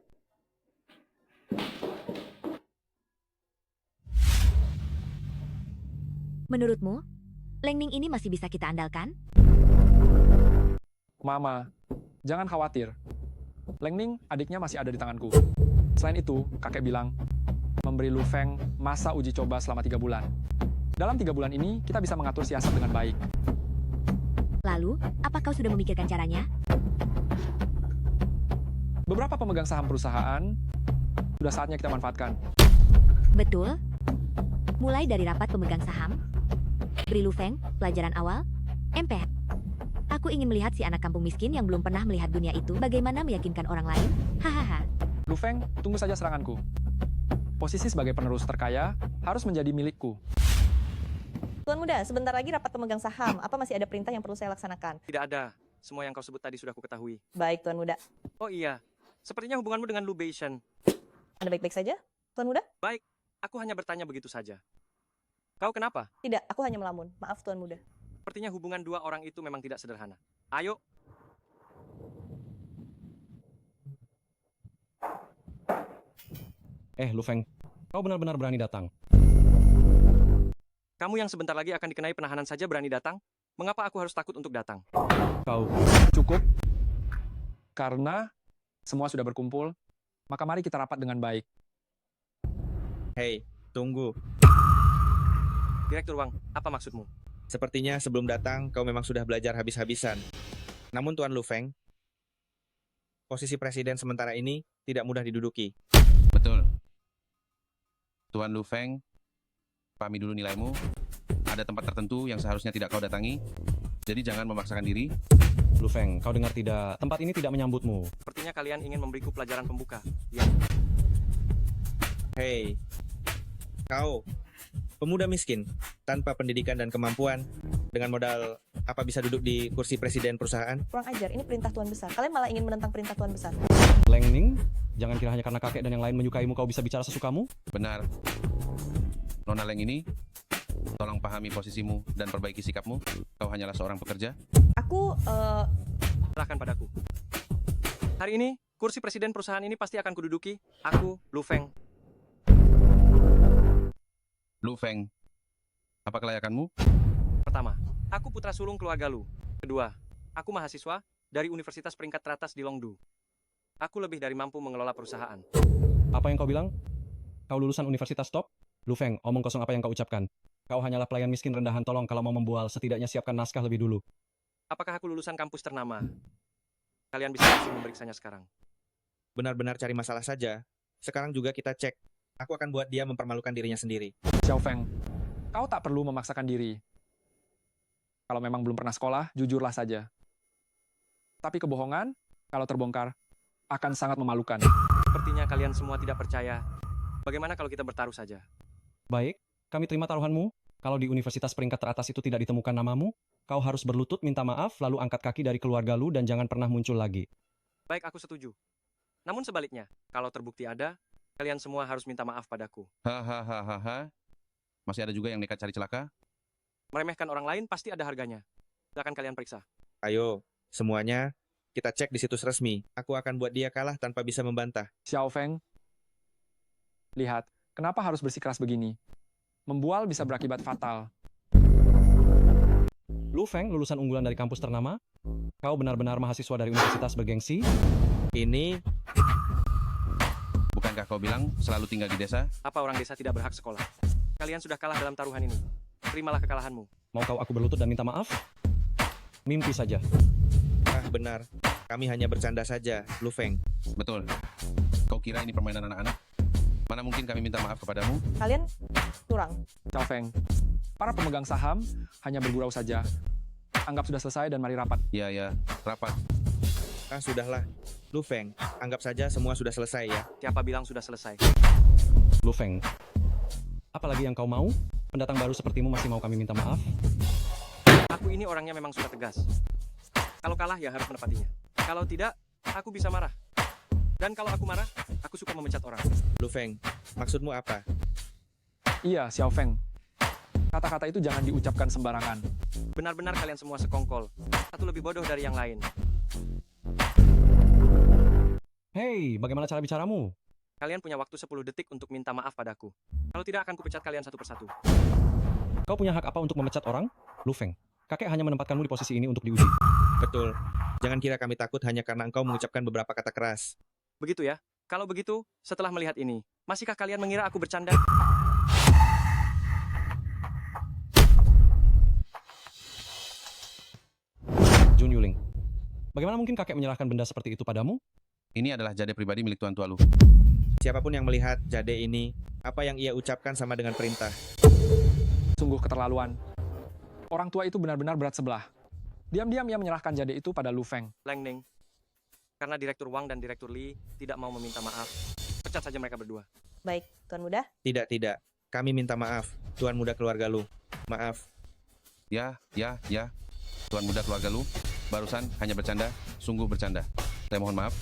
Menurutmu, Leng Ning ini masih bisa kita andalkan? Mama, jangan khawatir. Leng Ning, adiknya masih ada di tanganku. Selain itu, kakek bilang, memberi Lu Feng masa uji coba selama 3 bulan. Dalam 3 bulan ini, kita bisa mengatur siasat dengan baik. Lalu, apa kau sudah memikirkan caranya? Beberapa pemegang saham perusahaan, sudah saatnya kita manfaatkan. Betul. Mulai dari rapat pemegang saham, beri Lu Feng pelajaran awal, MPH. Aku ingin melihat si anak kampung miskin yang belum pernah melihat dunia itu bagaimana meyakinkan orang lain. Hahaha. Lu Feng, tunggu saja seranganku. Posisi sebagai penerus terkaya harus menjadi milikku. Tuan Muda, sebentar lagi rapat pemegang saham. Apa masih ada perintah yang perlu saya laksanakan? Tidak ada. Semua yang kau sebut tadi sudah kuketahui. Baik, Tuan Muda. Oh iya, sepertinya hubunganmu dengan Lu Beishan. Anda baik-baik saja, Tuan Muda? Baik, aku hanya bertanya begitu saja. Kau kenapa? Tidak, aku hanya melamun. Maaf, Tuan Muda. Sepertinya hubungan dua orang itu memang tidak sederhana. Ayo. Lu Feng, kau benar-benar berani datang. Kamu yang sebentar lagi akan dikenai penahanan saja berani datang? Mengapa aku harus takut untuk datang? Kau cukup. Karena semua sudah berkumpul, maka mari kita rapat dengan baik. Hei, tunggu. Direktur Wang, apa maksudmu? Sepertinya sebelum datang, kau memang sudah belajar habis-habisan. Namun Tuan Lu Feng, posisi presiden sementara ini tidak mudah diduduki. Betul. Tuan Lu Feng, pahami dulu nilaimu. Ada tempat tertentu yang seharusnya tidak kau datangi. Jadi jangan memaksakan diri. Lu Feng, kau dengar tidak? Tempat ini tidak menyambutmu. Sepertinya kalian ingin memberiku pelajaran pembuka. Ya. Hei, kau, pemuda miskin, tanpa pendidikan dan kemampuan, dengan modal apa bisa duduk di kursi presiden perusahaan? Kurang ajar, ini perintah Tuan Besar. Kalian malah ingin menentang perintah Tuan Besar. Leng Ning, jangan kira hanya karena kakek dan yang lain menyukaimu kau bisa bicara sesukamu. Benar. Nona Leng ini, tolong pahami posisimu dan perbaiki sikapmu. Kau hanyalah seorang pekerja. Aku, Serahkan padaku. Hari ini, kursi presiden perusahaan ini pasti akan kududuki. Aku, Lu Feng. Lu Feng, apa kelayakanmu? Pertama, aku putra sulung keluarga Lu. Kedua, aku mahasiswa dari universitas peringkat teratas di Longdu. Aku lebih dari mampu mengelola perusahaan. Apa yang kau bilang? Kau lulusan universitas top? Lu Feng, omong kosong apa yang kau ucapkan? Kau hanyalah pelayan miskin rendahan, tolong kalau mau membual, setidaknya siapkan naskah lebih dulu. Apakah aku lulusan kampus ternama? Kalian bisa langsung memeriksanya sekarang. Benar-benar cari masalah saja. Sekarang juga kita cek. Aku akan buat dia mempermalukan dirinya sendiri. Xiao Feng, kau tak perlu memaksakan diri. Kalau memang belum pernah sekolah, jujurlah saja. Tapi kebohongan, kalau terbongkar, akan sangat memalukan. Sepertinya kalian semua tidak percaya. Bagaimana kalau kita bertaruh saja? Baik, kami terima taruhanmu. Kalau di universitas peringkat teratas itu tidak ditemukan namamu, kau harus berlutut minta maaf, lalu angkat kaki dari keluarga Lu dan jangan pernah muncul lagi. Baik, aku setuju. Namun sebaliknya, kalau terbukti ada, kalian semua harus minta maaf padaku. Hahaha. Masih ada juga yang nekat cari celaka? Meremehkan orang lain pasti ada harganya. Silakan kalian periksa. Ayo, semuanya kita cek di situs resmi. Aku akan buat dia kalah tanpa bisa membantah. Xiao Feng, lihat, kenapa harus bersikeras begini? Membual bisa berakibat fatal. Lu Feng, lulusan unggulan dari kampus ternama? Kau benar-benar mahasiswa dari universitas bergengsi? Ini Bukankah kau bilang selalu tinggal di desa? Apa orang desa tidak berhak sekolah? Kalian sudah kalah dalam taruhan ini. Terimalah kekalahanmu. Mau kau aku berlutut dan minta maaf? Mimpi saja. ah benar. Kami hanya bercanda saja, Lu Feng. Betul. Kau kira ini permainan anak-anak? Mana mungkin kami minta maaf kepadamu? Kalian curang. Xiao Feng, para pemegang saham hanya bergurau saja. Anggap sudah selesai dan mari rapat. Ya, rapat. Ah, sudahlah. Lu Feng, anggap saja semua sudah selesai ya. Siapa bilang sudah selesai? Lu Feng, apalagi yang kau mau? Pendatang baru sepertimu masih mau kami minta maaf? Aku ini orangnya memang sudah tegas. Kalau kalah ya harus menepatinya. Kalau tidak, aku bisa marah. Dan kalau aku marah, aku suka memecat orang. Lu Feng, maksudmu apa? Iya, Xiao Feng. Kata-kata itu jangan diucapkan sembarangan. Benar-benar kalian semua sekongkol. Satu lebih bodoh dari yang lain. Hei, bagaimana cara bicaramu? Kalian punya waktu 10 detik untuk minta maaf padaku. Kalau tidak akan kupecat kalian satu persatu. Kau punya hak apa untuk memecat orang? Lu Feng, kakek hanya menempatkanmu di posisi ini untuk diuji. Betul. Jangan kira kami takut hanya karena engkau mengucapkan beberapa kata keras. Begitu ya? Kalau begitu, setelah melihat ini, masihkah kalian mengira aku bercanda? Jun Yuling, bagaimana mungkin kakek menyerahkan benda seperti itu padamu? Ini adalah jade pribadi milik Tuan Tua Lu. Siapapun yang melihat jade ini, apa yang ia ucapkan sama dengan perintah. Sungguh keterlaluan. Orang tua itu benar-benar berat sebelah. Diam-diam ia menyerahkan jade itu pada Lu Feng. Leng Ning, karena Direktur Wang dan Direktur Li tidak mau meminta maaf, pecat saja mereka berdua. Baik, Tuan Muda. Tidak. Kami minta maaf, Tuan Muda keluarga Lu. Maaf. Ya. Tuan Muda keluarga Lu, barusan hanya bercanda, sungguh bercanda. Saya mohon maaf.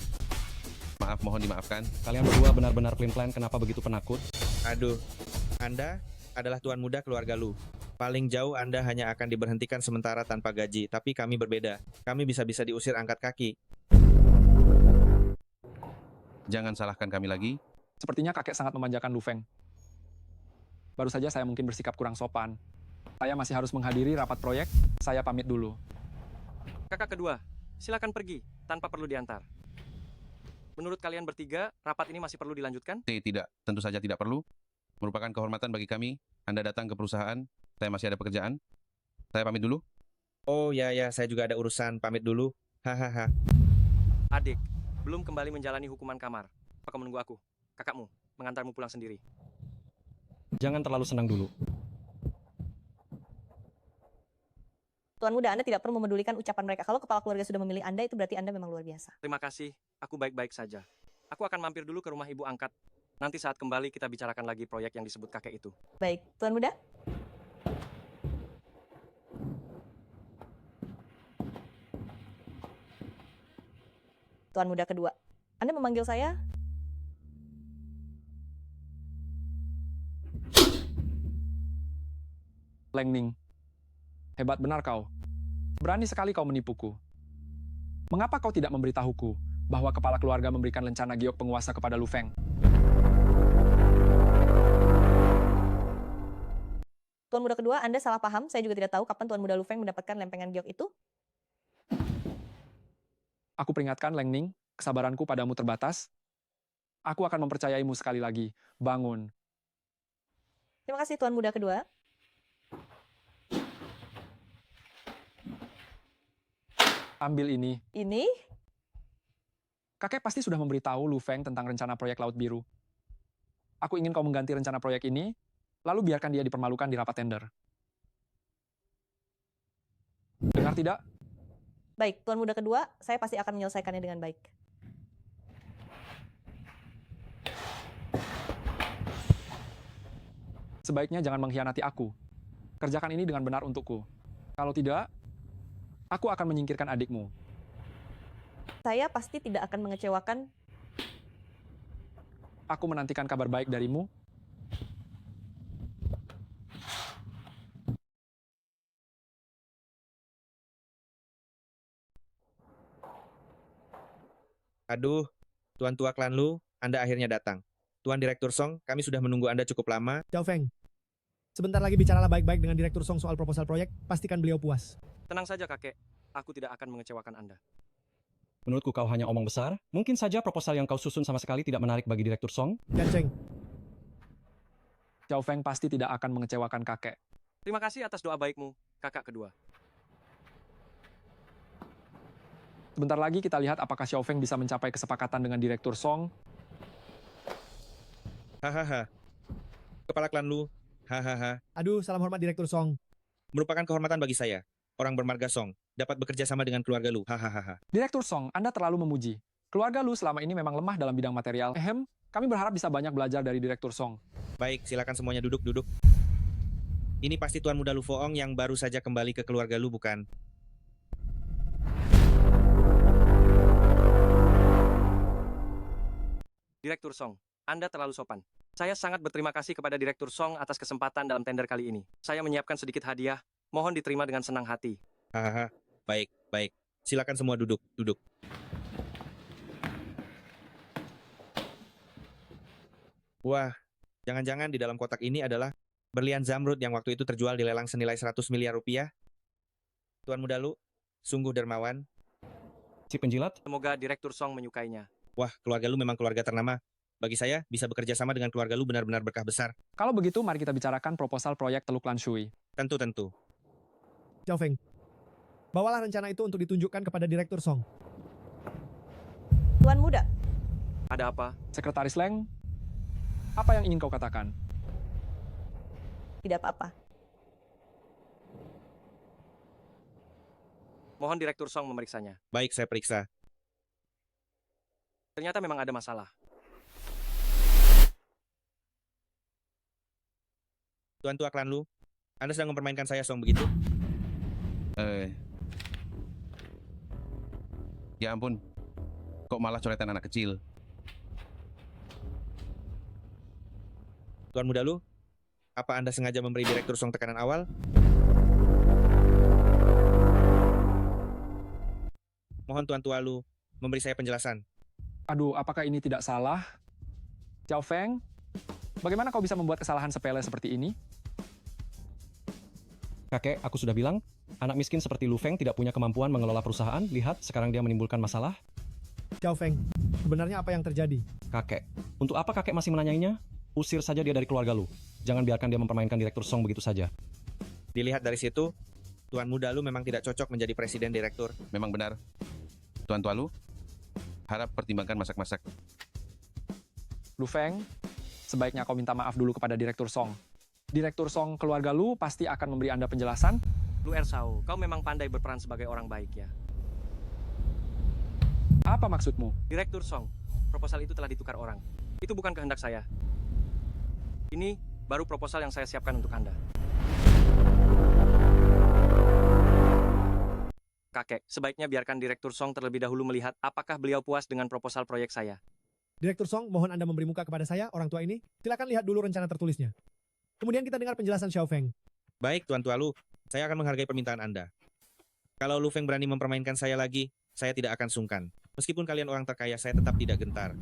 Maaf, mohon dimaafkan. Kalian berdua benar-benar plan-plan, kenapa begitu penakut? Aduh, Anda adalah Tuan Muda keluarga Lu. Paling jauh Anda hanya akan diberhentikan sementara tanpa gaji, tapi kami berbeda. Kami bisa-bisa diusir angkat kaki. Jangan salahkan kami lagi. Sepertinya kakek sangat memanjakan Lu Feng. Baru saja saya mungkin bersikap kurang sopan. Saya masih harus menghadiri rapat proyek, saya pamit dulu. Kakak kedua, silakan pergi, tanpa perlu diantar. Menurut kalian bertiga, rapat ini masih perlu dilanjutkan? Tidak, tentu saja tidak perlu. Merupakan kehormatan bagi kami. Anda datang ke perusahaan, saya masih ada pekerjaan. Saya pamit dulu. Oh ya, saya juga ada urusan, pamit dulu. Hahaha. Adik, belum kembali menjalani hukuman kamar. Apakah menunggu aku? Kakakmu, mengantarmu pulang sendiri. Jangan terlalu senang dulu. Tuan Muda, Anda tidak perlu memedulikan ucapan mereka. Kalau kepala keluarga sudah memilih Anda, itu berarti Anda memang luar biasa. Terima kasih, aku baik-baik saja. Aku akan mampir dulu ke rumah ibu angkat. Nanti saat kembali kita bicarakan lagi proyek yang disebut kakek itu. Baik, Tuan Muda. Tuan Muda kedua. Anda memanggil saya? Leng Ning, hebat benar kau. Berani sekali kau menipuku. Mengapa kau tidak memberitahuku bahwa kepala keluarga memberikan lencana giok penguasa kepada Lu Feng? Tuan Muda kedua, Anda salah paham. Saya juga tidak tahu kapan Tuan Muda Lu Feng mendapatkan lempengan giok itu. Aku peringatkan, Leng Ning, kesabaranku padamu terbatas. Aku akan mempercayaimu sekali lagi. Bangun. Terima kasih, Tuan Muda kedua. Ambil ini. Ini? Kakek pasti sudah memberitahu Lu Feng tentang rencana proyek Laut Biru. Aku ingin kau mengganti rencana proyek ini, lalu biarkan dia dipermalukan di rapat tender. Dengar tidak? Baik, Tuan Muda kedua, saya pasti akan menyelesaikannya dengan baik. Sebaiknya jangan mengkhianati aku. Kerjakan ini dengan benar untukku. Kalau tidak, aku akan menyingkirkan adikmu. Saya pasti tidak akan mengecewakan. Aku menantikan kabar baik darimu. Aduh, Tuan Tua Klan Lu, Anda akhirnya datang. Tuan Direktur Song, kami sudah menunggu Anda cukup lama. Xiao Feng, sebentar lagi bicaralah baik-baik dengan Direktur Song soal proposal proyek, pastikan beliau puas. Tenang saja, kakek. Aku tidak akan mengecewakan Anda. Menurutku kau hanya omong besar. Mungkin saja proposal yang kau susun sama sekali tidak menarik bagi Direktur Song. Ganceng. Xiao Feng pasti tidak akan mengecewakan kakek. Terima kasih atas doa baikmu, kakak kedua. Sebentar lagi kita lihat apakah Xiao Feng bisa mencapai kesepakatan dengan Direktur Song. Hahaha. Kepala klan Lu. Hahaha. Aduh, salam hormat Direktur Song. Merupakan kehormatan bagi saya, orang bermarga Song, dapat bekerja sama dengan keluarga Lu. Hahaha. Direktur Song, Anda terlalu memuji. Keluarga Lu selama ini memang lemah dalam bidang material. Kami berharap bisa banyak belajar dari Direktur Song. Baik, silakan semuanya duduk. Ini pasti Tuan Muda Lu Foong yang baru saja kembali ke keluarga Lu, bukan? Direktur Song, Anda terlalu sopan. Saya sangat berterima kasih kepada Direktur Song atas kesempatan dalam tender kali ini. Saya menyiapkan sedikit hadiah, mohon diterima dengan senang hati. Hahaha. Baik. Silakan semua duduk. Wah, jangan-jangan di dalam kotak ini adalah berlian zamrud yang waktu itu terjual di lelang senilai 100 miliar rupiah. Tuan Muda Lu, sungguh dermawan. Si penjilat? Semoga Direktur Song menyukainya. Wah, keluarga Lu memang keluarga ternama. Bagi saya, bisa bekerja sama dengan keluarga Lu benar-benar berkah besar. Kalau begitu, mari kita bicarakan proposal proyek Teluk Lan Shui. Tentu. Xiao Feng. Bawalah rencana itu untuk ditunjukkan kepada Direktur Song. Tuan Muda. Ada apa? Sekretaris Leng, apa yang ingin kau katakan? Tidak apa-apa. Mohon Direktur Song memeriksanya. Baik, saya periksa. Ternyata memang ada masalah. Tuan Tua Klan Lu, Anda sedang mempermainkan saya, Song, begitu? Ya ampun, kok malah coretan anak kecil? Tuan Muda Lu, apa Anda sengaja memberi Direktur Song tekanan awal? Mohon Tuan Tua Lu memberi saya penjelasan. Aduh, apakah ini tidak salah? Xiao Feng, bagaimana kau bisa membuat kesalahan sepele seperti ini? Kakek, aku sudah bilang, anak miskin seperti Lu Feng tidak punya kemampuan mengelola perusahaan. Lihat, sekarang dia menimbulkan masalah. Xiao Feng, sebenarnya apa yang terjadi? Kakek, untuk apa kakek masih menanyainya? Usir saja dia dari keluarga Lu. Jangan biarkan dia mempermainkan Direktur Song begitu saja. Dilihat dari situ, Tuan Muda Lu memang tidak cocok menjadi presiden direktur. Memang benar. Tuan Tua Lu, harap pertimbangkan masak-masak. Lu Feng, sebaiknya kau minta maaf dulu kepada Direktur Song. Direktur Song keluarga Lu pasti akan memberi Anda penjelasan. Lu Ersao, kau memang pandai berperan sebagai orang baik ya. Apa maksudmu? Direktur Song, proposal itu telah ditukar orang. Itu bukan kehendak saya. Ini baru proposal yang saya siapkan untuk Anda. Kakek, sebaiknya biarkan Direktur Song terlebih dahulu melihat apakah beliau puas dengan proposal proyek saya. Direktur Song, mohon Anda memberi muka kepada saya, orang tua ini. Silakan lihat dulu rencana tertulisnya. Kemudian kita dengar penjelasan Xiao Feng. Baik, Tuan Tua Lu, saya akan menghargai permintaan Anda. Kalau Lu Feng berani mempermainkan saya lagi, saya tidak akan sungkan. Meskipun kalian orang terkaya, saya tetap tidak gentar.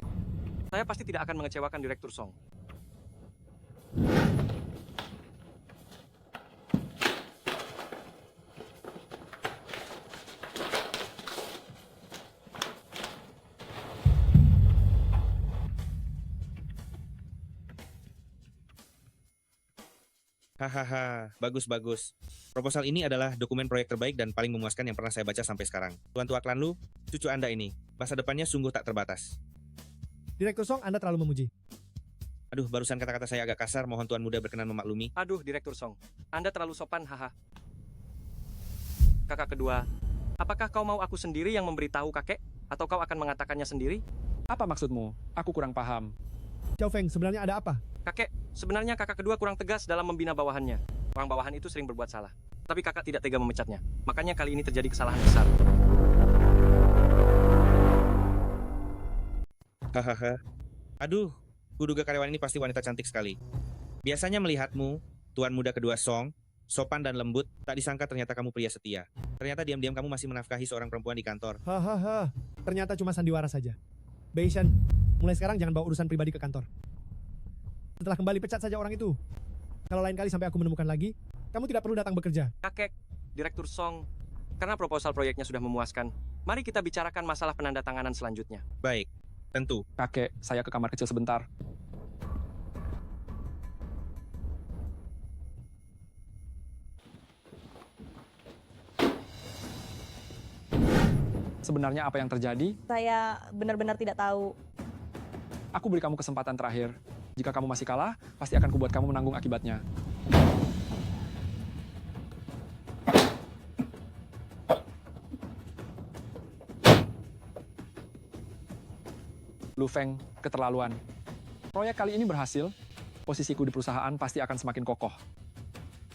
Saya pasti tidak akan mengecewakan Direktur Song. Hahaha, bagus. Proposal ini adalah dokumen proyek terbaik dan paling memuaskan yang pernah saya baca sampai sekarang. Tuan Tua Klan Lu, cucu Anda ini, masa depannya sungguh tak terbatas. Direktur Song, Anda terlalu memuji. Aduh, barusan kata-kata saya agak kasar, mohon Tuan Muda berkenan memaklumi. Aduh, Direktur Song, Anda terlalu sopan, haha. Kakak kedua, apakah kau mau aku sendiri yang memberitahu kakek? Atau kau akan mengatakannya sendiri? Apa maksudmu? Aku kurang paham. Xiao Feng, sebenarnya ada apa? Kakek, sebenarnya kakak kedua kurang tegas dalam membina bawahannya. Orang bawahan itu sering berbuat salah. Tapi kakak tidak tega memecatnya. Makanya kali ini terjadi kesalahan besar. Hahaha. Aduh, kuduga karyawan ini pasti wanita cantik sekali. Biasanya melihatmu, Tuan Muda kedua Song, sopan dan lembut, tak disangka ternyata kamu pria setia. Ternyata diam-diam kamu masih menafkahi seorang perempuan di kantor. Hahaha, ternyata cuma sandiwara saja. Beishan, mulai sekarang jangan bawa urusan pribadi ke kantor. Setelah kembali pecat saja orang itu. Kalau lain kali sampai aku menemukan lagi, kamu tidak perlu datang bekerja. Kakek, Direktur Song, Karena proposal proyeknya sudah memuaskan, mari kita bicarakan masalah penandatanganan selanjutnya. Baik, tentu. Kakek, saya ke kamar kecil sebentar. Sebenarnya apa yang terjadi? Saya benar-benar tidak tahu. Aku beri kamu kesempatan terakhir. Jika kamu masih kalah, pasti akan kubuat kamu menanggung akibatnya. Lu Feng, keterlaluan. Proyek kali ini berhasil, posisiku di perusahaan pasti akan semakin kokoh.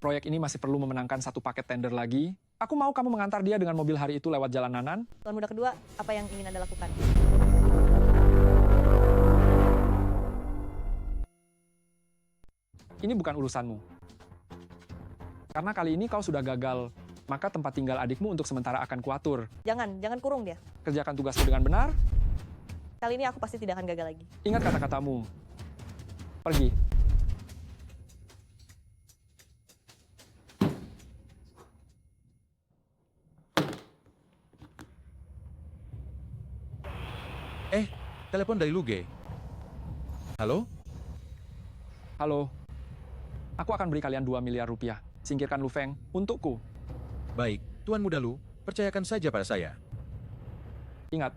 Proyek ini masih perlu memenangkan satu paket tender lagi. Aku mau kamu mengantar dia dengan mobil hari itu lewat jalan Nanan. Tuan muda kedua, apa yang ingin Anda lakukan? Ini bukan urusanmu. Karena kali ini kau sudah gagal, maka tempat tinggal adikmu untuk sementara akan kuatur. Jangan kurung dia. Kerjakan tugasmu dengan benar. Kali ini aku pasti tidak akan gagal lagi. Ingat kata-katamu. Pergi. Telepon dari Luge. Halo? Halo. Aku akan beri kalian 2 miliar rupiah. Singkirkan Lu Feng untukku. Baik, Tuan Muda Lu, percayakan saja pada saya. Ingat,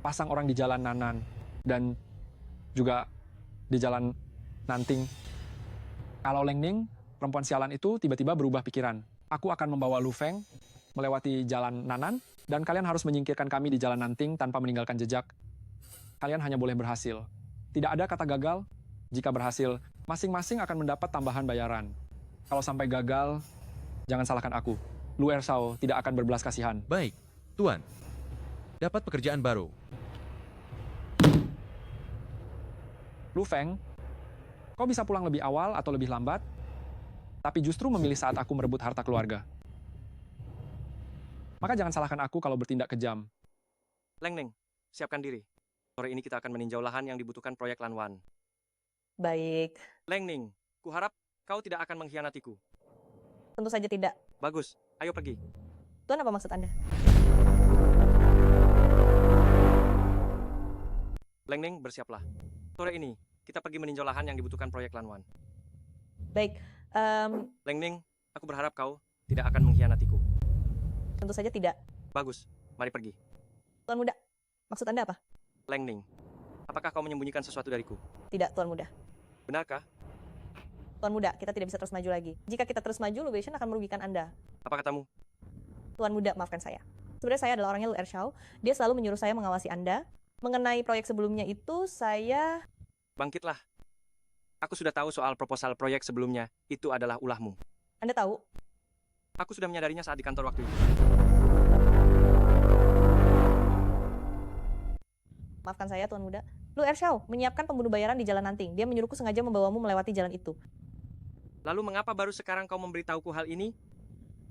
pasang orang di jalan Nanan dan juga di jalan Nanting. Kalau Leng Ning, perempuan sialan itu tiba-tiba berubah pikiran. Aku akan membawa Lu Feng melewati jalan Nanan dan kalian harus menyingkirkan kami di jalan Nanting tanpa meninggalkan jejak. Kalian hanya boleh berhasil. Tidak ada kata gagal. Jika berhasil, masing-masing akan mendapat tambahan bayaran. Kalau sampai gagal, jangan salahkan aku. Lu Ersao tidak akan berbelas kasihan. Baik, Tuan. Dapat pekerjaan baru. Lu Feng, kau bisa pulang lebih awal atau lebih lambat, tapi justru memilih saat aku merebut harta keluarga. Maka jangan salahkan aku kalau bertindak kejam. Leng Ning, siapkan diri. Sore ini kita akan meninjau lahan yang dibutuhkan proyek Lanwan. Baik. Leng Ning, kuharap kau tidak akan mengkhianatiku. Tentu saja tidak. Bagus, ayo pergi. Tuan, apa maksud Anda? Leng Ning, bersiaplah. Sore ini, kita pergi meninjau lahan yang dibutuhkan proyek Lanwan. Baik. Leng Ning, aku berharap kau tidak akan mengkhianatiku. Tentu saja tidak. Bagus, mari pergi. Tuan muda, maksud Anda apa? Leng Ning, apakah kau menyembunyikan sesuatu dariku? Tidak, Tuan muda. Benarkah? Tuan muda, kita tidak bisa terus maju lagi. Jika kita terus maju, Lu Beishan akan merugikan Anda. Apa katamu? Tuan muda, maafkan saya. Sebenarnya saya adalah orangnya Lu Ershao. Dia selalu menyuruh saya mengawasi Anda. Mengenai proyek sebelumnya itu, saya... Bangkitlah. Aku sudah tahu soal proposal proyek sebelumnya. Itu adalah ulahmu. Anda tahu? Aku sudah menyadarinya saat di kantor waktu itu. Maafkan saya, Tuan muda. Lu Ershao menyiapkan pembunuh bayaran di jalan Nanting. Dia menyuruhku sengaja membawamu melewati jalan itu. Lalu mengapa baru sekarang kau memberitahuku hal ini?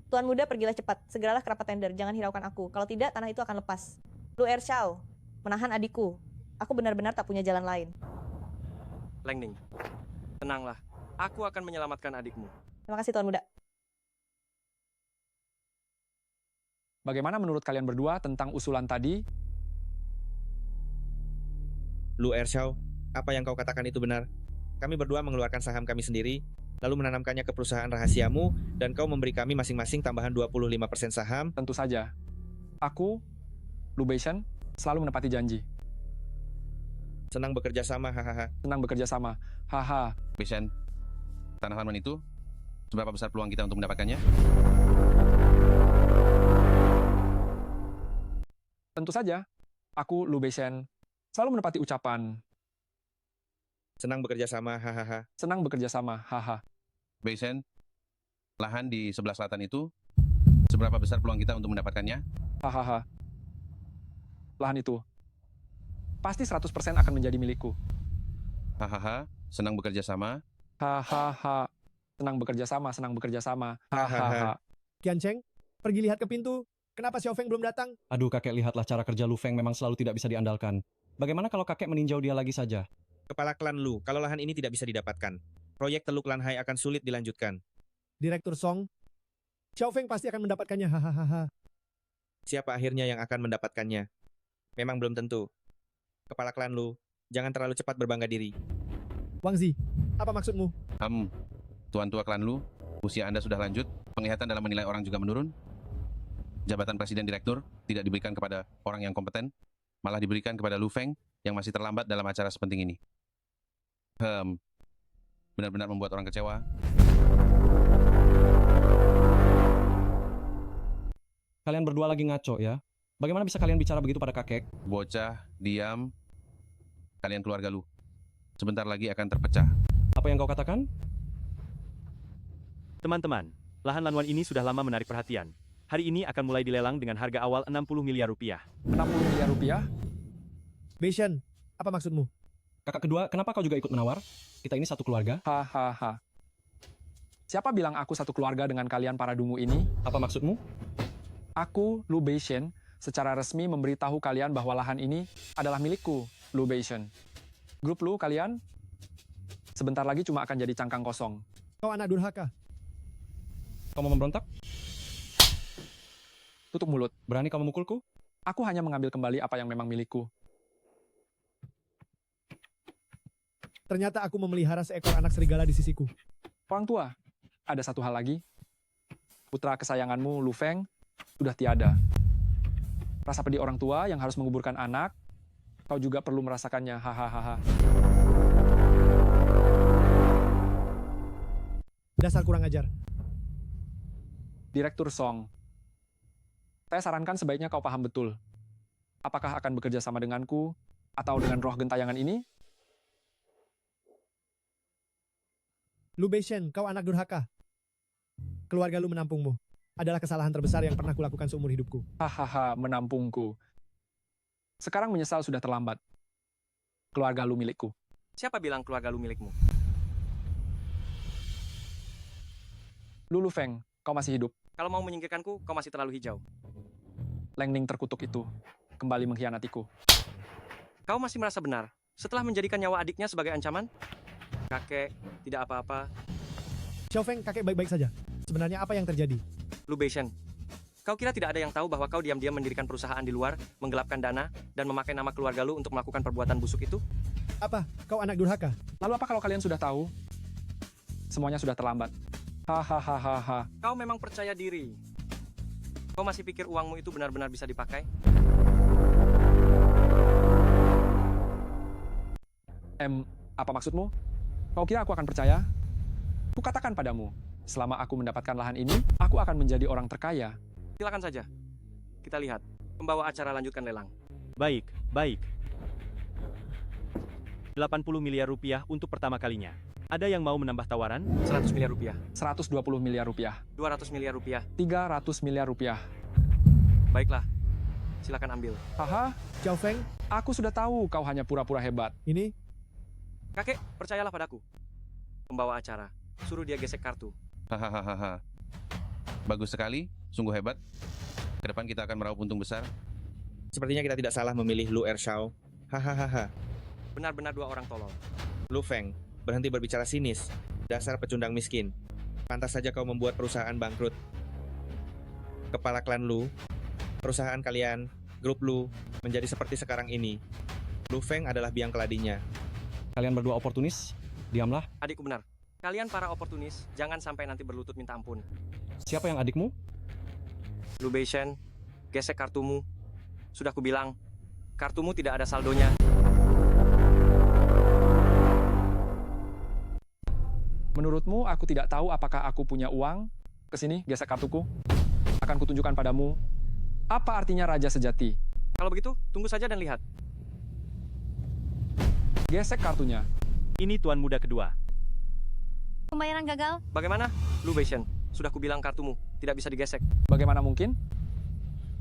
Tuan muda, pergilah cepat. Segeralah ke rapat tender. Jangan hiraukan aku. Kalau tidak, tanah itu akan lepas. Lu Ershao, menahan adikku. Aku benar-benar tak punya jalan lain. Leng Ning, tenanglah. Aku akan menyelamatkan adikmu. Terima kasih, Tuan muda. Bagaimana menurut kalian berdua tentang usulan tadi? Lu Ershao, apa yang kau katakan itu benar. Kami berdua mengeluarkan saham kami sendiri, lalu menanamkannya ke perusahaan rahasiamu, dan kau memberi kami masing-masing tambahan 25% saham. Tentu saja. Aku, Lu Beishan, selalu menepati janji. Senang bekerja sama, hahaha. Senang bekerja sama, haha. Beishan, tanah Lanwan itu, seberapa besar peluang kita untuk mendapatkannya? Tentu saja. Aku, Lu Beishan, selalu menepati ucapan. Senang bekerja sama, hahaha. Senang bekerja sama, haha. Beishan, lahan di sebelah selatan itu, seberapa besar peluang kita untuk mendapatkannya? Hahaha. Lahan itu pasti 100% akan menjadi milikku. Hahaha, senang bekerja sama. Hahaha. Senang bekerja sama, senang bekerja sama. Hahaha. Qian Cheng, pergi lihat ke pintu. Kenapa Xiao Feng belum datang? Aduh, kakek, lihatlah cara kerja Lu Feng memang selalu tidak bisa diandalkan. Bagaimana kalau kakek meninjau dia lagi saja? Kepala klan Lu, kalau lahan ini tidak bisa didapatkan, proyek Teluk Lanhai akan sulit dilanjutkan. Direktur Song, Xiao Feng pasti akan mendapatkannya, hahaha. Siapa akhirnya yang akan mendapatkannya? Memang belum tentu. Kepala klan Lu, jangan terlalu cepat berbangga diri. Wang Zi, apa maksudmu? Tuan tua klan Lu, usia Anda sudah lanjut, penglihatan dalam menilai orang juga menurun. Jabatan presiden direktur tidak diberikan kepada orang yang kompeten, malah diberikan kepada Lu Feng yang masih terlambat dalam acara sepenting ini. Benar-benar membuat orang kecewa. Kalian berdua lagi ngaco ya. Bagaimana bisa kalian bicara begitu pada kakek? Bocah, diam. Kalian keluarga Lu. Sebentar lagi akan terpecah. Apa yang kau katakan? Teman-teman, lahan Lanwan ini sudah lama menarik perhatian. Hari ini akan mulai dilelang dengan harga awal 60 miliar rupiah. 60 miliar rupiah? Beishan, apa maksudmu? Kakak kedua, kenapa kau juga ikut menawar? Kita ini satu keluarga. Hahaha. Siapa bilang aku satu keluarga dengan kalian para dungu ini? Apa maksudmu? Aku, Lu Beishan, secara resmi memberitahu kalian bahwa lahan ini adalah milikku, Lu Beishan. Grup Lu, kalian, sebentar lagi cuma akan jadi cangkang kosong. Kau anak durhaka. Kau mau memberontak? Tutup mulut. Berani kau memukulku? Aku hanya mengambil kembali apa yang memang milikku. Ternyata aku memelihara seekor anak serigala di sisiku. Orang tua, ada satu hal lagi. Putra kesayanganmu, Lu Feng, sudah tiada. Rasa pedih orang tua yang harus menguburkan anak, kau juga perlu merasakannya, hahaha. Dasar kurang ajar. Direktur Song, saya sarankan sebaiknya kau paham betul. Apakah akan bekerja sama denganku, atau dengan roh gentayangan ini? Lu Beishan, kau anak durhaka. Keluarga Lu menampungmu. Adalah kesalahan terbesar yang pernah kulakukan seumur hidupku. Hahaha, menampungku. Sekarang menyesal sudah terlambat. Keluarga Lu milikku. Siapa bilang keluarga Lu milikmu? Lu Feng, kau masih hidup. Kalau mau menyingkirkanku, kau masih terlalu hijau. Leng Ning terkutuk itu kembali mengkhianatiku. Kau masih merasa benar setelah menjadikan nyawa adiknya sebagai ancaman? Kakek, tidak apa-apa. Xiao Feng, kakek baik-baik saja. Sebenarnya apa yang terjadi? Lu Beishan, kau kira tidak ada yang tahu bahwa kau diam-diam mendirikan perusahaan di luar, menggelapkan dana, dan memakai nama keluarga Lu untuk melakukan perbuatan busuk itu? Apa? Kau anak durhaka? Lalu apa kalau kalian sudah tahu? Semuanya sudah terlambat. Hahaha. Kau memang percaya diri. Kau masih pikir uangmu itu benar-benar bisa dipakai? Apa maksudmu? Kau kira aku akan percaya? Kukatakan padamu, selama aku mendapatkan lahan ini, aku akan menjadi orang terkaya. Silakan saja. Kita lihat. Pembawa acara lanjutkan lelang. Baik. 80 miliar rupiah untuk pertama kalinya. Ada yang mau menambah tawaran? 100 miliar rupiah. 120 miliar rupiah. 200 miliar rupiah. 300 miliar rupiah. Baiklah. Silakan ambil. Haha. Xiao Feng, aku sudah tahu kau hanya pura-pura hebat. Ini? Kakek, percayalah padaku. Pembawa acara, suruh dia gesek kartu. Hahaha. Bagus sekali, sungguh hebat. Ke depan kita akan meraup untung besar. Sepertinya kita tidak salah memilih Lu Ershao. Hahaha. Benar-benar dua orang tolol. Lu Feng, berhenti berbicara sinis. Dasar pecundang miskin. Pantas saja kau membuat perusahaan bangkrut. Kepala klan Lu, perusahaan kalian, grup Lu, menjadi seperti sekarang ini. Lu Feng adalah biang keladinya. Kalian berdua oportunis, diamlah. Adikku benar. Kalian para oportunis, jangan sampai nanti berlutut minta ampun. Siapa yang adikmu? Lu Beishan, gesek kartumu. Sudah kubilang, kartumu tidak ada saldonya. Menurutmu aku tidak tahu apakah aku punya uang? Kesini, gesek kartuku. Akan kutunjukkan padamu apa artinya raja sejati. Kalau begitu, tunggu saja dan lihat. Gesek kartunya. Ini tuan muda kedua. Pembayaran gagal. Bagaimana? Lu Beishan, sudah kubilang kartumu tidak bisa digesek. Bagaimana mungkin?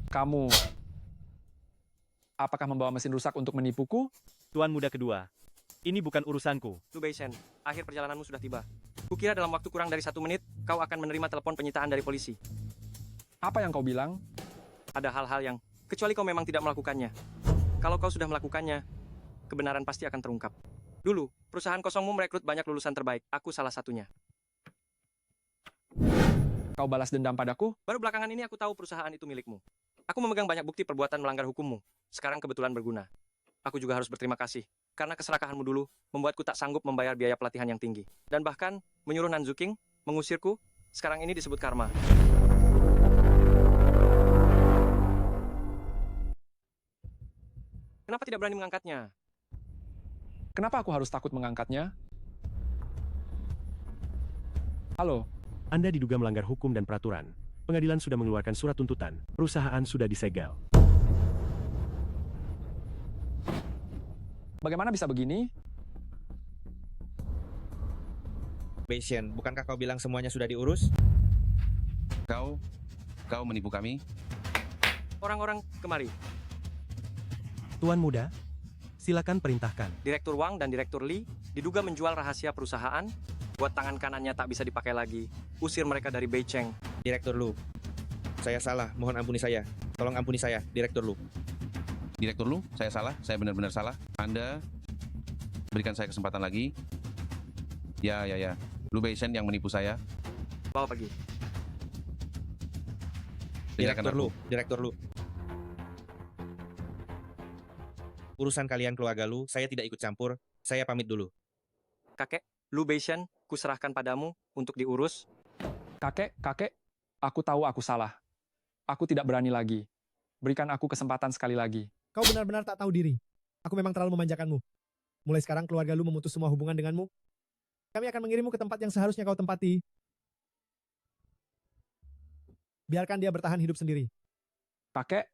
Kamu apakah membawa mesin rusak untuk menipuku? Tuan muda kedua, ini bukan urusanku. Lu Beishan, akhir perjalananmu sudah tiba. Kukira dalam waktu kurang dari 1 menit, kau akan menerima telepon penyitaan dari polisi. Apa yang kau bilang? Ada hal-hal yang, kecuali kau memang tidak melakukannya. Kalau kau sudah melakukannya, kebenaran pasti akan terungkap. Dulu, perusahaan kosongmu merekrut banyak lulusan terbaik. Aku salah satunya. Kau balas dendam padaku? Baru belakangan ini aku tahu perusahaan itu milikmu. Aku memegang banyak bukti perbuatan melanggar hukummu. Sekarang kebetulan berguna. Aku juga harus berterima kasih. Karena keserakahanmu dulu, membuatku tak sanggup membayar biaya pelatihan yang tinggi. Dan bahkan, menyuruh Nanzuking mengusirku, sekarang ini disebut karma. Kenapa tidak berani mengangkatnya? Kenapa aku harus takut mengangkatnya? Halo, Anda diduga melanggar hukum dan peraturan. Pengadilan sudah mengeluarkan surat tuntutan. Perusahaan sudah disegel. bagaimana bisa begini? Bastion, bukankah kau bilang semuanya sudah diurus? Kau menipu kami. Orang-orang kemari. Tuan Muda, silakan perintahkan. Direktur Wang dan Direktur Li diduga menjual rahasia perusahaan, buat tangan kanannya tak bisa dipakai lagi. Usir mereka dari Beicheng. Direktur Lu, saya salah, mohon ampuni saya. Tolong ampuni saya, Direktur Lu. Direktur Lu, saya salah, saya benar-benar salah. Anda berikan saya kesempatan lagi. Ya. Lu Beishen yang menipu saya. Bawa pergi. Direktur Lu. Urusan kalian keluarga Lu, saya tidak ikut campur. Saya pamit dulu. Kakek, Lu Beishen, kuserahkan padamu untuk diurus. Kakek, aku tahu aku salah. Aku tidak berani lagi. Berikan aku kesempatan sekali lagi. Kau benar-benar tak tahu diri. Aku memang terlalu memanjakanmu. Mulai sekarang keluarga lu memutus semua hubungan denganmu. Kami akan mengirimmu ke tempat yang seharusnya kau tempati. Biarkan dia bertahan hidup sendiri. Kakek,